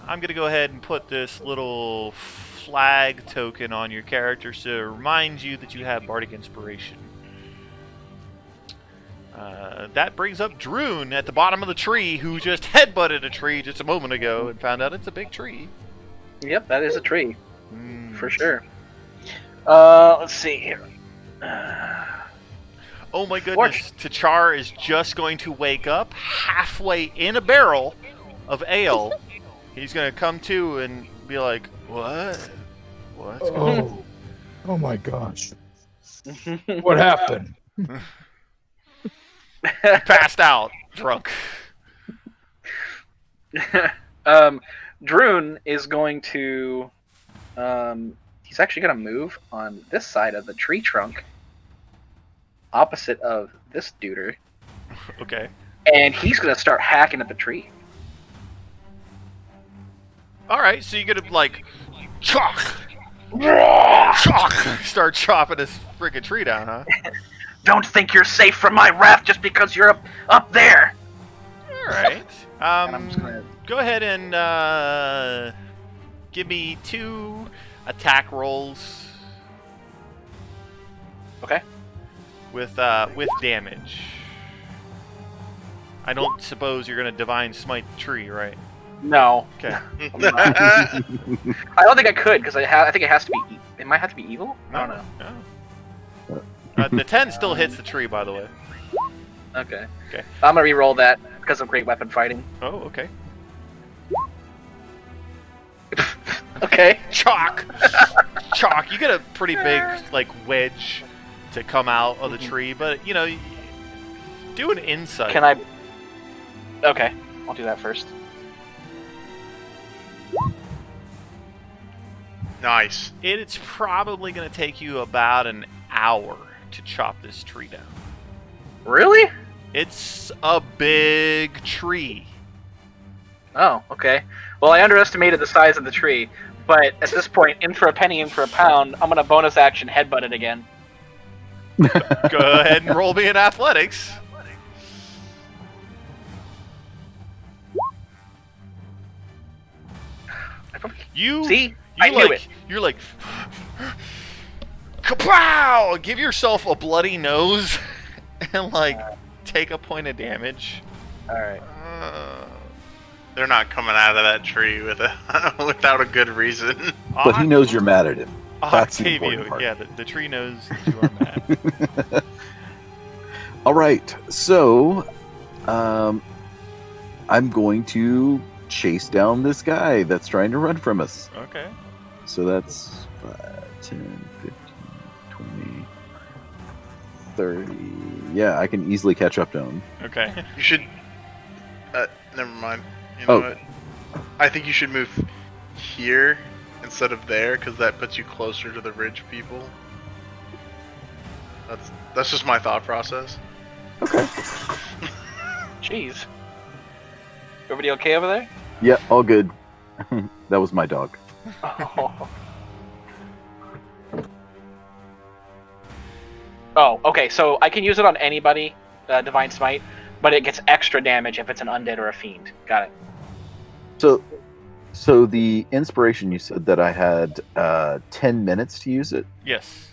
I'm going to go ahead and put this little flag token on your character to remind you that you have Bardic Inspiration. That brings up Droon at the bottom of the tree, who just headbutted a tree just a moment ago and found out it's a big tree. Yep, that is a tree. For sure. Let's see here. Oh my goodness, T'Char is just going to wake up halfway in a barrel of ale. He's going to come to and be like, what? What's going on? Oh my gosh. What happened? He passed out, drunk. Droon is going to... he's actually going to move on this side of the tree trunk, opposite of this duder. Okay. And he's going to start hacking at the tree. Alright, so you're going to, like, start chopping this friggin' tree down, huh? Don't think you're safe from my wrath just because you're up there. Alright. I'm just gonna... Go ahead and give me 2 attack rolls. Okay. With damage. I don't suppose you're gonna divine smite the tree, right? No. Okay. I don't think I could because I think it has to be. It might have to be evil. I don't know. No. The 10 still hits the tree, by the way. Okay. Okay. I'm gonna re-roll that because of great weapon fighting. Oh, okay. Okay. Chalk. Chalk. You get a pretty big like wedge to come out of the tree, but you know, do an insight. Can I? Okay, I'll do that first. Nice. It's probably going to take you about an hour to chop this tree down. Really? It's a big tree. Oh, okay. Well, I underestimated the size of the tree, but at this point, in for a penny, in for a pound, I'm gonna bonus action headbutt it again. Go ahead and roll me in athletics. See? I knew it. You're like, kapow! Give yourself a bloody nose and like take a point of damage. All right. They're not coming out of that tree with without a good reason. But he knows you're mad at him. That's the Octavio, important part. yeah, the tree knows that you are mad. All right, so I'm going to chase down this guy that's trying to run from us. Okay. So that's 5, 10, 15, 20, 30. Yeah, I can easily catch up to him. Okay. You should. Never mind. You know Oh. what? I think you should move here instead of there, because that puts you closer to the ridge people. That's just my thought process. Okay. Jeez. Everybody okay over there? Yeah, all good. That was my dog. Oh, okay. So I can use it on anybody, Divine Smite, but it gets extra damage if it's an undead or a fiend. Got it. So the inspiration, you said that I had 10 minutes to use it. Yes.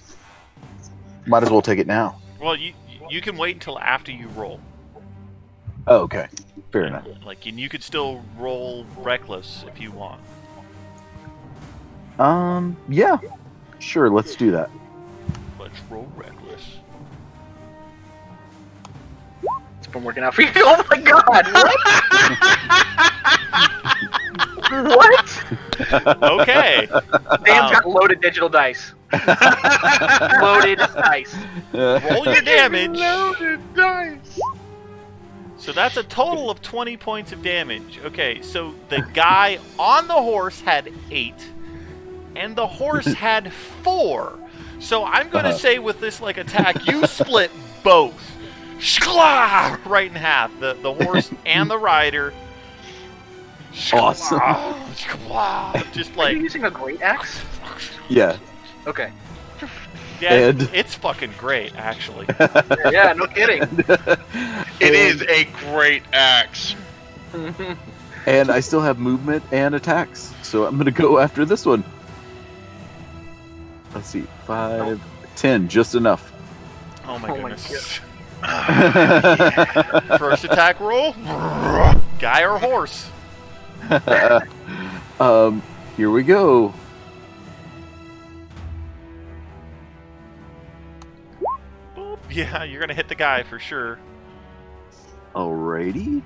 Might as well take it now. Well, you can wait until after you roll. Oh, okay. Fair enough. Like, and you could still roll reckless if you want. Yeah. Sure, let's do that. Let's roll reckless. It's been working out for you. Oh my god! What? What? Okay. Dan's got loaded digital dice. Loaded dice. Roll your damage. Loaded dice. So that's a total of 20 points of damage. Okay, so the guy on the horse had 8, and the horse had 4. So I'm going to say with this like attack, you split both. Shkla! Right in half. The horse and the rider. Awesome. Shkla! Just Are you like, using a great axe? Yeah. Okay. yeah, And- it's fucking great, actually. Yeah, no kidding. It is a great axe. And I still have movement and attacks, so I'm gonna go after this one. Let's see, 5, 10, just enough. Oh my Oh my goodness. First attack roll. Guy or horse? Here we go. Boop. Yeah, you're gonna hit the guy for sure. Alrighty.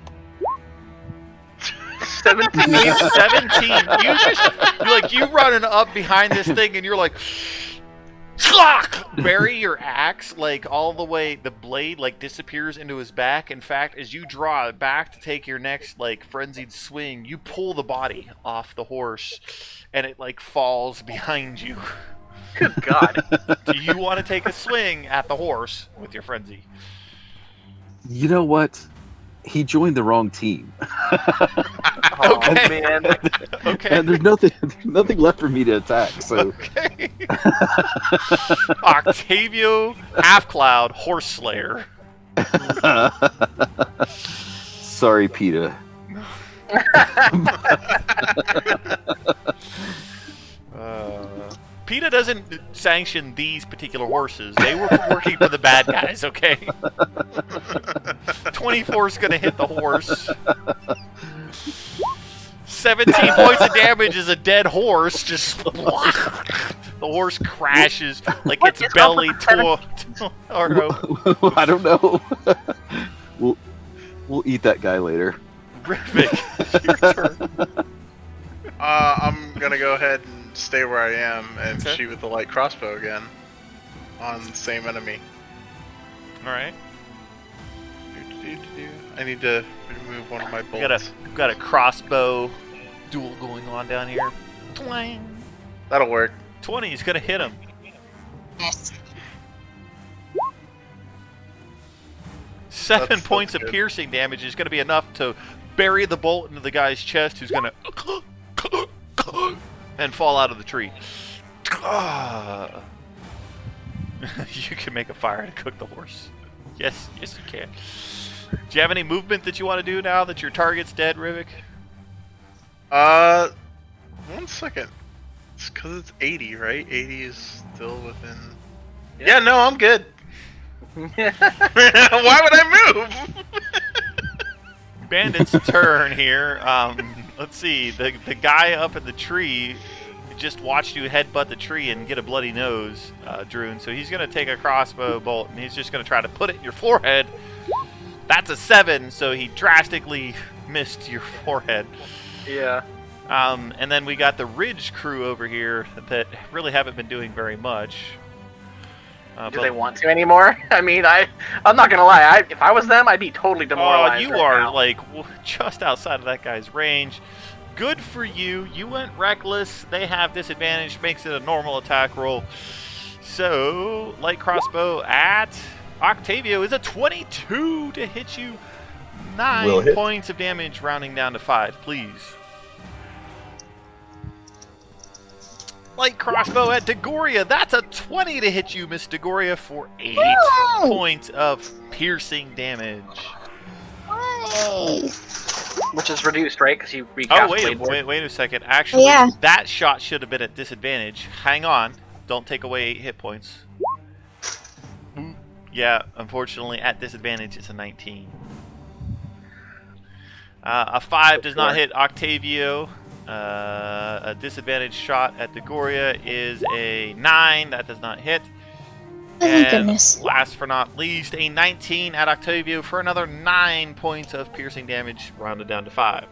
17. 17. You running up behind this thing, and you're like, Schlock! Bury your axe, like all the way. The blade like disappears into his back. In fact, as you draw it back to take your next like frenzied swing, you pull the body off the horse, and it like falls behind you. Good God. Do you want to take a swing at the horse with your frenzy? You know what? He joined the wrong team. Okay. Man. Okay. And there's nothing left for me to attack, so Okay. Octavio, Half Cloud, Horse Slayer. sorry, PETA. PETA doesn't sanction these particular horses. They were working for the bad guys, okay? 24 is going to hit the horse. 17 points of damage is a dead horse. Just the horse crashes like What its is belly up with tore. Or no, I don't know. We'll eat that guy later. Rivik, your turn. I'm gonna go ahead and stay where I am and Okay. shoot with the light crossbow again on the same enemy. All right. I need to remove one of my We bolts. got a crossbow duel going on down here. Twang. That'll work. 20 is gonna hit him. Yes. 7 That's points of good. piercing damage is gonna be enough to bury the bolt into the guy's chest, who's gonna and fall out of the tree. You can make a fire to cook the horse. Yes, you can. Do you have any movement that you want to do now that your target's dead, Rivik? 1 second. It's because it's 80, right? 80 is still within... Yeah, no, I'm good. Why would I move? Bandit's turn here. Let's see. The guy up in the tree just watched you headbutt the tree and get a bloody nose, Droon. So he's going to take a crossbow bolt, and he's just going to try to put it in your forehead. That's a 7, so he drastically missed your forehead. Yeah. And then we got the Ridge crew over here that really haven't been doing very much. Do they want to anymore? I mean, I'm not gonna lie. If I was them, I'd be totally demoralized. You are like just outside of that guy's range. Good for you. You went reckless. They have disadvantage, makes it a normal attack roll. So light crossbow at Octavio is a 22 to hit you. 9 points of damage, rounding down to 5, please. Light crossbow at Degoria. That's a 20 to hit you, Miss Degoria, for 8 points of piercing damage. Nice. Which is reduced, right? Because you recast wait a second. Actually, that shot should have been at disadvantage. Hang on. Don't take away 8 hit points. Yeah, unfortunately, at disadvantage, it's a 19. A 5 does not hit Octavio. A disadvantage shot at Degoria is a 9. That does not hit. Oh, thank goodness. Last but not least, a 19 at Octavio for another 9 points of piercing damage, rounded down to 5.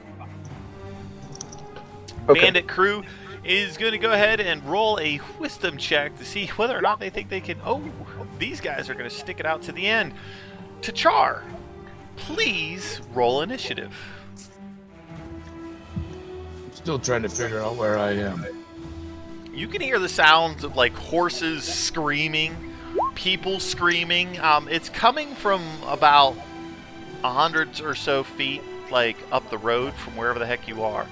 Okay. Bandit crew is going to go ahead and roll a wisdom check to see whether or not they think they can... Oh, these guys are going to stick it out to the end. Tachar, please roll initiative. Still trying to figure out where I am. You can hear the sounds of like horses screaming, people screaming. It's coming from about 100 or so feet, like up the road from wherever the heck you are.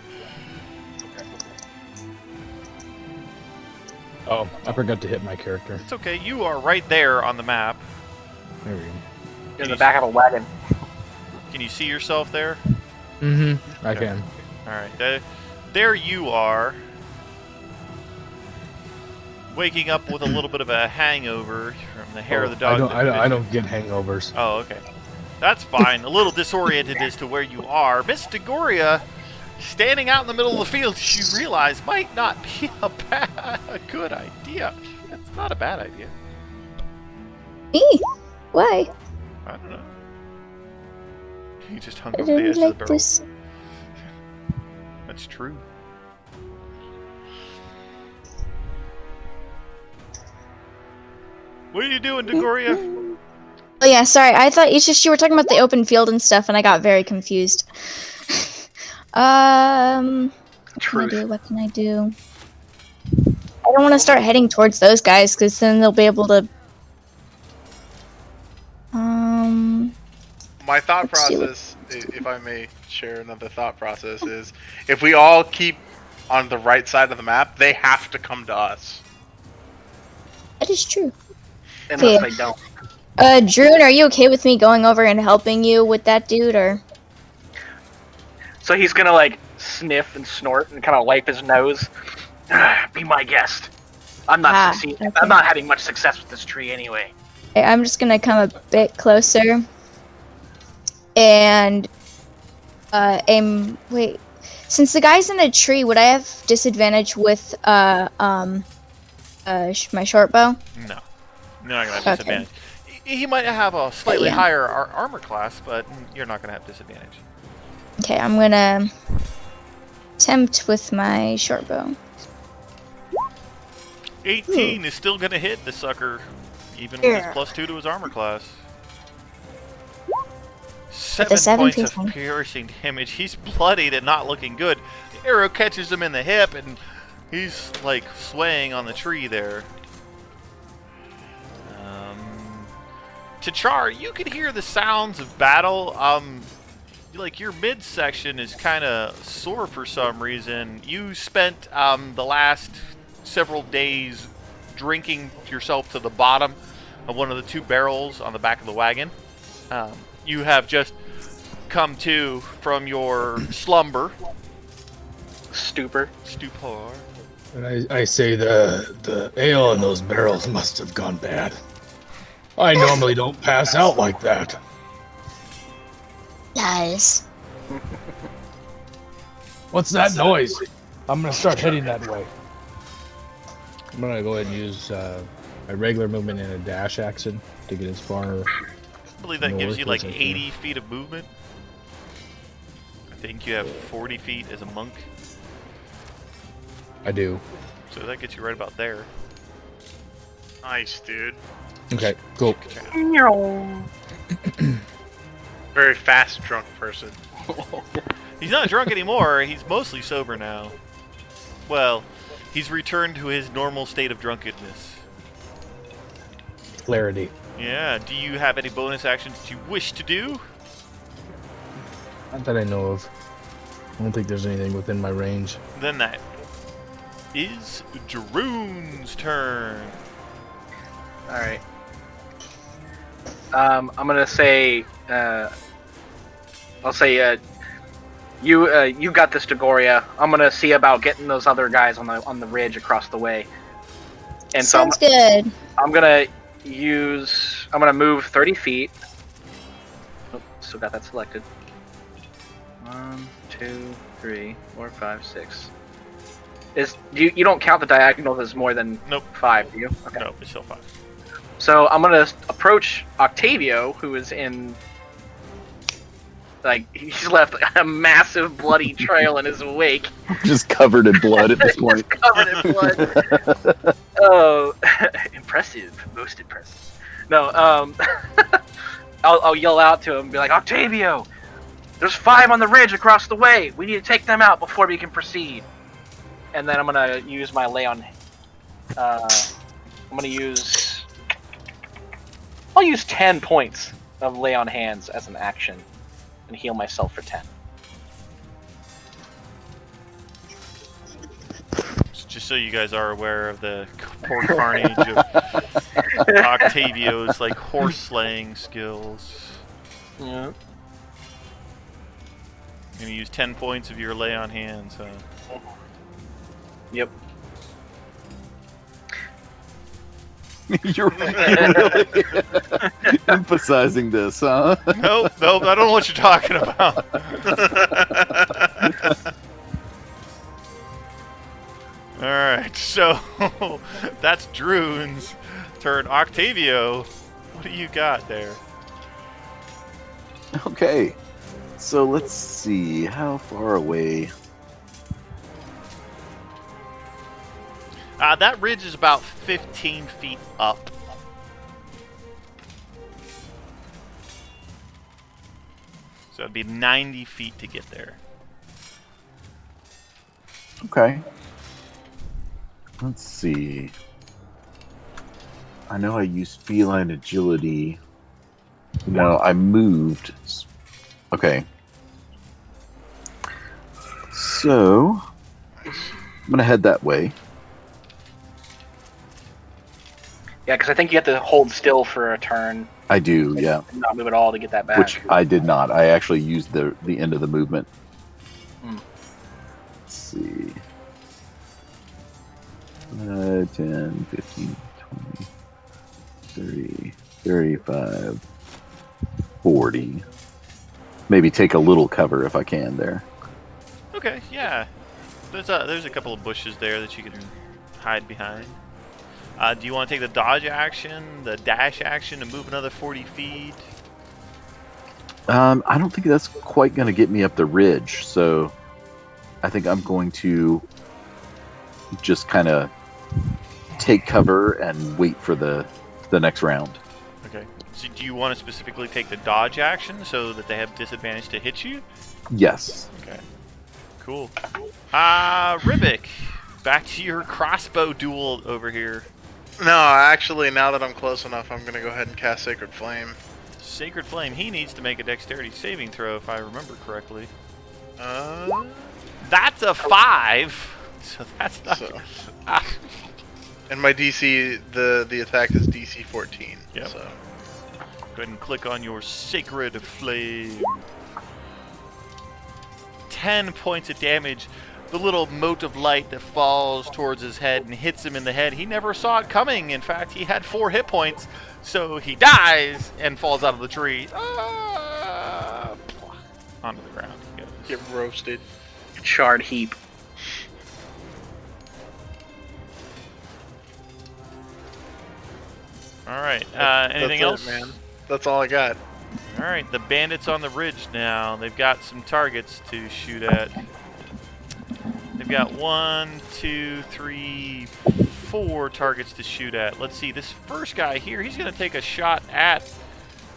Oh, I forgot to hit my character. It's okay. You are right there on the map. There we go. In the back of a wagon. Can you see yourself there? Mm-hmm. I can. All right. There you are, waking up with a little bit of a hangover from the hair of the dog. I don't get hangovers. Oh, okay. That's fine. A little disoriented as to where you are. Miss Degoria, standing out in the middle of the field, you realize might not be a good idea. It's not a bad idea. Why? I don't know. You just hung over the edge of the barrel. That's true. What are you doing, Degoria? Oh yeah, sorry. I thought it's just you were talking about the open field and stuff, and I got very confused. What can I do? I don't want to start heading towards those guys, because then they'll be able to... My thought process, if I may share another thought process, is if we all keep on the right side of the map, they have to come to us. That is true. Unless they don't. Droon, are you okay with me going over and helping you with that dude, or? So he's gonna like sniff and snort and kind of wipe his nose. Be my guest. I'm not succeeding. Okay. I'm not having much success with this tree anyway. Okay, I'm just gonna come a bit closer. And aim. Wait, since the guy's in a tree, would I have disadvantage with my short bow? No, you're not gonna have disadvantage. He might have a slightly higher armor class, but you're not gonna have disadvantage. Okay, I'm gonna attempt with my short bow. 18 is still gonna hit the sucker, even with his +2 to his armor class. 7 points of piercing damage. He's bloodied and not looking good. The arrow catches him in the hip, and he's like swaying on the tree there. Tachar, you can hear the sounds of battle. Like your midsection is kind of sore for some reason. You spent the last several days drinking yourself to the bottom of one of the 2 barrels on the back of the wagon. You have just come to from your slumber. stupor. Stupor. And I say the ale in those barrels must have gone bad. I normally don't pass out like that. Lies. What's that noise? I'm gonna start heading that way. I'm gonna go ahead and use my regular movement and a dash action to get as far. I believe that gives you like 80 feet of movement. I think you have 40 feet as a monk. I do. So that gets you right about there. Nice, dude. Okay, cool. Very fast drunk person. He's not drunk anymore. He's mostly sober now. Well, he's returned to his normal state of drunkenness. Clarity. Yeah. Do you have any bonus actions that you wish to do? Not that I know of. I don't think there's anything within my range. Then that is Jeroen's turn. Alright. I'm gonna say, I'll say, you got this, Dagoria. I'm gonna see about getting those other guys on the ridge across the way. And Sounds good. I'm gonna move 30 feet. Oh, still got that selected. 1, 2, 3, 4, 5, 6. You don't count the diagonal as more than 5, do you? Okay. No, it's still 5. So I'm gonna approach Octavio, who is in, like, he's left a massive bloody trail in his wake. Just covered in blood at this point. Just covered in blood. Oh, impressive, most impressive. No, I'll yell out to him and be like, Octavio, there's 5 on the ridge across the way. We need to take them out before we can proceed. And then I'm gonna use my lay on. I'll use 10 points of lay on hands as an action, and heal myself for 10. Just so you guys are aware of the poor carnage of Octavio's like horse slaying skills. Yeah. You're gonna use 10 points of your lay on hands, huh? Yep. You're really emphasizing this, huh? Nope, I don't know what you're talking about. Alright, so that's Jeroen's turn. Octavio, what do you got there? Okay, so let's see, how far away? That ridge is about 15 feet up. So it'd be 90 feet to get there. Okay. Let's see. I know I used feline agility. No, I moved. Okay. So, I'm going to head that way. Yeah, because I think you have to hold still for a turn. I do, yeah. And not move at all to get that back. Which I did not. I actually used the end of the movement. Let's see. 10, 15, 20, 30, 35, 40. Maybe take a little cover if I can there. Okay, yeah. There's a couple of bushes there that you can hide behind. Do you want to take the dodge action, the dash action, and move another 40 feet? I don't think that's quite going to get me up the ridge, so I think I'm going to just kind of take cover and wait for the next round. Okay. So do you want to specifically take the dodge action so that they have disadvantage to hit you? Yes. Okay. Cool. Rivik, back to your crossbow duel over here. No, actually, now that I'm close enough, I'm going to go ahead and cast Sacred Flame. Sacred Flame, he needs to make a dexterity saving throw, if I remember correctly. That's a 5, so that's not... So. And my DC, the attack is DC 14. Yep. So. Go ahead and click on your Sacred Flame. 10 points of damage. the little mote of light that falls towards his head and hits him in the head. He never saw it coming. In fact, he had 4 hit points, so he dies and falls out of the tree. Onto the ground he goes. Get roasted. Charred heap. All right. Anything else? Man. That's all I got. All right. The bandits on the ridge now. They've got some targets to shoot at. They've got 1, 2, 3, 4 targets to shoot at. Let's see. This first guy here, he's going to take a shot at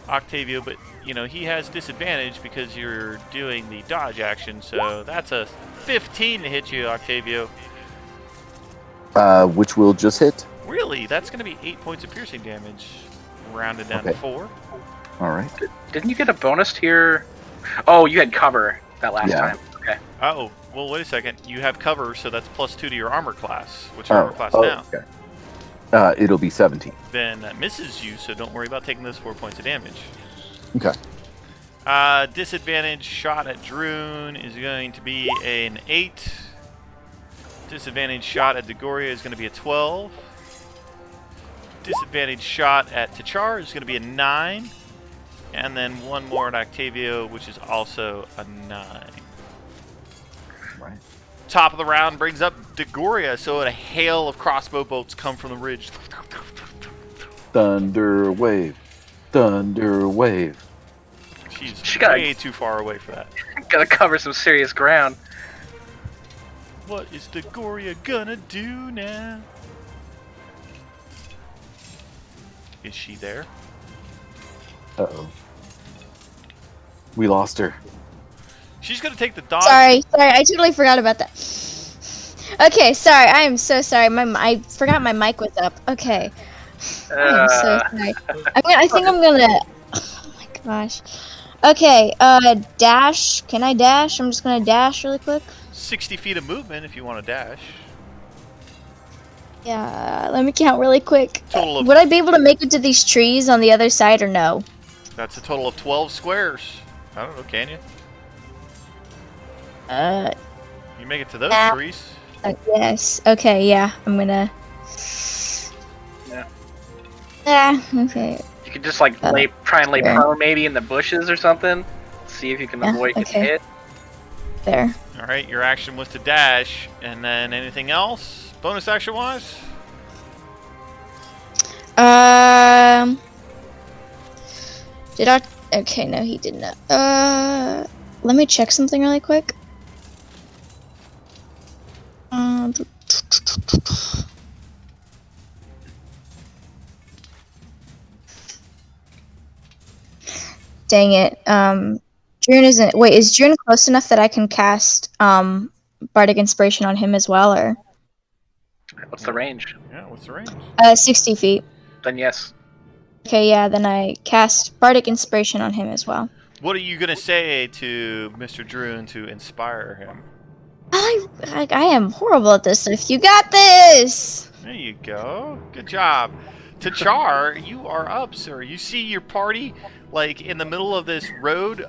Octavio, but you know he has disadvantage because you're doing the dodge action. So that's a 15 to hit you, Octavio. Which will just hit. Really? That's going to be 8 points of piercing damage, rounded down to 4. All right. Didn't you get a bonus here? Oh, you had cover that last time. Okay. Oh, well, wait a second. You have cover, so that's +2 to your armor class. What's your armor class now? Okay. It'll be 17. Then that misses you, so don't worry about taking those 4 points of damage. Okay. Disadvantage shot at Droon is going to be an 8. Disadvantage shot at Degoria is going to be a 12. Disadvantage shot at T'Char is going to be a 9. And then one more at Octavio, which is also a 9. Right. Top of the round brings up Degoria, so a hail of crossbow bolts come from the ridge. Thunder wave. Thunder wave. She's way too far away for that. Gotta cover some serious ground. What is Degoria gonna do now? Is she there? Uh-oh. We lost her. She's gonna take the dodge. Sorry, I totally forgot about that. Okay, sorry, I am so sorry. I forgot my mic was up. Okay. I am so sorry. I think I'm gonna. Oh my gosh. Okay, dash. Can I dash? I'm just gonna dash really quick. 60 feet of movement if you want to dash. Yeah, let me count really quick. Total of, would I be able to make it to these trees on the other side or no? That's a total of 12 squares. I don't know, can you? You make it to those trees. Yes. Okay, yeah, I'm gonna... Yeah. Okay. You could just like try and lay prone maybe in the bushes or something. See if you can avoid getting hit. There. Alright, your action was to dash, and then anything else? Bonus action wise? Did I... Okay, no, he did not. Let me check something really quick. Dang it. June isn't... Wait, is June close enough that I can cast Bardic Inspiration on him as well, or...? What's the range? Yeah, what's the range? 60 feet. Then yes. Okay, yeah, then I cast Bardic Inspiration on him as well. What are you going to say to Mr. Droon to inspire him? I am horrible at this stuff. You got this! There you go. Good job. T'Char, you are up, sir. You see your party, like, in the middle of this road,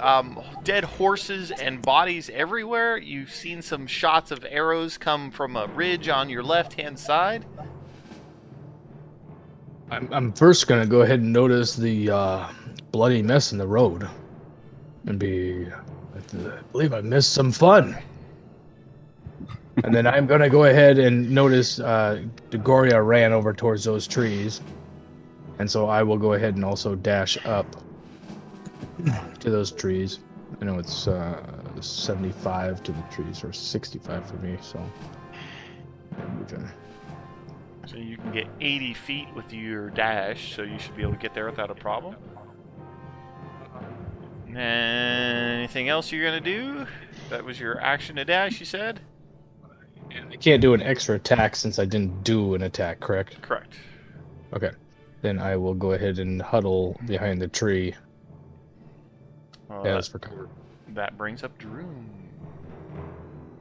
dead horses and bodies everywhere. You've seen some shots of arrows come from a ridge on your left-hand side. I'm first gonna go ahead and notice the bloody mess in the road, and I believe I missed some fun. And then I'm gonna go ahead and notice Degoria ran over towards those trees, and so I will go ahead and also dash up to those trees. I know it's 75 to the trees, or 65 for me, so. So you can get 80 feet with your dash, so you should be able to get there without a problem. Anything else you're going to do? That was your action to dash, you said? I can't do an extra attack since I didn't do an attack, correct? Correct. Okay. Then I will go ahead and huddle behind the tree as for cover. That brings up Droon.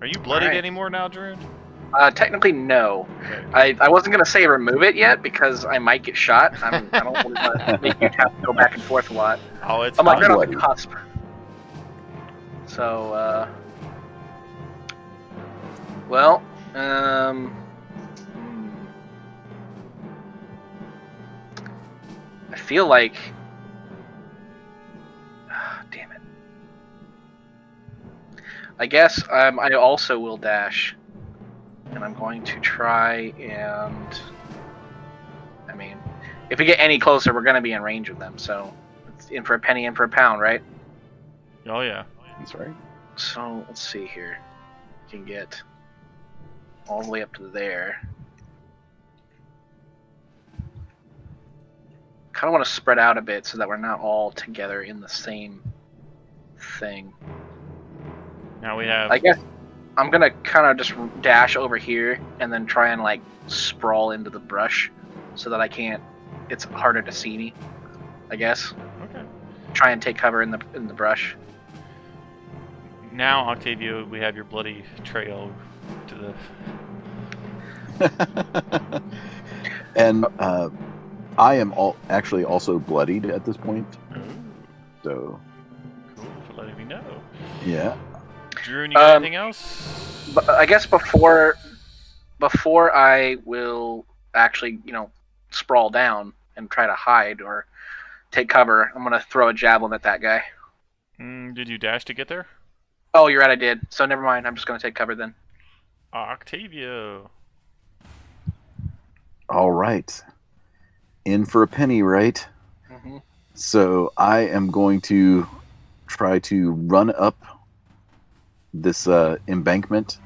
Are you bloodied anymore now, Droon? Technically, no. Okay. I wasn't going to say remove it yet because I might get shot. I don't want to make you have to go back and forth a lot. Oh, it's I'm like right on the cusp. So, Well, I feel like... damn it. I guess I also will dash. And I'm going to try and... I mean, if we get any closer, we're going to be in range of them, so... It's in for a penny, in for a pound, right? Oh, yeah. That's right. So, let's see here. We can get all the way up to there. Kind of want to spread out a bit so that we're not all together in the same thing. Now we have... I guess I'm going to kind of just dash over here and then try and, like, sprawl into the brush so that I can't... It's harder to see me, I guess. Okay. Try and take cover in the brush. Now, Octavio, we have your bloody trail to the... And I am actually also bloodied at this point. Ooh, So, cool for letting me know. yeah. Drew, you got anything else? But I guess before I will actually, sprawl down and try to hide or take cover, I'm going to throw a javelin at that guy. Did you dash to get there? Oh, you're right, I did. So never mind. I'm just going to take cover then. Octavio. All right. In for a penny, right? Mm-hmm. So I am going to try to run up this embankment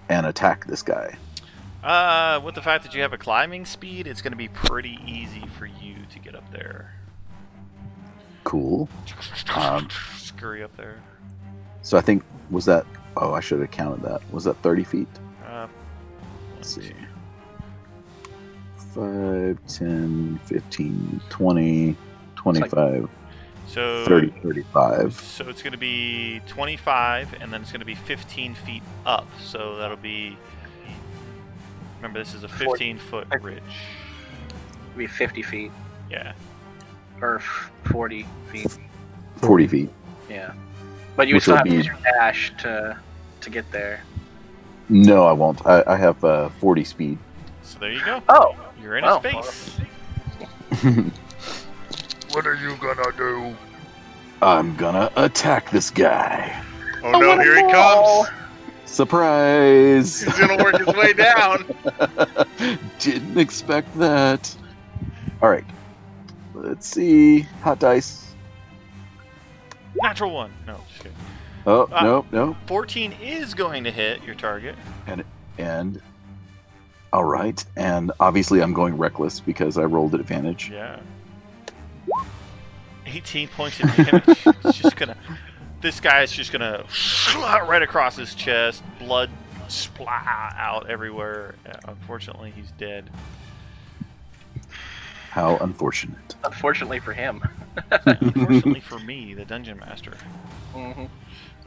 and attack this guy. With the fact that you have a climbing speed, it's going to be pretty easy for you to get up there. Cool. Scurry up there. So I think, was that... Oh, I should have counted that. Was that 30 feet? Let's see. 5, 10, 15, 20, 25, So 30, 35. So it's going to be 25, and then it's going to be 15 feet up. So that'll be... Remember, this is a 15-foot ridge. It'll be 50 feet. Yeah. Or 40 feet. 40 feet. Yeah. But you Which still will have to be- use your dash to get there. No, I won't. I have 40 speed. So there you go. Oh! You're in Oh. his face. What are you gonna do? I'm gonna attack this guy. Oh no, here he comes! Surprise! He's gonna work his way down! Didn't expect that. Alright. Let's see. Hot dice. Natural one. No, just kidding. Oh, no. 14 is going to hit your target. And all right, and obviously I'm going reckless because I rolled at advantage. Yeah. 18 points of damage. It's just gonna... This guy is just gonna... right across his chest. Blood splat out everywhere. Unfortunately, he's dead. How unfortunate. Unfortunately for him. Unfortunately for me, the dungeon master. Mm-hmm.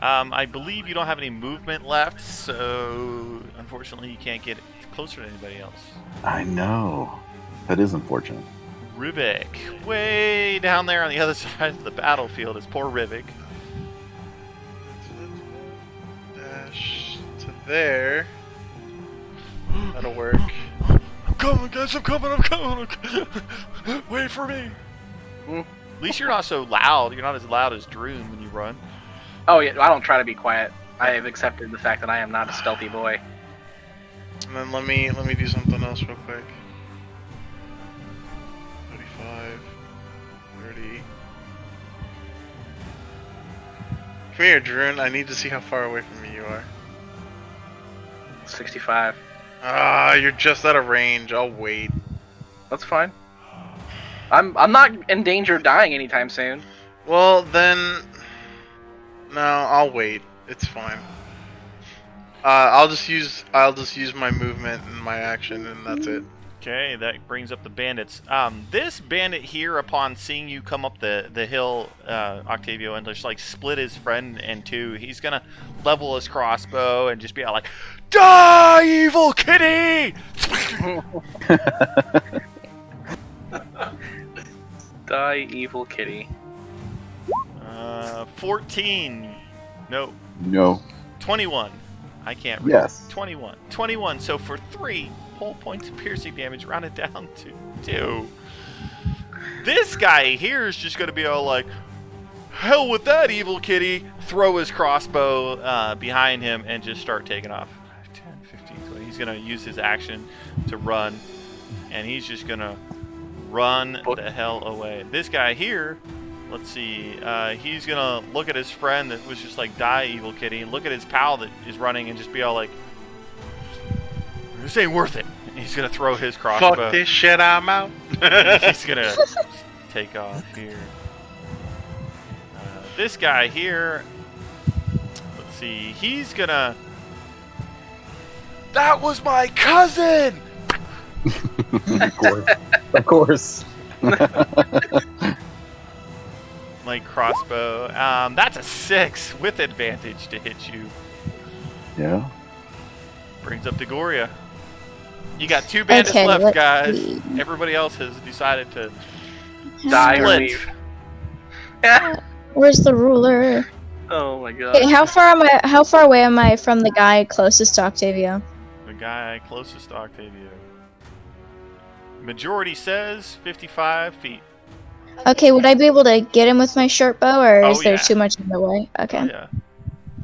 I believe you don't have any movement left, so unfortunately you can't get closer to anybody else. I know. That is unfortunate. Rivik, way down there on the other side of the battlefield is poor Rivik. Dash to there. That'll work. I'm coming, guys, I'm coming. Wait for me. Mm. At least you're not so loud. You're not as loud as Droon when you run. Oh yeah, I don't try to be quiet. I have accepted the fact that I am not a stealthy boy. And then let me do something else real quick. 35, 30. Come here, Droon. I need to see how far away from me you are. 65. Ah, you're just out of range. I'll wait. That's fine. I'm not in danger of dying anytime soon. Well, then... No, I'll wait. It's fine. I'll just use my movement and my action, and that's it. Okay, that brings up the bandits. This bandit here, upon seeing you come up the hill, Octavio, and just like split his friend in two, he's gonna level his crossbow and just be like, "Die, evil kitty!" Die, evil kitty. 14. No. No. 21. I can't read. Yes. 21. 21. So for 3 whole points of piercing damage, rounded down to 2. This guy here is just going to be all like, hell with that, evil kitty. Throw his crossbow behind him and just start taking off. 10, 15, 20. He's going to use his action to run. And he's just going to run the hell away. This guy here, let's see. He's going to look at his friend that was just like, die, evil kitty. And look at his pal that is running and just be all like, this ain't worth it. And he's going to throw his crossbow. Fuck this shit, I'm out. He's going to take off here. This guy here, let's see, he's gonna... That was my cousin! Of course. Like crossbow. That's a 6 with advantage to hit you. Yeah. Brings up Degoria. You got 2 bandits Okay, left, let's guys. see. Everybody else has decided to Die or split. leave. Where's the ruler? Oh my god. Okay, how far away am I from the guy closest to Octavio? The guy closest to Octavio. Majority says 55 feet. Okay, would I be able to get him with my short bow, or Oh, is there yeah. too much in the way? Okay. Oh, yeah.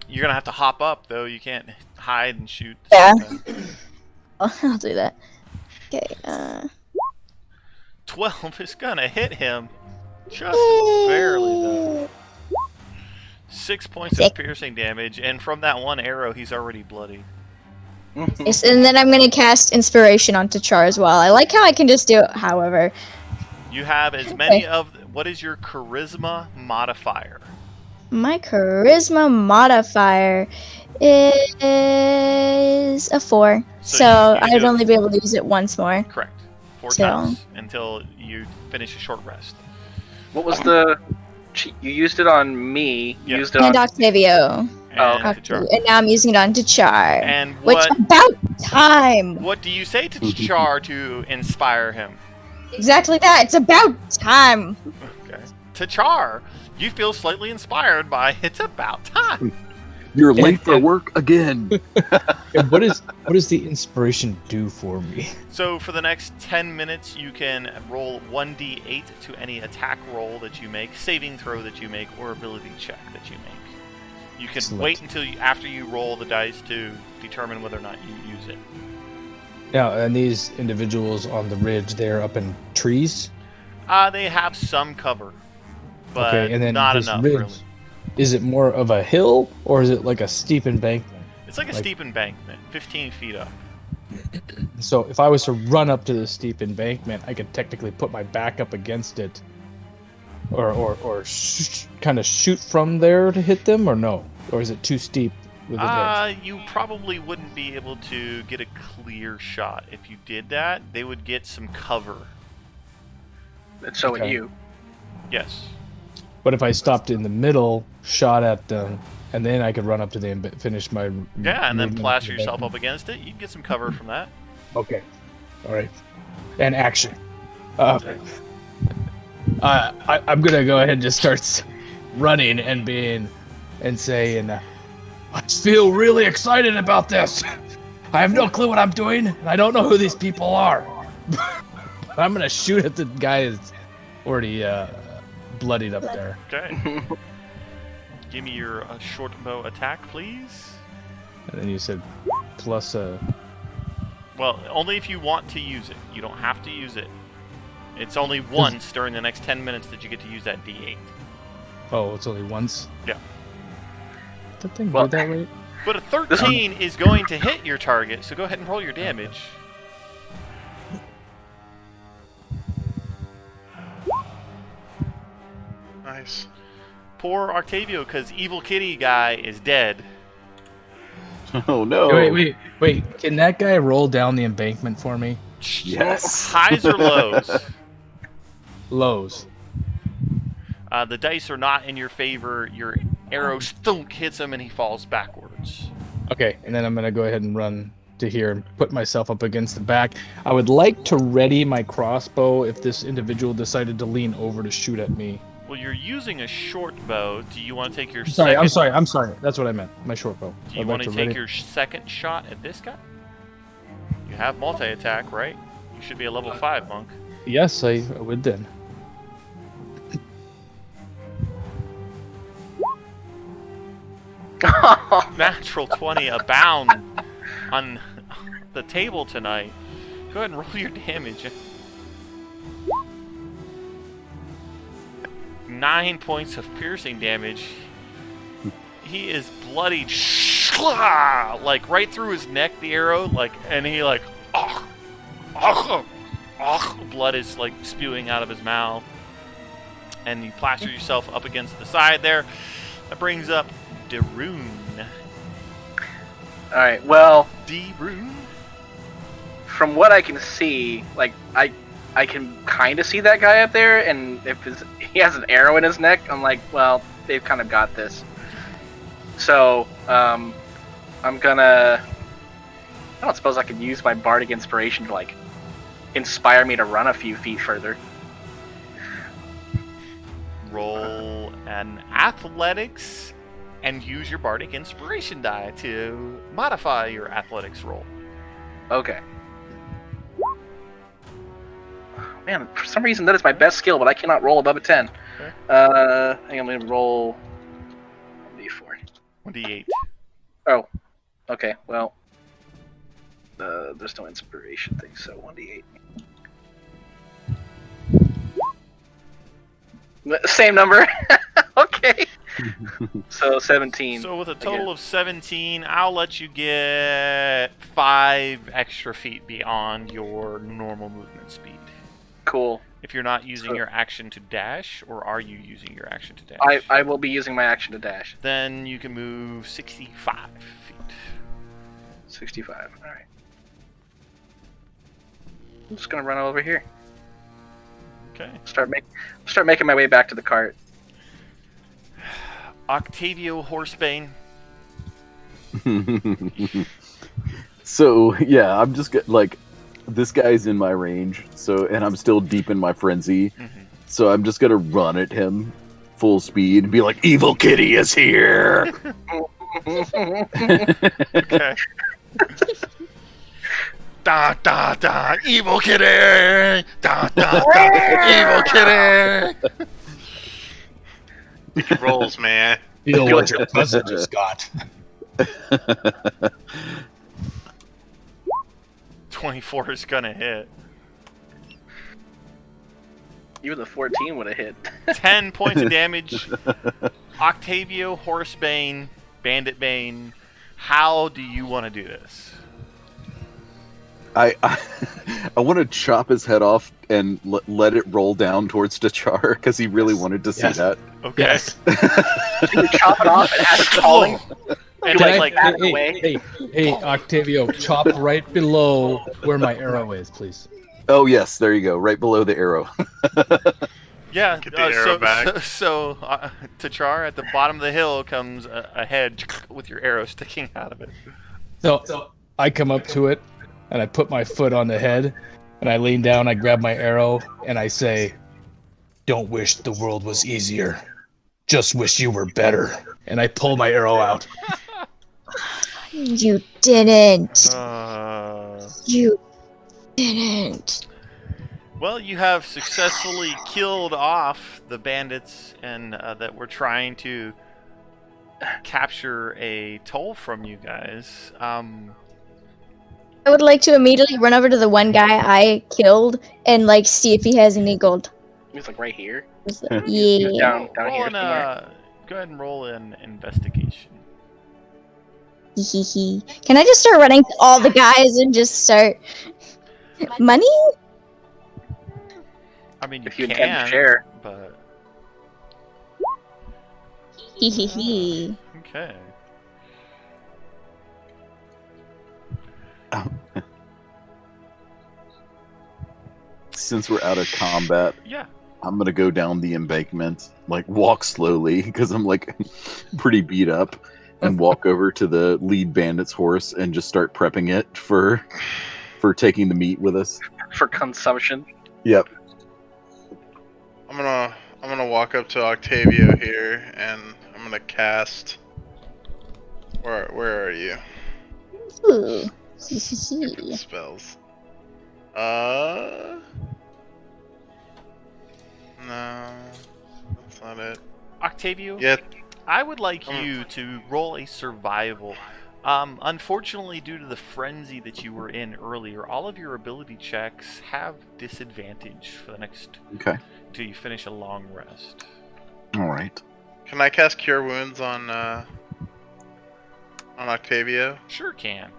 You're gonna have to hop up though. You can't hide and shoot. Yeah. I'll do that. Okay, 12 is gonna hit him. Just barely though. 6 points of Sick. piercing damage, and from that one arrow, he's already bloody. yes, and then I'm gonna cast Inspiration onto Char as well. I like how I can just do it however. You have as many of. What is your charisma modifier? My Charisma modifier is a 4. So So you I'd do- only be able to use it once more. Correct. 4 So- times until you finish a short rest. What was the... You used it on me. You Yeah. used it And on... Octavio. And to Char. And now I'm using it onto Char. And Which what about time. what do you say to Char to inspire him? Exactly that. It's about time. Okay. To Char, you feel slightly inspired by it's about time. You're late for work again. And what does the inspiration do for me? So for the next 10 minutes, you can roll 1d8 to any attack roll that you make, saving throw that you make, or ability check that you make. You can Excellent. wait until after you roll the dice to determine whether or not you use it. Now, and these individuals on the ridge, they're up in trees. They have some cover, but Okay, and then not this enough, ridge, really. is it more of a hill or is it like a steep embankment? It's like a like- steep embankment, 15 feet up. So if I was to run up to the steep embankment, I could technically put my back up against it, or kind of shoot from there to hit them, or no? Or is it too steep with the edge? You probably wouldn't be able to get a clear shot. If you did that, they would get some cover. And so would Okay. you. Yes. But if I stopped in the middle, shot at them, and then I could run up to them, finish my Yeah, and then movement plaster to the yourself embankment. up against it. You'd get some cover from that. Okay. All right. And action. I'm gonna go ahead and just start running and saying, I feel really excited about this. I have no clue what I'm doing, and I don't know who these people are. But I'm gonna shoot at the guy that's already bloodied up there. Okay. Give me your short bow attack, please. And then you said plus a. Well, only if you want to use it. You don't have to use it. It's only once during the next 10 minutes that you get to use that D8. Oh, it's only once. Yeah. That thing Well- did that right? But a 13 is going to hit your target, so go ahead and roll your damage. Nice. Poor Octavio, because Evil Kitty guy is dead. Oh no. Wait. Can that guy roll down the embankment for me? Yes. Highs or lows? Lows. The dice are not in your favor. Your arrow thunk hits him and he falls backwards. Okay, and then I'm gonna go ahead and run to here and put myself up against the back. I would like to ready my crossbow if this individual decided to lean over to shoot at me. Well, you're using a short bow. Do you want to take your I'm second... sorry. That's what I meant. My short bow. Do you want to take your second shot at this guy? You have multi-attack, right? You should be a level 5 monk. Yes, I would then. Natural 20 abound on the table tonight. Go ahead and roll your damage. 9 points of piercing damage. He is bloodied, like right through his neck. The arrow, and he blood is like spewing out of his mouth, and you plaster yourself up against the side there. That brings up Darun. All right. Well, Darun. From what I can see, like I can kind of see that guy up there, and if he has an arrow in his neck, I'm like, well, they've kind of got this. So, I'm gonna... I don't suppose I could use my bardic inspiration to, like, inspire me to run a few feet further. Roll an athletics and use your bardic inspiration die to modify your athletics roll. Okay. Man, for some reason that is my best skill, but I cannot roll above a 10. Okay. I think I'm gonna roll 1d4. 1d8. Oh, okay. Well, there's no inspiration thing, so 1d8. Same number. Okay. So 17. So with a total of 17, I'll let you get 5 extra feet beyond your normal movement speed. Cool. If you're not using your action to dash, or are you using your action to dash? I will be using my action to dash. Then you can move 65 feet. 65. All right. I'm just gonna run over here. Okay. Start making my way back to the cart. Octavio Horsebane. So yeah, I'm just like, this guy's in my range, so, and I'm still deep in my frenzy, so I'm just gonna run at him full speed and be like, "Evil Kitty is here!" Okay. Da da da! Evil Kitty! Da da da! Evil Kitty! It rolls, man. Feel what your cousin just got. 24 is gonna hit. Even the 14 would have hit. 10 points of damage. Octavio Horsebane, Bandit Bane. How do you want to do this? I want to chop his head off and let it roll down towards Tachar, because he really wanted to see that. Okay. Yes. You chop it off and have it falling. And Hey, Octavio, chop right below where my arrow is, please. Oh yes, there you go, right below the arrow. Yeah. Get the arrow back. So Tachar, at the bottom of the hill comes a head with your arrow sticking out of it. So I come up to it, and I put my foot on the head, and I lean down, I grab my arrow, and I say, "Don't wish the world was easier. Just wish you were better." And I pull my arrow out. You didn't. Uh... You didn't. Well, you have successfully killed off the bandits and that were trying to capture a toll from you guys. I would like to immediately run over to the one guy I killed and like see if he has any gold. He's like right here. Yeah. Down Roll here. an, go ahead and roll an investigation. Can I just start running to all the guys and just start... Money? I mean, If you intend to share. But... Hee. Okay. Since we're out of combat, Yeah. I'm gonna go down the embankment, like walk slowly, because I'm like pretty beat up, and walk over to the lead bandit's horse and just start prepping it for taking the meat with us. For consumption. Yep. I'm I'm gonna walk up to Octavio here, and I'm gonna cast. Where are you? Ooh. Spells. No, that's not it. Octavio? Yeah. I would like you to roll a survival. Unfortunately, due to the frenzy that you were in earlier, all of your ability checks have disadvantage for the next... Okay. Until you finish a long rest. All right. Can I cast Cure Wounds on Octavio? Sure can.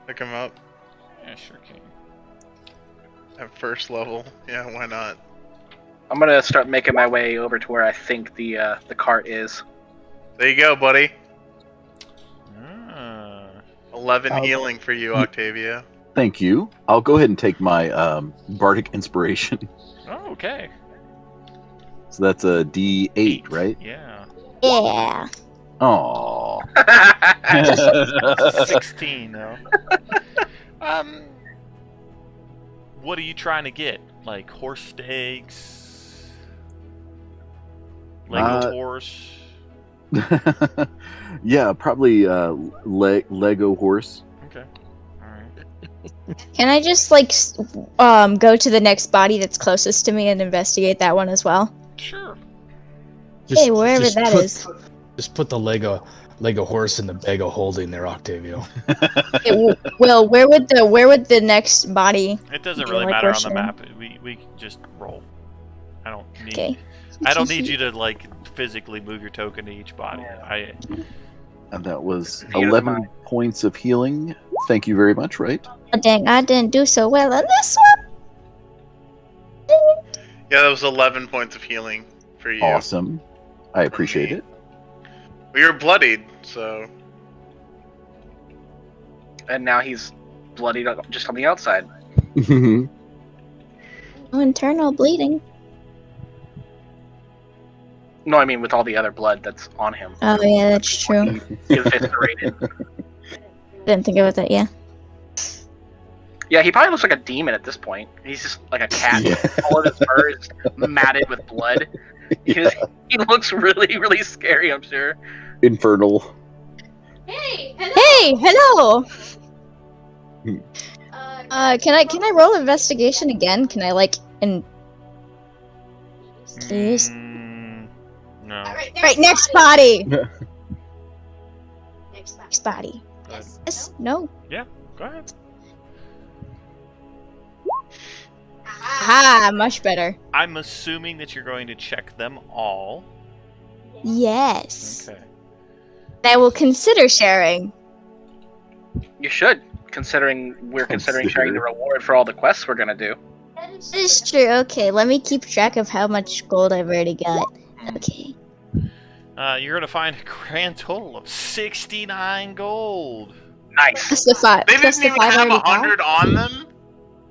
Pick him up Yeah, sure can. at first level. Yeah, why not? I'm gonna start making my way over to where I think the cart is. There you go, buddy. 11 Okay. healing for you, Octavio. Thank you. I'll go ahead and take my Bardic Inspiration. Oh, okay. So that's a D8, right? Yeah. Yeah. Oh. 16, though. What are you trying to get? Like horse steaks? Lego horse? Yeah, probably Lego horse. Okay. Alright. Can I just go to the next body that's closest to me and investigate that one as well? Sure. Hey, wherever that is. Just put the Lego horse in the bag of holding there, Octavio. Well, where would the next body? It doesn't really like matter on rush the in? map. We just roll. I don't need. Okay. I don't need you to physically move your token to each body. And that was Beautiful. 11 points of healing. Thank you very much, right? Oh, dang, I didn't do so well on this one. Yeah, that was 11 points of healing for you. Awesome. I appreciate it. Well, you're bloodied, so... And now he's bloodied just on the outside. No internal bleeding. No, I mean with all the other blood that's on him. Oh yeah, that's true. Eviscerated. Didn't think about that. Yeah. Yeah, he probably looks like a demon at this point. He's just like a cat. Yeah. All of his fur is matted with blood. Yeah. He looks really, really scary, I'm sure. Infernal. Hey, hello. Can I roll investigation again? Can I please? No. Right, next body. Next body. Yes. No. Yeah. Go ahead. Ah, much better. I'm assuming that you're going to check them all. Yes. Okay. I will consider sharing. You should, considering we're considering sharing the reward for all the quests we're gonna do. That is true. Okay, let me keep track of how much gold I've already got. Okay. You're gonna find a grand total of 69 gold. Nice. Plus the five. They plus didn't the even five have I already 100 on them?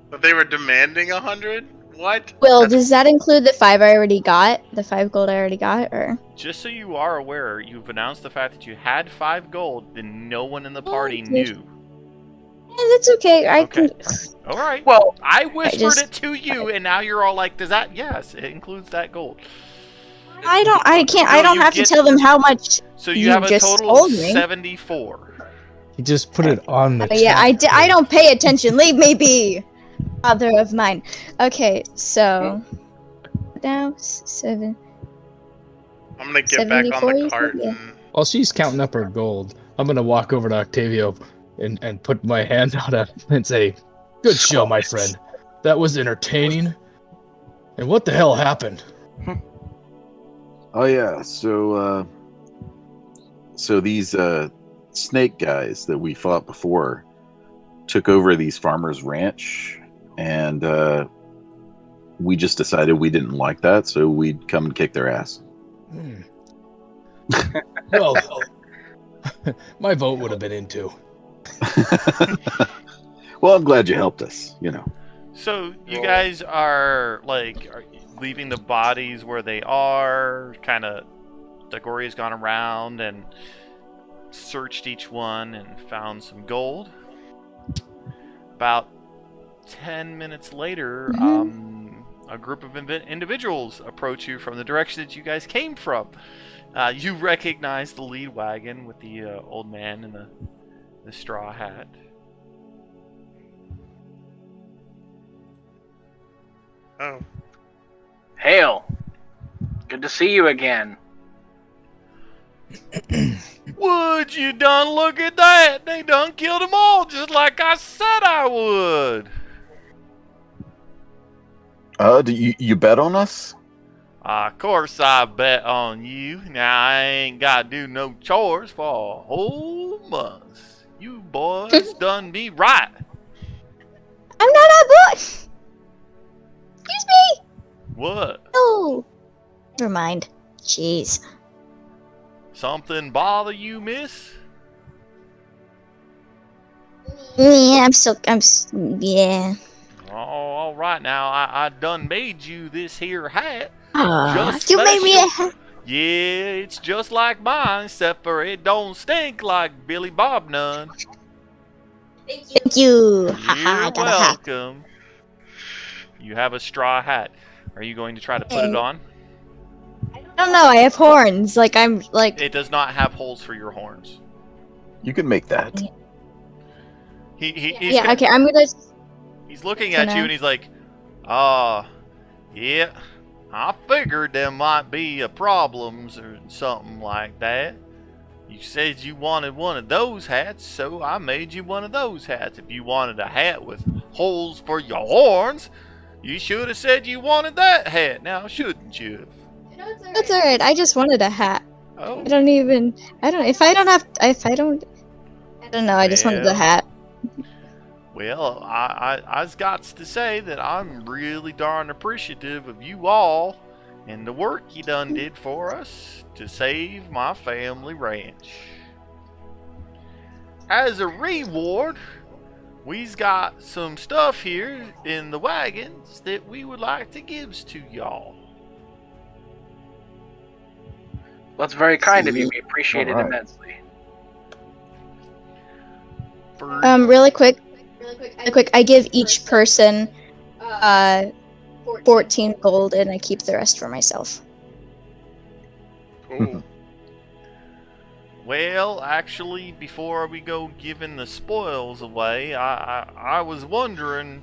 But they were demanding 100? What? Well, does that include the 5 I already got? The 5 gold I already got, or? Just so you are aware, you've announced the fact that you had 5 gold, and no one in the party good. knew. Yeah, that's okay. I Okay. can. All right. Well, I whispered just- it to you, and now you're all like, "Does that?" Yes, it includes that gold. I don't. I can't. No, I don't you have get- to tell them how much. So you You have a just total told of me. 74. He just put it on the Yeah, chat. I don't pay attention. Leave me be, father of mine. Okay, so now 7. I'm gonna get back on 74, the you cart said? Yeah. and... While she's counting up her gold, I'm gonna walk over to Octavio and put my hand out at him and say, "Good show, my friend. That was entertaining. And what the hell happened?" Oh yeah, so these snake guys that we fought before took over these farmers' ranch, and we just decided we didn't like that, so we'd come and kick their ass. Well, my vote would have been in too. Well, I'm glad you helped us, you know. So you guys are leaving the bodies where they are. Kind of, Dagoria's gone around and searched each one and found some gold. About 10 minutes later, a group of individuals approach you from the direction that you guys came from. You recognize the lead wagon with the old man in the straw hat. Oh. Hail. Good to see you again. Would you done look at that? They done killed them all just like I said I would. Do you bet on us? Of course I bet on you. Now I ain't got to do no chores for a whole month. You boys done me right. I'm not a boy. Excuse me. What? Oh. Never mind. Jeez. Something bother you, miss? Yeah, yeah. Oh, all right now. I done made you this here hat. You made me a hat. Yeah, it's just like mine, except for it don't stink like Billy Bob none. Thank you. Haha, I You're got a hat. welcome. You have a straw hat. Are you going to try to put it on? I don't know, I have horns. It does not have holes for your horns. You can make that. He's okay, I'm gonna... He's looking at you and he's like, yeah, I figured there might be problems or something like that. You said you wanted one of those hats, so I made you one of those hats. If you wanted a hat with holes for your horns, you should have said you wanted that hat, now shouldn't you? That's alright, I just wanted a hat. Oh. I don't know, I just wanted the hat. Well, I's got to say that I'm really darn appreciative of you all and the work you done did for us to save my family ranch. As a reward, we's got some stuff here in the wagons that we would like to give to y'all. That's very kind of you. We appreciate it immensely. Really quick, I give each person 14 gold and I keep the rest for myself. Cool. Well, actually, before we go giving the spoils away, I was wondering,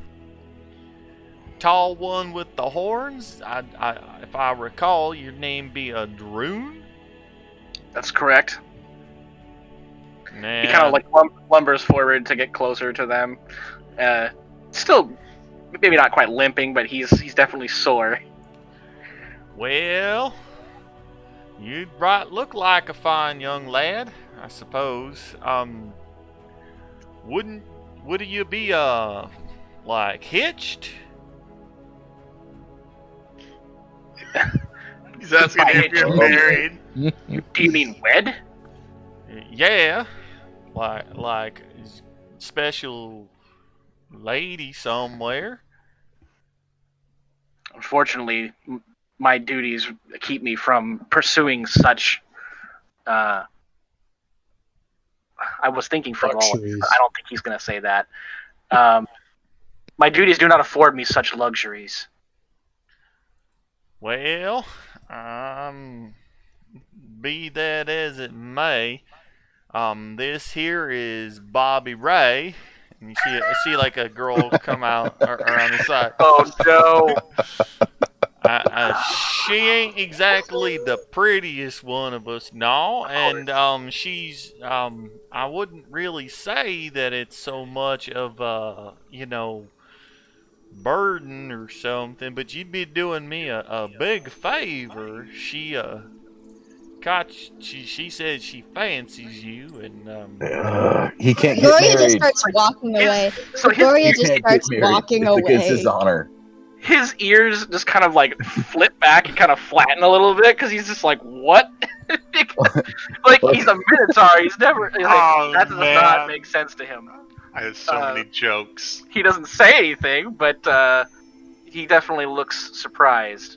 tall one with the horns, if I recall, your name be a Droon? That's correct. Nah. He kind of like lumbers forward to get closer to them. Still, maybe not quite limping, but he's definitely sore. Well, you'd right look like a fine young lad, I suppose. Would you be like hitched? He's asking if you're married. Do you mean wed? Yeah, like special lady somewhere. Unfortunately, my duties keep me from pursuing such. I was thinking frivolity. I don't think he's going to say that. My duties do not afford me such luxuries. Well, be that as it may, this here is Bobby Ray. And you see like a girl come out around the side. Oh no! She ain't exactly the prettiest one of us, no. And she's I wouldn't really say that it's so much of a burden or something, but you'd be doing me a big favor. She said she fancies you, and he can't get Gloria married. just starts walking away. So Gloria He just can't starts get married. walking It's against away. his honor. His ears just kind of like flip back and kind of flatten a little bit because he's just like, what? Like he's a minotaur. He's never. He's like, that does not make sense to him. I have so many jokes. He doesn't say anything, but he definitely looks surprised.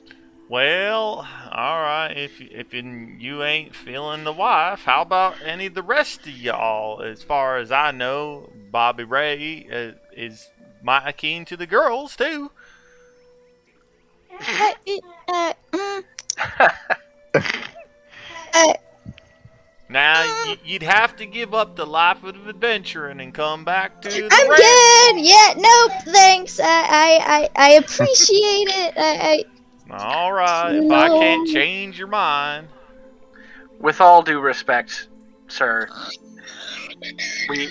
well, all right. If you ain't feeling the wife, how about any of the rest of y'all? As far as I know, Bobby Ray is mighty keen to the girls too. Now, you'd have to give up the life of adventuring and come back to the I'm ranch. good. Yeah, nope, thanks. I appreciate it. All right, if I No. can't change your mind. With all due respect, sir, we.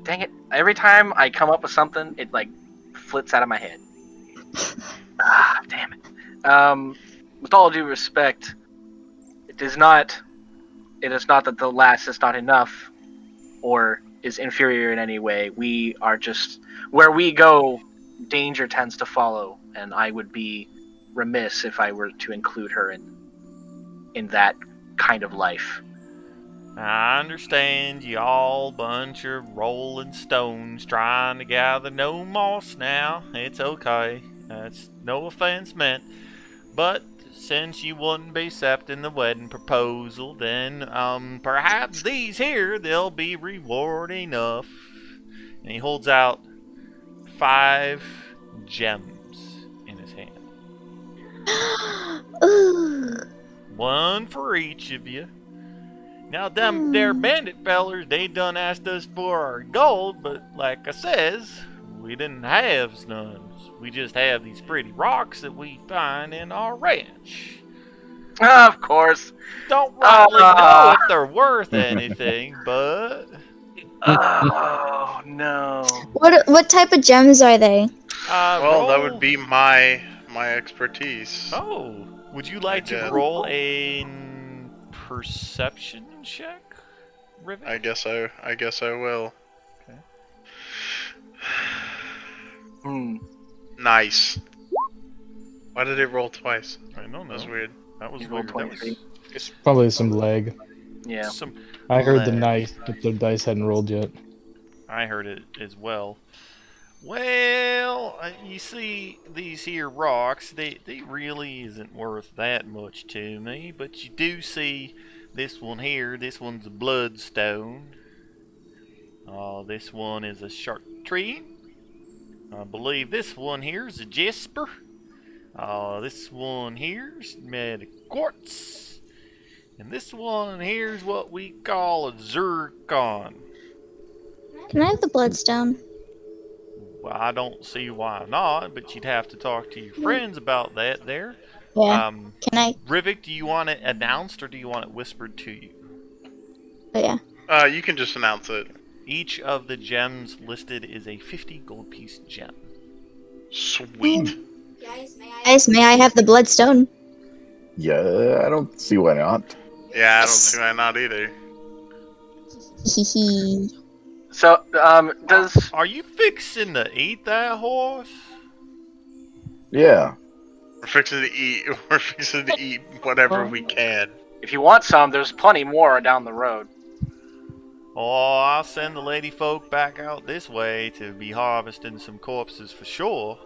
Dang it! Every time I come up with something, it like flits out of my head. Damn it. With all due respect, it is not that the last is not enough or is inferior in any way. We are just where we go, danger tends to follow, and I would be remiss if I were to include her in that kind of life. I understand you all bunch of rolling stones trying to gather no moss now. It's okay. That's no offense meant. But since you wouldn't be accepting the wedding proposal, then perhaps these here, they'll be reward enough. And he holds out 5 gems in his hand. Ooh. One for each of you. Now, them there bandit fellers, they done asked us for our gold, but like I says, we didn't have none. We just have these pretty rocks that we find in our ranch. Of course. Don't rightly know if they're worth anything, but... Oh, no. What type of gems are they? Well, that would be my expertise. Oh, would you like to roll a perception check, Rivet? I guess I will. Okay. Nice. Why did it roll twice? I don't know. That was weird. That was weird. It's probably some lag. Yeah. I heard the dice, but the dice hadn't rolled yet. I heard it as well. Well, you see, these here rocks, they really isn't worth that much to me, but you do see this one here. This one's a bloodstone. This one is a chartrine. I believe this one here is a jasper. This one here's made of quartz. And this one here's what we call a zircon. Can I have the bloodstone? Well, I don't see why not, but you'd have to talk to your friends about that there. Yeah. Can I? Rivik, do you want it announced or do you want it whispered to you? Oh, yeah. You can just announce it. Each of the gems listed is a 50 gold piece gem. Sweet. Guys, may I have the bloodstone? Yeah, I don't see why not. Yeah, I don't see why not either. Hehe. So, does... Are you fixing to eat that horse? Yeah. We're fixing to eat. We're fixing to eat whatever we can. If you want some, there's plenty more down the road. Oh, I'll send the lady folk back out this way to be harvesting some corpses for sure.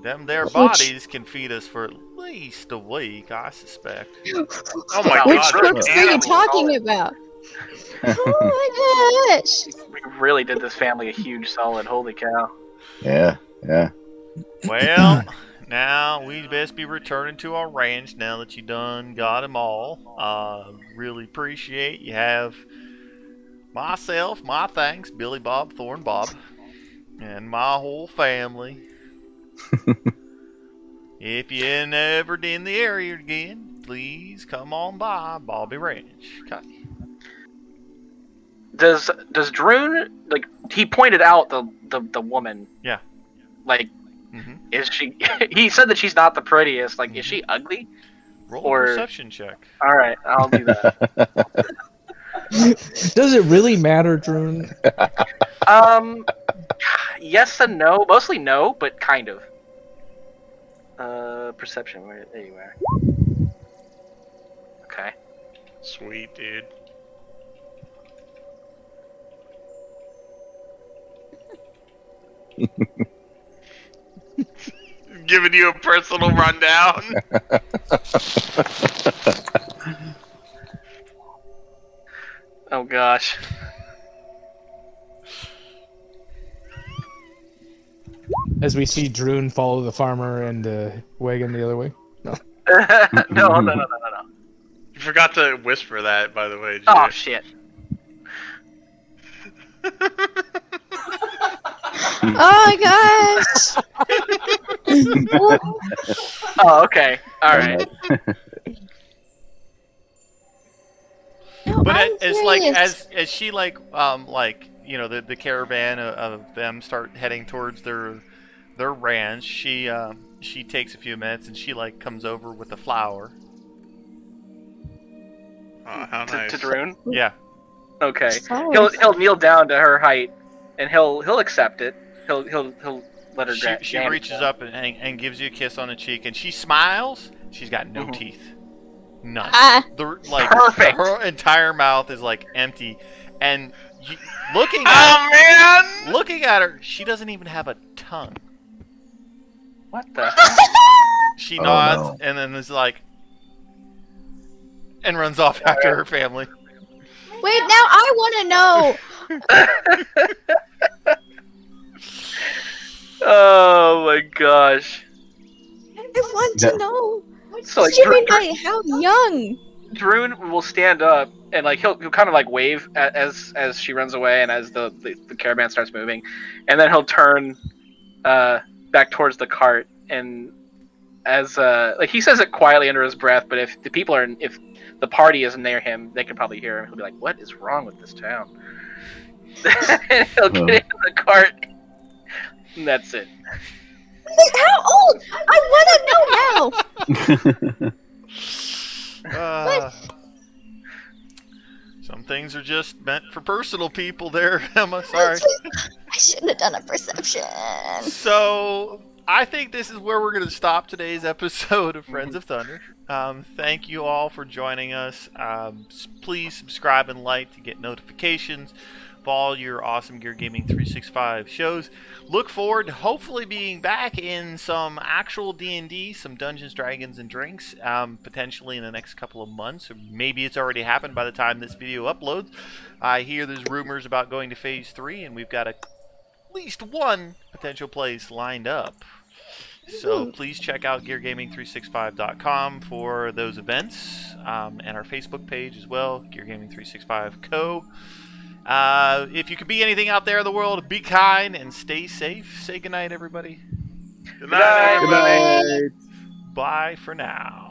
Them there bodies can feed us for at least a week, I suspect. Oh my Which god. corpse are you talking about? Oh my gosh. We really did this family a huge solid. Holy cow. Yeah. Well, now we best be returning to our ranch now that you done got them all. Really appreciate you have myself, my thanks, Billy Bob, Thorn Bob, and my whole family. If you ever in the area again, please come on by Bobby Ranch. Okay. Does Droon, like, he pointed out the woman. Yeah. Like, is she... He said that she's not the prettiest. Like, is she ugly? Roll a perception check. Alright, I'll do that. Does it really matter, Droon? Yes and no. Mostly no, but kind of. Perception. There you are. Okay. Sweet, dude. Giving you a personal rundown. Oh gosh. As we see Droon follow the farmer and wagon the other way. No. No. You forgot to whisper that, by the way. Jay. Oh shit. Oh my gosh! Oh, okay. All right. No, But I'm it's like curious. as she like the caravan of them start heading towards their ranch. She takes a few minutes and she like comes over with the flower. Oh, how nice. To Droon. Yeah. Okay. Flowers. He'll kneel down to her height, and he'll accept it. He'll let her. She reaches up and gives you a kiss on the cheek, and she smiles. She's got no teeth, none. Perfect. Her entire mouth is like empty, and looking at her, she doesn't even have a tongue. What the? She nods no. and then is like, and runs off after her family. Wait, now I want to know. Oh my gosh. I want to know. So like, What do you mean by how young? Droon will stand up and like he'll kind of like wave as she runs away and as the caravan starts moving, and then he'll turn back towards the cart, and as like he says it quietly under his breath, but if the party is near him, they can probably hear him. He'll be like, "What is wrong with this town?" And he'll get into the cart, and that's it. How old? I want to know now. Some things are just meant for personal people there, Emma. Sorry. I shouldn't have done a perception. So, I think this is where we're going to stop today's episode of Friends of Thunder. Thank you all for joining us. Please subscribe and like to get notifications of all your awesome Gear Gaming 365 shows. Look forward to hopefully being back in some actual D&D, some Dungeons, Dragons, and Drinks, potentially in the next couple of months. Or maybe it's already happened by the time this video uploads. I hear there's rumors about going to Phase 3, and we've got at least one potential place lined up. So please check out GearGaming365.com for those events, and our Facebook page as well, GearGaming365 Co. If you could be anything out there in the world, be kind and stay safe. Say goodnight, everybody. Good night, everybody. Good night. Bye for now.